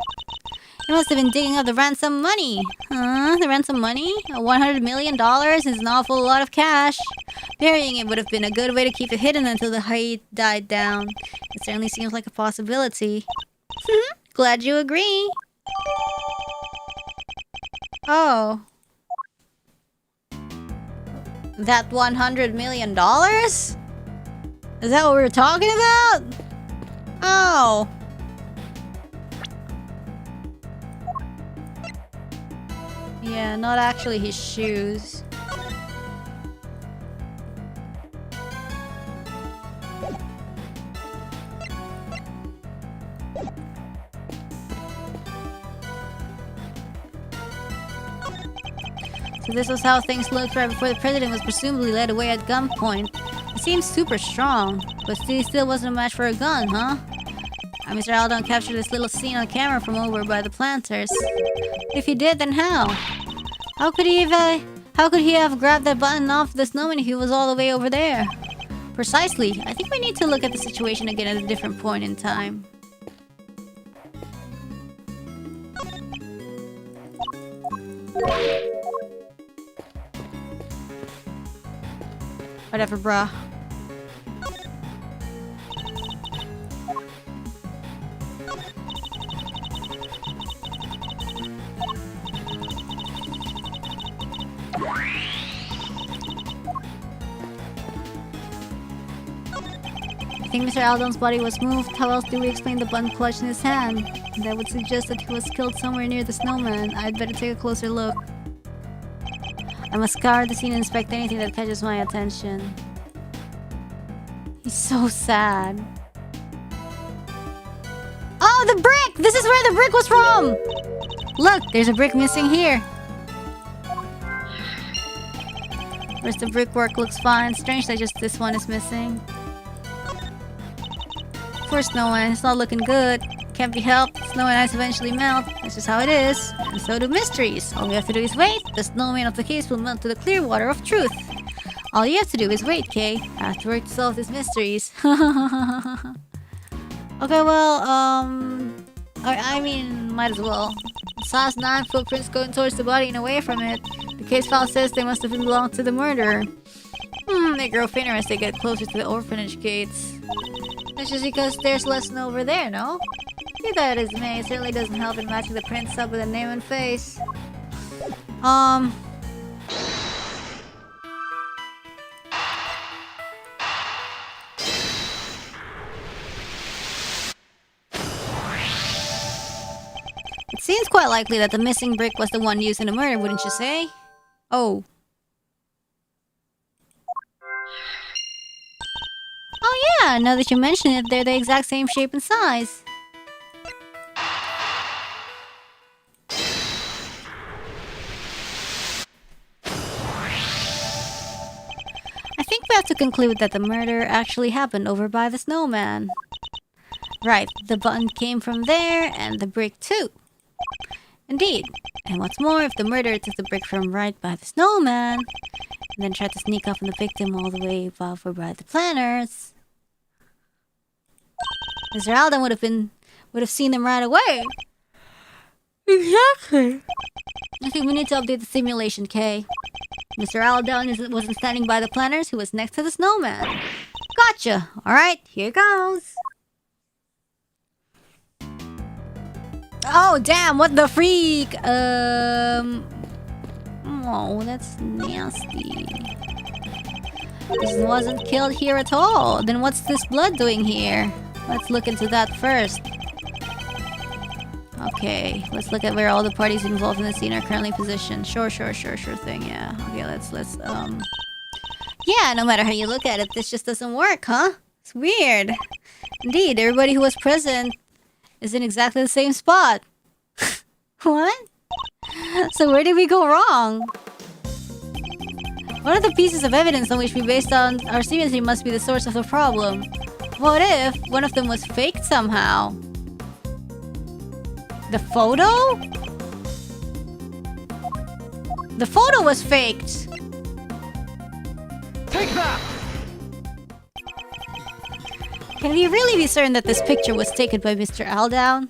He must have been digging up the ransom money. Huh? The ransom money? $100 million is an awful lot of cash. Burying it would have been a good way to keep it hidden until the height died down. It certainly seems like a possibility. Glad you agree. Oh. That $100 million? Is that what we were talking about? Oh. Yeah, not actually his shoes. So this was how things looked right before the president was presumably led away at gunpoint. He seems super strong, but he still wasn't a match for a gun, huh? Mr. Alden captured this little scene on camera from over by the planters. If he did, then how? How could he have grabbed that button off the snowman if he was all the way over there? Precisely. I think we need to look at the situation again at a different point in time. Whatever, bruh. I think Mr. Alden's body was moved. How else do we explain the button clutched in his hand? That would suggest that he was killed somewhere near the snowman. I'd better take a closer look. I must scour the scene and inspect anything that catches my attention. He's so sad. Oh, the brick! This is where the brick was from! Look, there's a brick missing here. The rest of the brickwork looks fine. Strange that just this one is missing. Poor snow and it's not looking good. Can't be helped. Snow and ice eventually melt. That's just how it is. And so do mysteries. All we have to do is wait. The snowman of the case will melt to the clear water of truth. All you have to do is wait, Kay. I have to work to solve these mysteries. Okay, well, I mean, might as well. Size 9 footprints going towards the body and away from it. The case file says they must have belonged to the murderer. They grow fainter as they get closer to the orphanage gates. That's just because there's less snow over there, no? Be that as may, it certainly doesn't help in matching the prints up with a name and face. Seems quite likely that the missing brick was the one used in the murder, wouldn't you say? Oh. Oh yeah, now that you mention it, they're the exact same shape and size. I think we have to conclude that the murder actually happened over by the snowman. Right, the button came from there, and the brick too. Indeed. And what's more, if the murderer took the brick from right by the snowman, and then tried to sneak up on the victim all the way over by the planners, Mr. Alden would have seen them right away. Exactly. I think we need to update the simulation, Kay. Mr. Alden wasn't standing by the planners, he was next to the snowman. Gotcha. Alright, here goes. Oh, damn, what the freak? Oh, that's nasty. This wasn't killed here at all. Then what's this blood doing here? Let's look into that first. Okay, let's look at where all the parties involved in the scene are currently positioned. Sure thing, yeah. Okay, let's Yeah, no matter how you look at it, this just doesn't work, huh? It's weird. Indeed, everybody who was present is in exactly the same spot. What? So where did we go wrong? One of the pieces of evidence on which we based on our simulation must be the source of the problem. What if one of them was faked somehow? The photo? The photo was faked! Take that! Can we really be certain that this picture was taken by Mr. Aldown?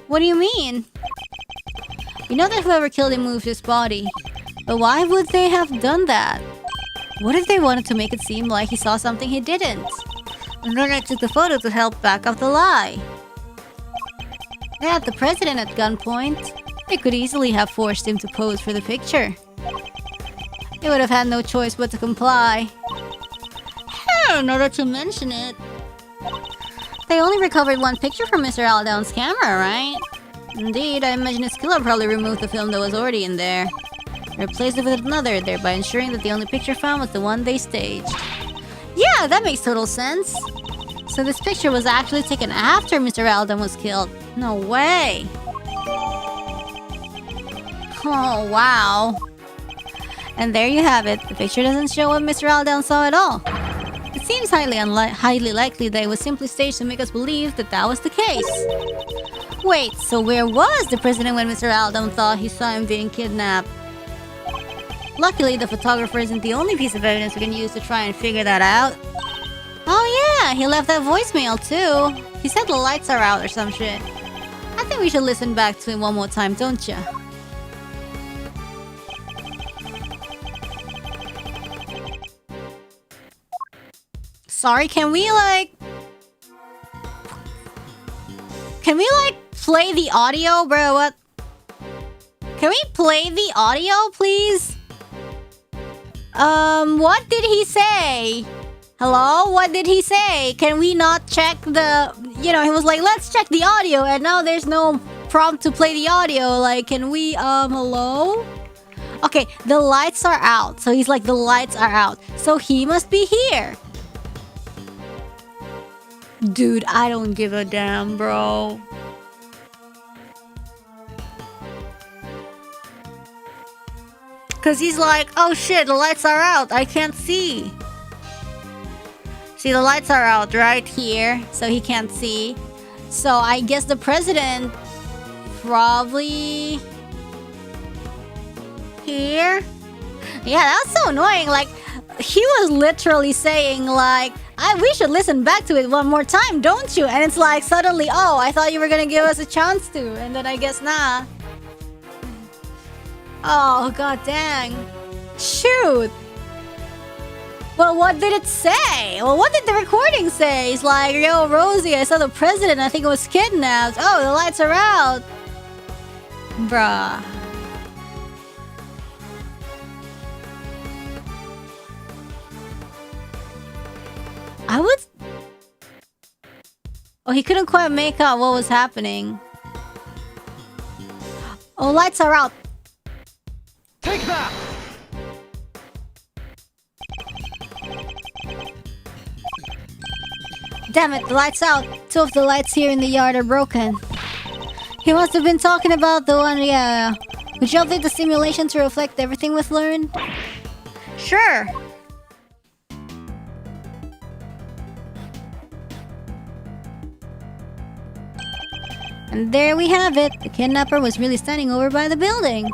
What do you mean? We know that whoever killed him moved his body. But why would they have done that? What if they wanted to make it seem like he saw something he didn't? And then I took the photo to help back up the lie. They had the president at gunpoint. They could easily have forced him to pose for the picture. They would have had no choice but to comply. Now that you mention it. They only recovered one picture from Mr. Aldown's camera, right? Indeed, I imagine his killer probably removed the film that was already in there. Replaced it with another, thereby ensuring that the only picture found was the one they staged. Yeah, that makes total sense. So this picture was actually taken after Mr. Alden was killed. No way. Oh, wow. And there you have it. The picture doesn't show what Mr. Alden saw at all. It seems highly likely that it was simply staged to make us believe that that was the case. Wait, so where was the president when Mr. Alden thought he saw him being kidnapped? Luckily, the photographer isn't the only piece of evidence we can use to try and figure that out. Oh yeah, he left that voicemail too. He said the lights are out or some shit. I think we should listen back to him one more time, don't ya? Sorry, can we play the audio, bro? What? Can we play the audio, please? What did he say? Hello? What did he say? Can we not check the... You know, he was like, let's check the audio, and now there's no prompt to play the audio. Like, can we, hello? Okay, the lights are out. So he's like, the lights are out. So he must be here. Dude, I don't give a damn, bro. Because he's like, oh shit, the lights are out. I can't see. See, the lights are out right here. So he can't see. So I guess the president probably here. Yeah, that's so annoying. Like, he was literally saying like, we should listen back to it one more time, don't you? And it's like suddenly, oh, I thought you were gonna give us a chance to. And then I guess nah. Oh, god dang. Shoot. Well, what did it say? Well, what did the recording say? It's like, yo, Rosie, I saw the president. I think it was kidnapped. Oh, the lights are out. Bruh. I would... Oh, he couldn't quite make out what was happening. Oh, lights are out. Take that! Damn it, the light's out. 2 of the lights here in the yard are broken. He must have been talking about the one, yeah. Would you update the simulation to reflect everything we've learned? Sure. And there we have it. The kidnapper was really standing over by the building.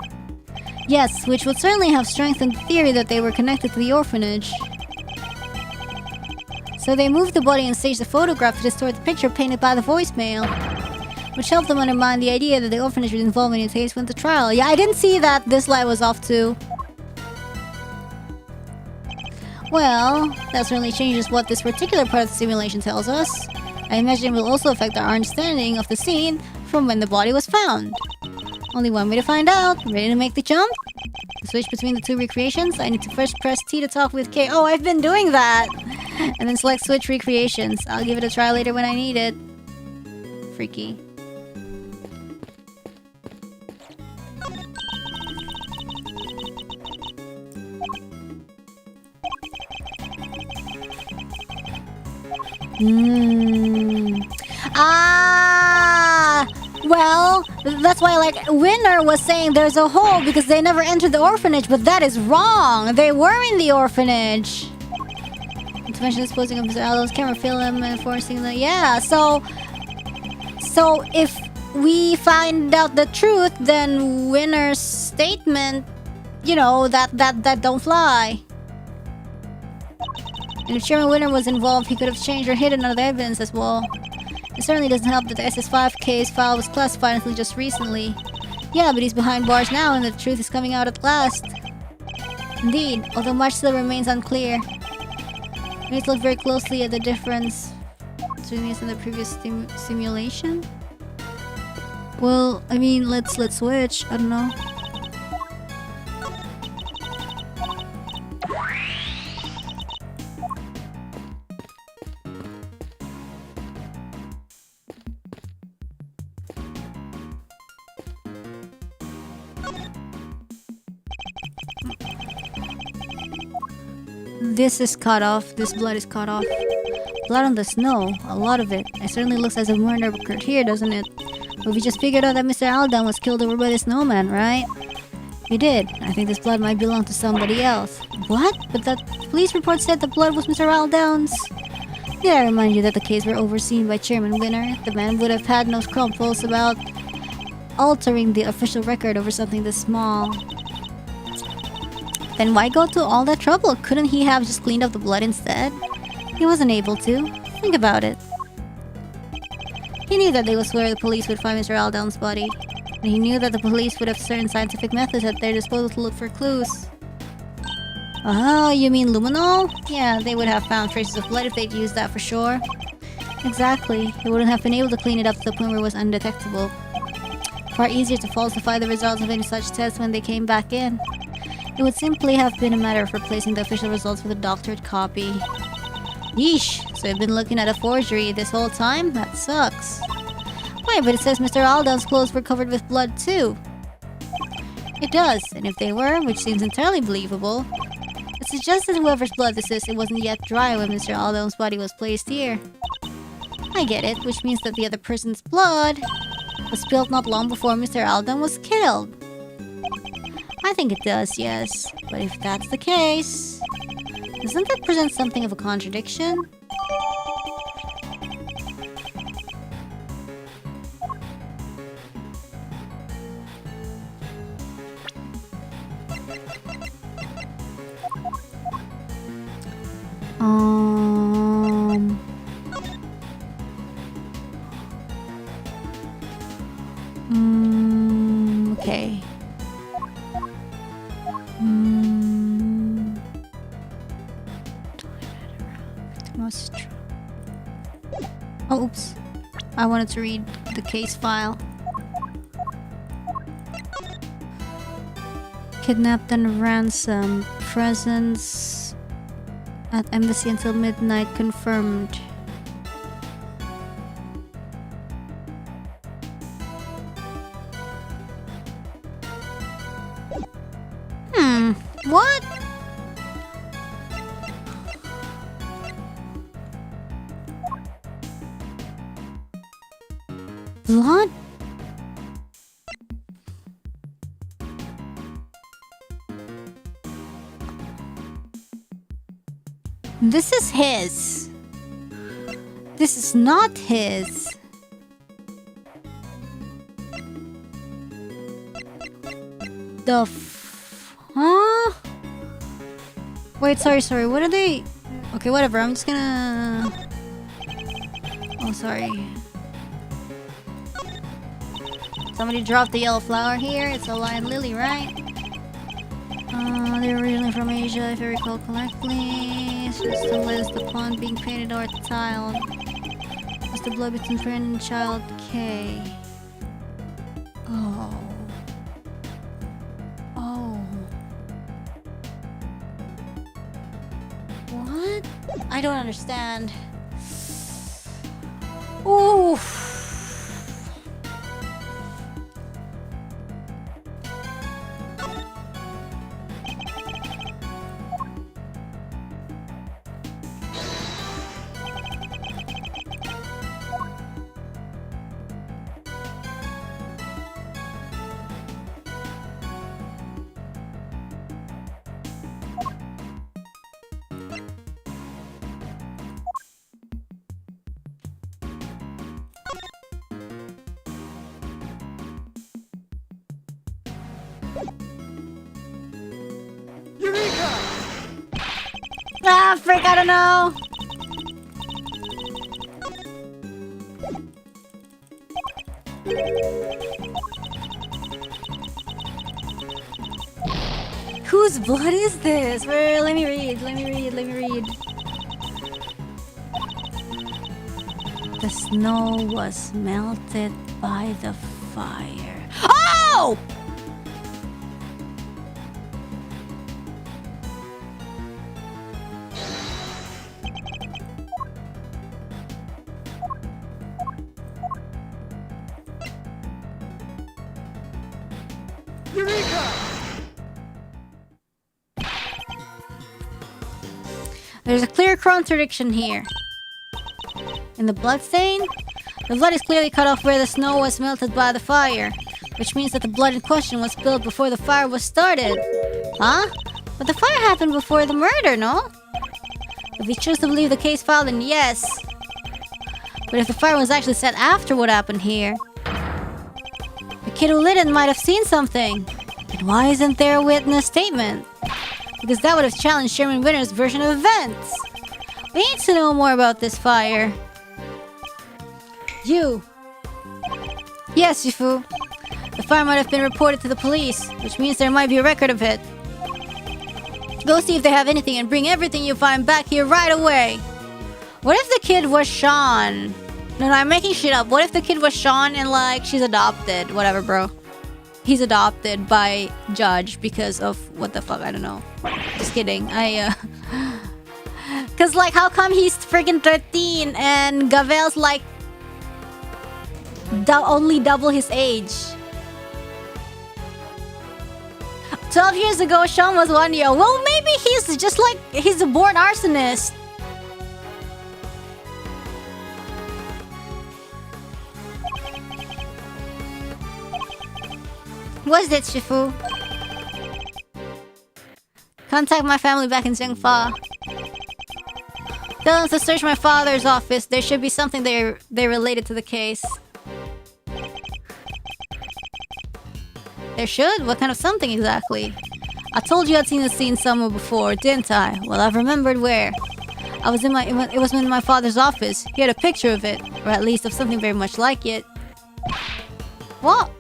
Yes, which would certainly have strengthened the theory that they were connected to the orphanage. So they moved the body and staged the photograph to distort the picture painted by the voicemail, which helped them undermine the idea that the orphanage was involved in the case went to trial. Yeah, I didn't see that this light was off too. Well, that certainly changes what this particular part of the simulation tells us. I imagine it will also affect our understanding of the scene from when the body was found. Only one way to find out. Ready to make the jump? To switch between the 2 recreations, I need to first press T to talk with K. Oh, I've been doing that! And then select switch recreations. I'll give it a try later when I need it. Freaky. Well, that's why, like, Winner was saying there's a hole because they never entered the orphanage, but that is wrong. They were in the orphanage. To mention disposing of Mr. Aldo's camera film and forcing the... Yeah, so if we find out the truth, then Winner's statement, you know, that don't fly. And if Chairman Winner was involved, he could have changed or hidden other evidence as well. It certainly doesn't help that the SS5 case file was classified until just recently. Yeah, but he's behind bars now and the truth is coming out at last. Indeed, although much still remains unclear. We need to look very closely at the difference between this and the previous simulation. Well, I mean, let's switch. I don't know. This is cut off. This blood is cut off. Blood on the snow. A lot of it. It certainly looks as if murder occurred here, doesn't it? But we just figured out that Mr. Aldan was killed over by the snowman, right? We did. I think this blood might belong to somebody else. What? But that police report said the blood was Mr. Aldan's. Did I remind you that the case were overseen by Chairman Winner? The man would have had no scruples about altering the official record over something this small. Then why go to all that trouble? Couldn't he have just cleaned up the blood instead? He wasn't able to. Think about it. He knew that they would swear the police would find Mr. Aldan's body. And he knew that the police would have certain scientific methods at their disposal to look for clues. Oh, you mean luminol? Yeah, they would have found traces of blood if they'd used that for sure. Exactly. They wouldn't have been able to clean it up to the point where it was undetectable. Far easier to falsify the results of any such tests when they came back in. It would simply have been a matter of replacing the official results with a doctored copy. Yeesh, so I've been looking at a forgery this whole time? That sucks. Why, but it says Mr. Aldan's clothes were covered with blood too. It does, and if they were, which seems entirely believable, it suggests that whoever's blood this is, it wasn't yet dry when Mr. Aldan's body was placed here. I get it, which means that the other person's blood was spilled not long before Mr. Aldan was killed. I think it does, yes. But if that's the case, doesn't that present something of a contradiction? Okay. Oh, oops. I wanted to read the case file. Kidnapped and ransomed. Presence at embassy until midnight confirmed. Blood? This is his. This is not his. Huh? Wait, sorry. What are they? Okay, whatever. I'm just gonna... Oh, sorry. Somebody dropped the yellow flower here. It's a lion lily, right? They're originally from Asia, if I recall correctly. So it's the list, the pond being painted or tiled. What's the blood between parent and child? K. Oh. What? I don't understand. Ooh. Ah, frick, I don't know. Whose blood is this? Where? Let me read. The snow was melted by the fire. Oh! There's a clear contradiction here. In the bloodstain, the blood is clearly cut off where the snow was melted by the fire, which means that the blood in question was spilled before the fire was started. Huh? But the fire happened before the murder, no? If we choose to believe the case file, then yes. But if the fire was actually set after what happened here, the kid who lit it might have seen something. Then why isn't there a witness statement? Because that would have challenged Chairman Winter's version of events. We need to know more about this fire. You. Yes, Shifu. The fire might have been reported to the police, which means there might be a record of it. Go see if they have anything and bring everything you find back here right away. What if the kid was Shaun? No, I'm making shit up. What if the kid was Shaun and, like, she's adopted? Whatever, bro. He's adopted by Judge because of what the fuck, I don't know. Just kidding. Cause like, how come he's freaking 13 and Gavel's like only double his age? 12 years ago, Shaun was 1 year. Well, maybe he's just like, he's a born arsonist. What's that, Shifu? Contact my family back in Zhengfa. Tell them to search my father's office. There should be something there related to the case. There should? What kind of something exactly? I told you I'd seen the scene somewhere before, didn't I? Well, I've remembered where. It was in my father's office. He had a picture of it, or at least of something very much like it. What?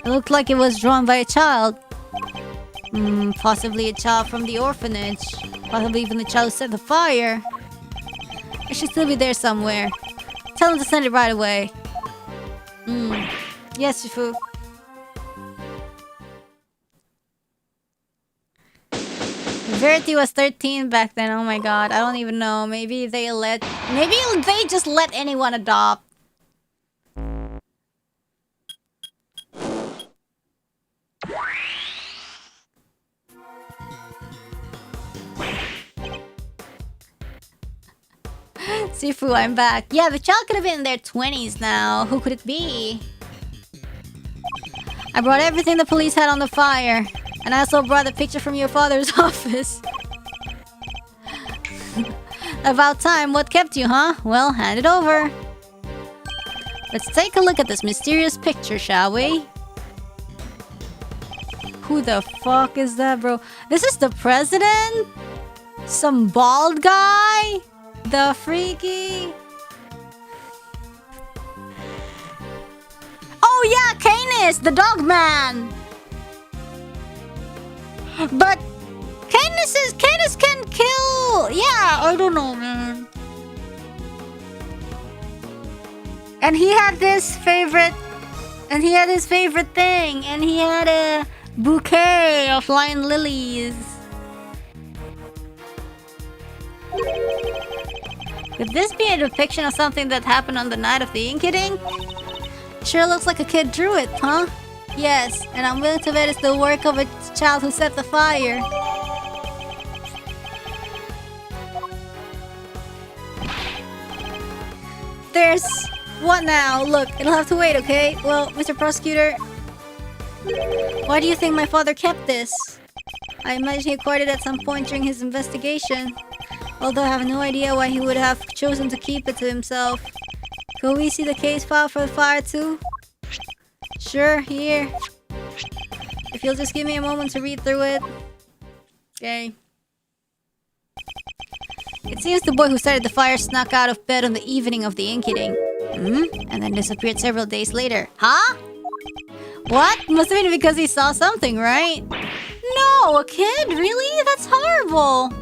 It looked like it was drawn by a child. Possibly a child from the orphanage. Possibly even the child who set the fire. It should still be there somewhere. Tell him to send it right away. Yes, Shifu. Verity was 13 back then. Oh my god, I don't even know. Maybe they just let anyone adopt. Sifu, I'm back. Yeah, the child could have been in their 20s now. Who could it be? I brought everything the police had on the fire. And I also brought the picture from your father's office. About time. What kept you, huh? Well, hand it over. Let's take a look at this mysterious picture, shall we? Who the fuck is that, bro? This is the president? Some bald guy? The freaky... Oh yeah, Canis, the dog man! But... Canis can kill... Yeah, I don't know, man. And he had this favorite... And he had his favorite thing. And he had a bouquet of flying lilies. Could this be a depiction of something that happened on the night of the inking? Sure looks like a kid drew it, huh? Yes, and I'm willing to bet it's the work of a child who set the fire. There's... What now? Look, it'll have to wait, okay? Well, Mr. Prosecutor... Why do you think my father kept this? I imagine he acquired it at some point during his investigation. Although I have no idea why he would have chosen to keep it to himself. Can we see the case file for the fire too? Sure, here. If you'll just give me a moment to read through it. Okay. It seems the boy who started the fire snuck out of bed on the evening of the inking. And then disappeared several days later. Huh? What? Must have been because he saw something, right? No, a kid? Really? That's horrible.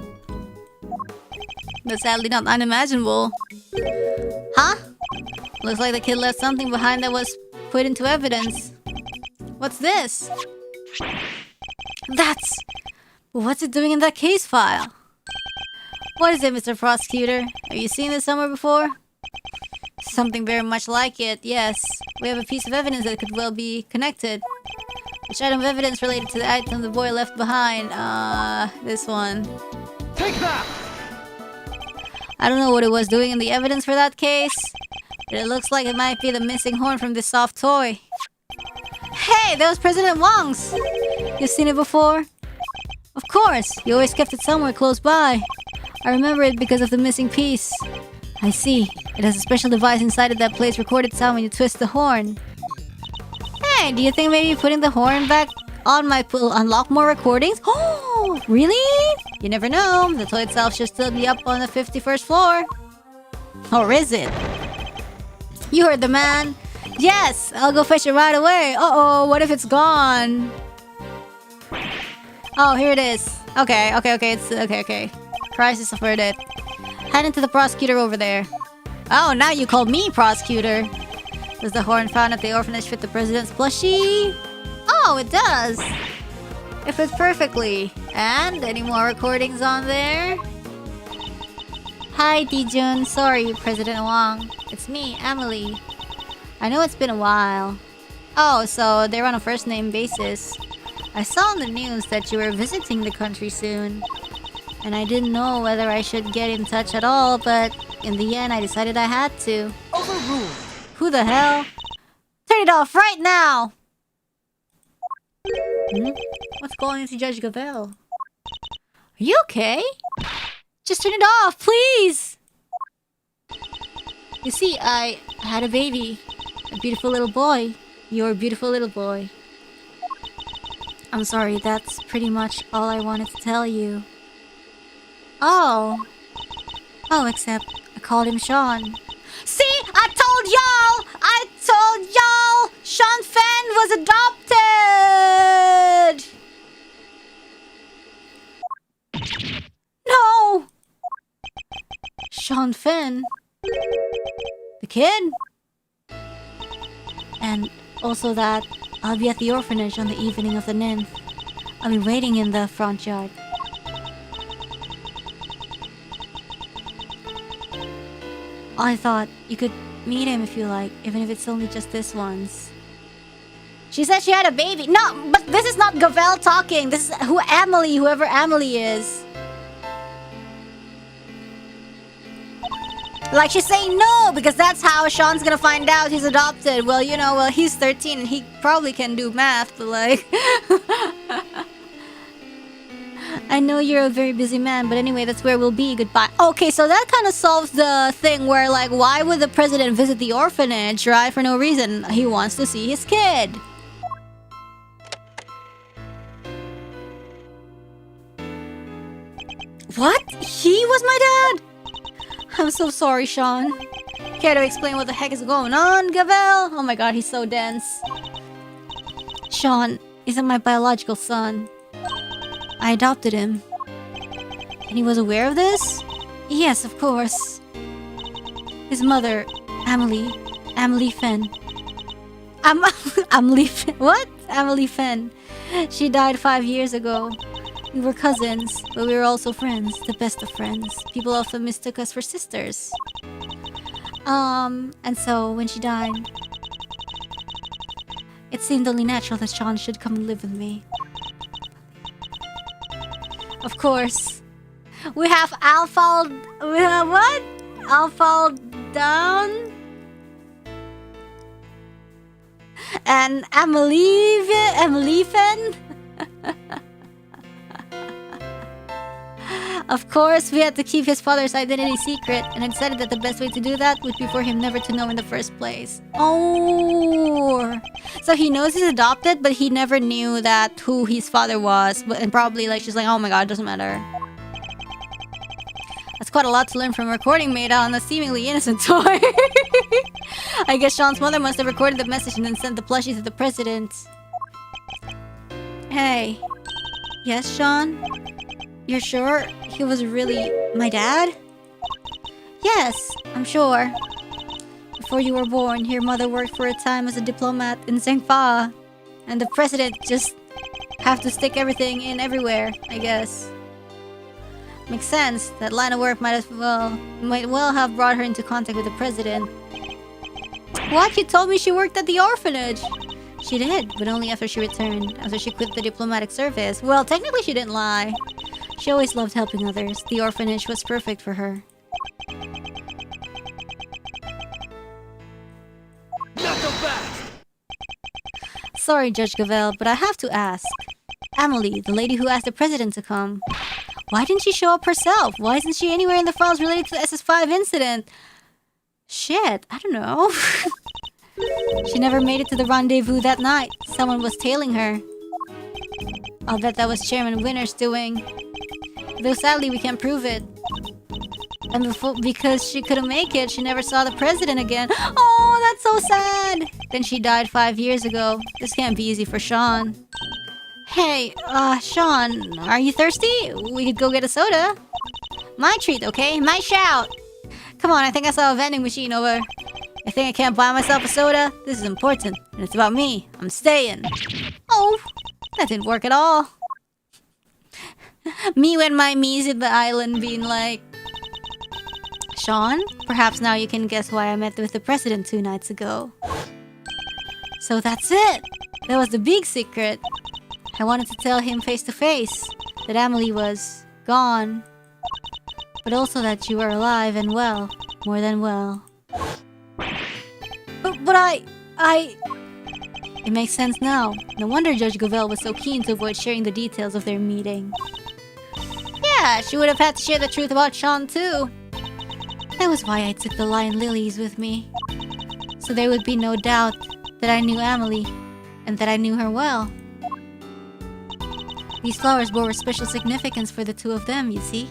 But sadly not unimaginable. Huh? Looks like the kid left something behind that was put into evidence. What's this? That's... What's it doing in that case file? What is it, Mr. Prosecutor? Have you seen this somewhere before? Something very much like it, yes. We have a piece of evidence that could well be connected. Which item of evidence related to the item the boy left behind? This one. Take that! I don't know what it was doing in the evidence for that case, but it looks like it might be the missing horn from this soft toy. Hey, that was President Wong's! You've seen it before? Of course, you always kept it somewhere close by. I remember it because of the missing piece. I see. It has a special device inside it that plays recorded sound when you twist the horn. Hey, do you think maybe putting the horn back on will unlock more recordings? Oh, really? You never know. The toy itself should still be up on the 51st floor. Or is it? You heard the man. Yes, I'll go fetch it right away. Uh-oh, what if it's gone? Oh, here it is. Okay. It's okay. Crisis averted. Head into the prosecutor over there. Oh, now you called me prosecutor. Does the horn found at the orphanage fit the president's plushie? Oh, it does. It fits perfectly. And any more recordings on there? Hi, Dijun. Sorry, President Wong. It's me, Emily. I know it's been a while. Oh, so they're on a first-name basis. I saw on the news that you were visiting the country soon. And I didn't know whether I should get in touch at all, but in the end I decided I had to. Overruled! Who the hell? Turn it off right now! What's going into Judge Gavel? Are you okay? Just turn it off, please! You see, I had a baby. A beautiful little boy. You're a beautiful little boy. I'm sorry, that's pretty much all I wanted to tell you. Oh, except I called him Shaun. See? I told y'all! Shaun Fen was adopted! No! Shaun Fen? The kid? And also that I'll be at the orphanage on the evening of the 9th. I'll be waiting in the front yard. I thought you could meet him if you like, even if it's only just this once. She said she had a baby. No, but this is not Gavel talking. This is whoever Emily is. Like she's saying no, because that's how Shaun's gonna find out he's adopted. Well, you know, he's 13 and he probably can do math, but like... I know you're a very busy man, but anyway, that's where we'll be. Goodbye. Okay, so that kind of solves the thing where, like, why would the president visit the orphanage, right? For no reason. He wants to see his kid. What? He was my dad? I'm so sorry, Shaun. Care to explain what the heck is going on, Gavel? Oh my god, he's so dense. Shaun isn't my biological son. I adopted him. And he was aware of this? Yes, of course. His mother, Amelie Fenn. Amelie Fenn? What? Amelie Fenn. She died 5 years ago. We were cousins, but we were also friends, the best of friends. People often mistook us for sisters. And so when she died, it seemed only natural that Shaun should come and live with me. Of course. We have what? Alpha down? And Amelie Fenn? Of course, we had to keep his father's identity secret, and I decided that the best way to do that would be for him never to know in the first place. Oh, so he knows he's adopted, but he never knew that who his father was. And probably like she's like, oh my god, it doesn't matter. That's quite a lot to learn from a recording made on a seemingly innocent toy. I guess Shaun's mother must have recorded the message and then sent the plushie to the president. Hey. Yes, Shaun? You're sure he was really my dad? Yes, I'm sure. Before you were born, your mother worked for a time as a diplomat in Zhengfa. And the president just have to stick everything in everywhere, I guess. Makes sense. That line of work might well have brought her into contact with the president. What? You told me she worked at the orphanage. She did, but only after she returned, after she quit the diplomatic service. Well, technically she didn't lie. She always loved helping others. The orphanage was perfect for her. Not so fast! Sorry, Judge Gavel, but I have to ask. Amelie, the lady who asked the president to come. Why didn't she show up herself? Why isn't she anywhere in the files related to the SS5 incident? Shit, I don't know. She never made it to the rendezvous that night. Someone was tailing her. I'll bet that was Chairman Winner's doing. Though sadly we can't prove it. And because she couldn't make it, she never saw the president again. Oh, that's so sad! Then she died 5 years ago. This can't be easy for Shaun. Hey, Shaun, are you thirsty? We could go get a soda. My treat, okay? My shout! Come on, I think I saw a vending machine over. I think I can't buy myself a soda. This is important, and it's about me. I'm staying. Oh, that didn't work at all. Me when my me's in the island being like... Shaun, perhaps now you can guess why I met with the president 2 nights ago. So that's it. That was the big secret. I wanted to tell him face to face that Amelie was gone. But also that you were alive and well. More than well. But I... It makes sense now. No wonder Judge Gavel was so keen to avoid sharing the details of their meeting. Yeah, she would have had to share the truth about Shaun too. That was why I took the lion lilies with me. So there would be no doubt that I knew Amelie, and that I knew her well. These flowers bore a special significance for the two of them, you see.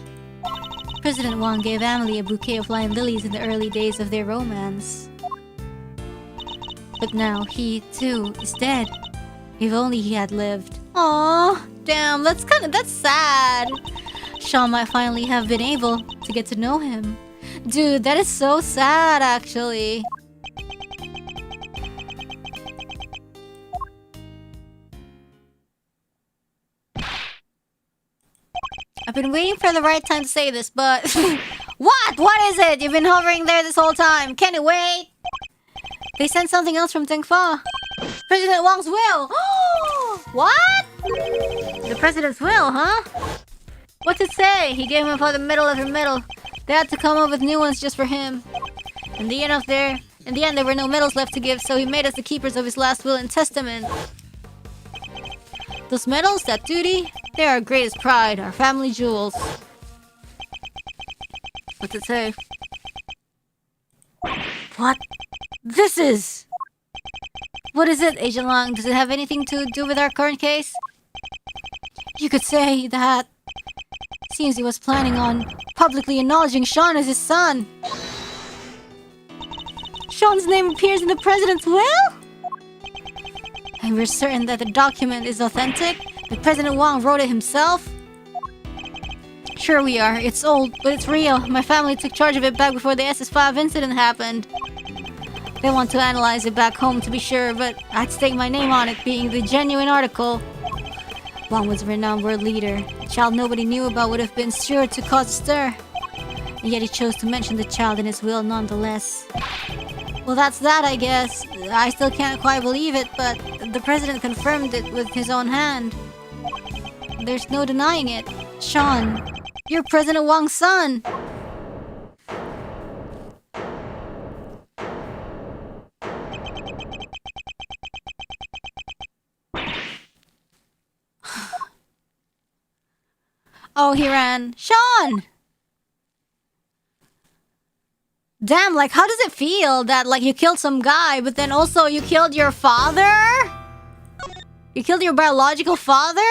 President Wang gave Amelie a bouquet of lion lilies in the early days of their romance. But now he, too, is dead. If only he had lived. Aww, damn, that's sad. Shaun might finally have been able to get to know him. Dude, that is so sad, actually. I've been waiting for the right time to say this, but... What? What is it? You've been hovering there this whole time. Can it wait? They sent something else from Zhengfa. President Wang's will. What? The president's will, huh? What's it say? He gave him for the middle of the middle. They had to come up with new ones just for him. In the end, there were no medals left to give, so he made us the keepers of his last will and testament. Those medals, that duty, they are our greatest pride, our family jewels. What's it say? What? This is... What is it, Agent Lang? Does it have anything to do with our current case? You could say that... Seems he was planning on publicly acknowledging Shaun as his son. Shaun's name appears in the President's will? And we're certain that the document is authentic? That President Wang wrote it himself? Sure we are. It's old, but it's real. My family took charge of it back before the SS5 incident happened. They want to analyze it back home to be sure, but I'd stake my name on it being the genuine article. Wang was a renowned world leader. A child nobody knew about would have been sure to cause a stir. And yet he chose to mention the child in his will nonetheless. Well, that's that, I guess. I still can't quite believe it, but the President confirmed it with his own hand. There's no denying it. Shaun, you're President Wang's son! Oh, he ran. Shaun! Damn, like, how does it feel that, like, you killed some guy, but then also you killed your father? You killed your biological father?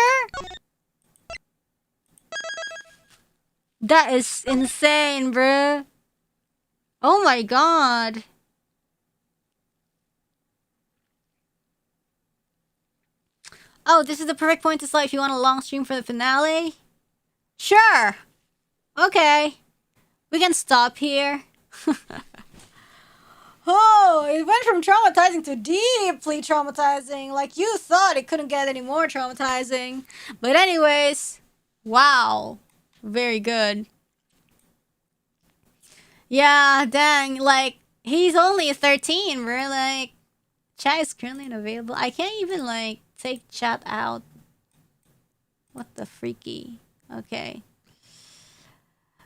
That is insane, bruh. Oh my god. Oh, this is the perfect point to start if you want a long stream for the finale? Sure. Okay. We can stop here. Oh, it went from traumatizing to deeply traumatizing. Like, you thought it couldn't get any more traumatizing. But anyways, wow. Very good. Yeah, dang. Like, he's only 13, bro. Like, chat is currently unavailable. I can't even, like, take chat out. What the freaky? Okay.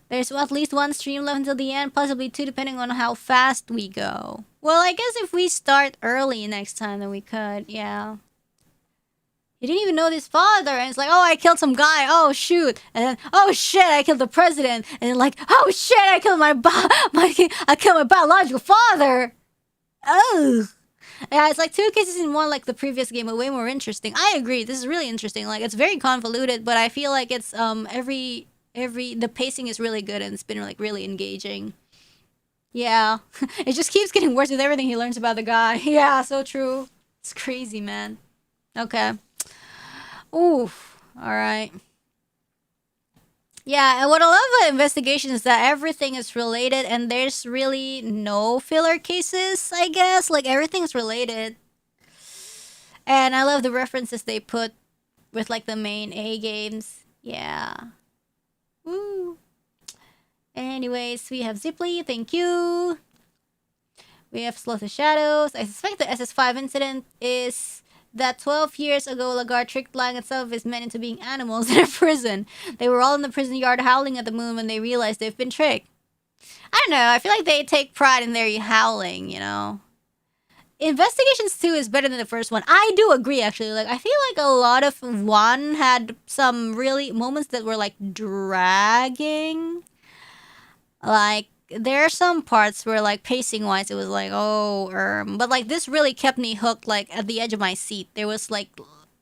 There's at least one stream left until the end, possibly two depending on how fast we go. Well, I guess if we start early next time, then we could, yeah. He didn't even know his father, and it's like, oh, I killed some guy, oh shoot, and then, oh shit, I killed the president, and then like, oh shit, I killed my biological father. Oh. Yeah, it's like two cases in one, like the previous game, but way more interesting. I agree, this is really interesting. Like, it's very convoluted, but I feel like it's the pacing is really good and it's been like really engaging. Yeah. It just keeps getting worse with everything he learns about the guy. Yeah, so true. It's crazy, man. Okay. Oof. Alright. Yeah, and what I love about investigation is that everything is related and there's really no filler cases, I guess. Like, everything's related. And I love the references they put with like the main A games. Yeah. Woo. Anyways, we have Zipley, thank you. We have Sloth of Shadows. I suspect the SS5 incident is that 12 years ago Lagarde tricked Lang and some of his men into being animals in a prison. They were all in the prison yard howling at the moon when they realized they've been tricked. I don't know, I feel like they take pride in their howling, you know. Investigations 2 is better than the first one. I do agree, actually. Like, I feel like a lot of 1 had some really moments that were, like, dragging. Like, there are some parts where, like, pacing-wise, it was like, oh, but, like, this really kept me hooked, like, at the edge of my seat. There was, like,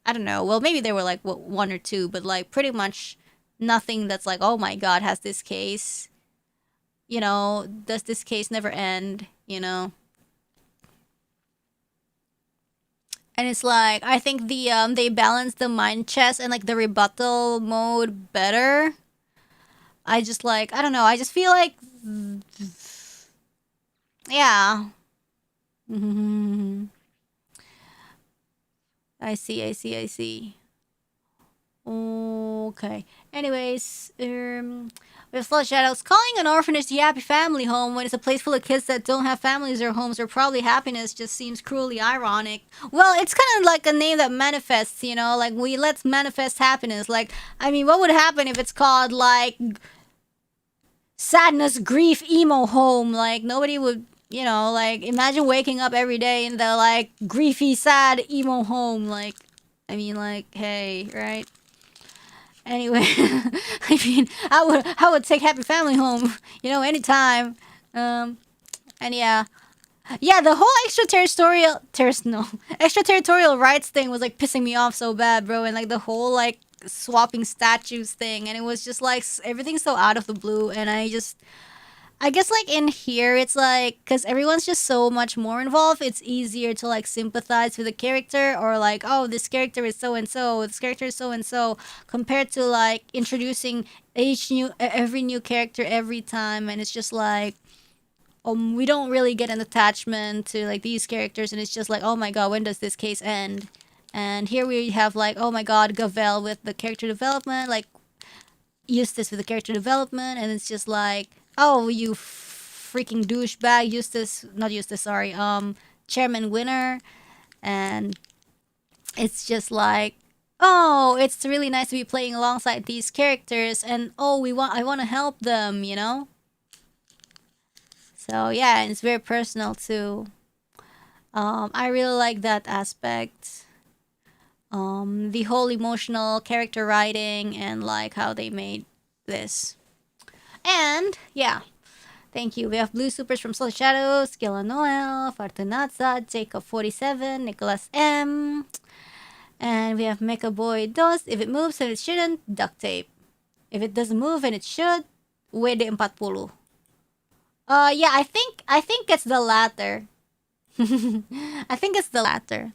I don't know. Well, maybe there were, like, 1 or 2, but, like, pretty much nothing that's like, oh my god, has this case? You know, does this case never end? You know? And it's like, I think the they balanced the mind chess and like the rebuttal mode better. I just like, I don't know, I just feel like, yeah. I see. Okay. Anyways, with Flood Shadows, calling an orphanage the happy family home when it's a place full of kids that don't have families or homes or probably happiness just seems cruelly ironic. Well, it's kind of like a name that manifests, you know, like let's manifest happiness. Like, I mean, what would happen if it's called like sadness, grief, emo home. Like nobody would, like imagine waking up every day in the like griefy, sad, emo home. Like, I mean, like, hey, right? Anyway, I mean, I would take Happy Family home, anytime. And yeah. Yeah, the whole extraterritorial rights thing was like pissing me off so bad, bro. And like the whole like swapping statues thing, and it was just like everything's so out of the blue. And I guess like in here, it's like because everyone's just so much more involved, it's easier to like sympathize with the character or like, oh, this character is so and so, this character is so and so, compared to like introducing every new character every time, and it's just like we don't really get an attachment to like these characters, and it's just like, oh my god, when does this case end? And here we have like, oh my god, Gavel with the character development, like Eustace with the character development, and it's just like, oh, you freaking douchebag, Chairman Winner, and it's just like, oh, it's really nice to be playing alongside these characters, and oh, I want to help them, So yeah, and it's very personal too. I really like that aspect. The whole emotional character writing and like how they made this. And yeah, thank you. We have Blue Supers from Soul Shadows, Gila Noel, Fortunatza, Jacob 47, Nicholas M. And we have Mecha Boy Dos. If it moves and it shouldn't, duct tape. If it doesn't move and it should, WD-40. Yeah, I think it's the latter. I think it's the latter.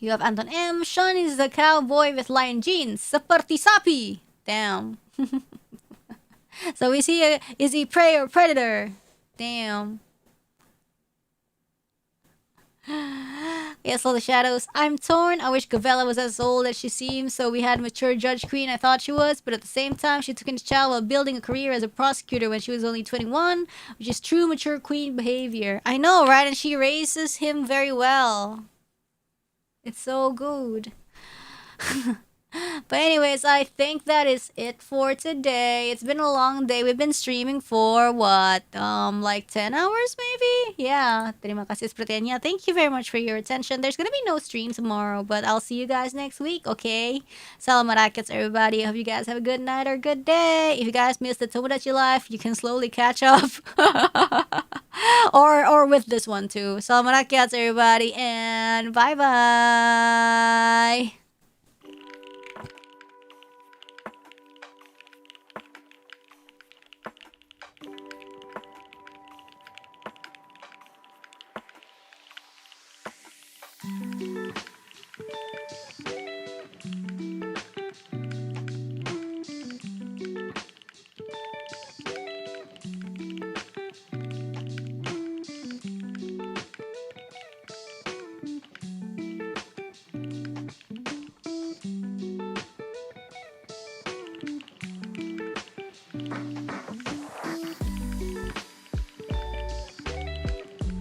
You have Anton M. Sean is the cowboy with lion jeans. Seperti sapi. Damn. So is he prey or predator? Damn. Yes, all the shadows. I'm torn. I wish Gavella was as old as she seems, so we had mature Judge Queen I thought she was, but at the same time, she took in the child while building a career as a prosecutor when she was only 21, which is true mature queen behavior. I know, right? And she raises him very well. It's so good. But anyways, I think that is it for today. It's been a long day. We've been streaming for what? Like 10 hours maybe? Yeah. Terima kasih sepertinya. Thank you very much for your attention. There's gonna be no stream tomorrow, but I'll see you guys next week, okay? Salam rackets, everybody. I hope you guys have a good night or a good day. If you guys missed the Tomodachi Life, you can slowly catch up. or with this one too. Salam rackets, everybody, and bye-bye.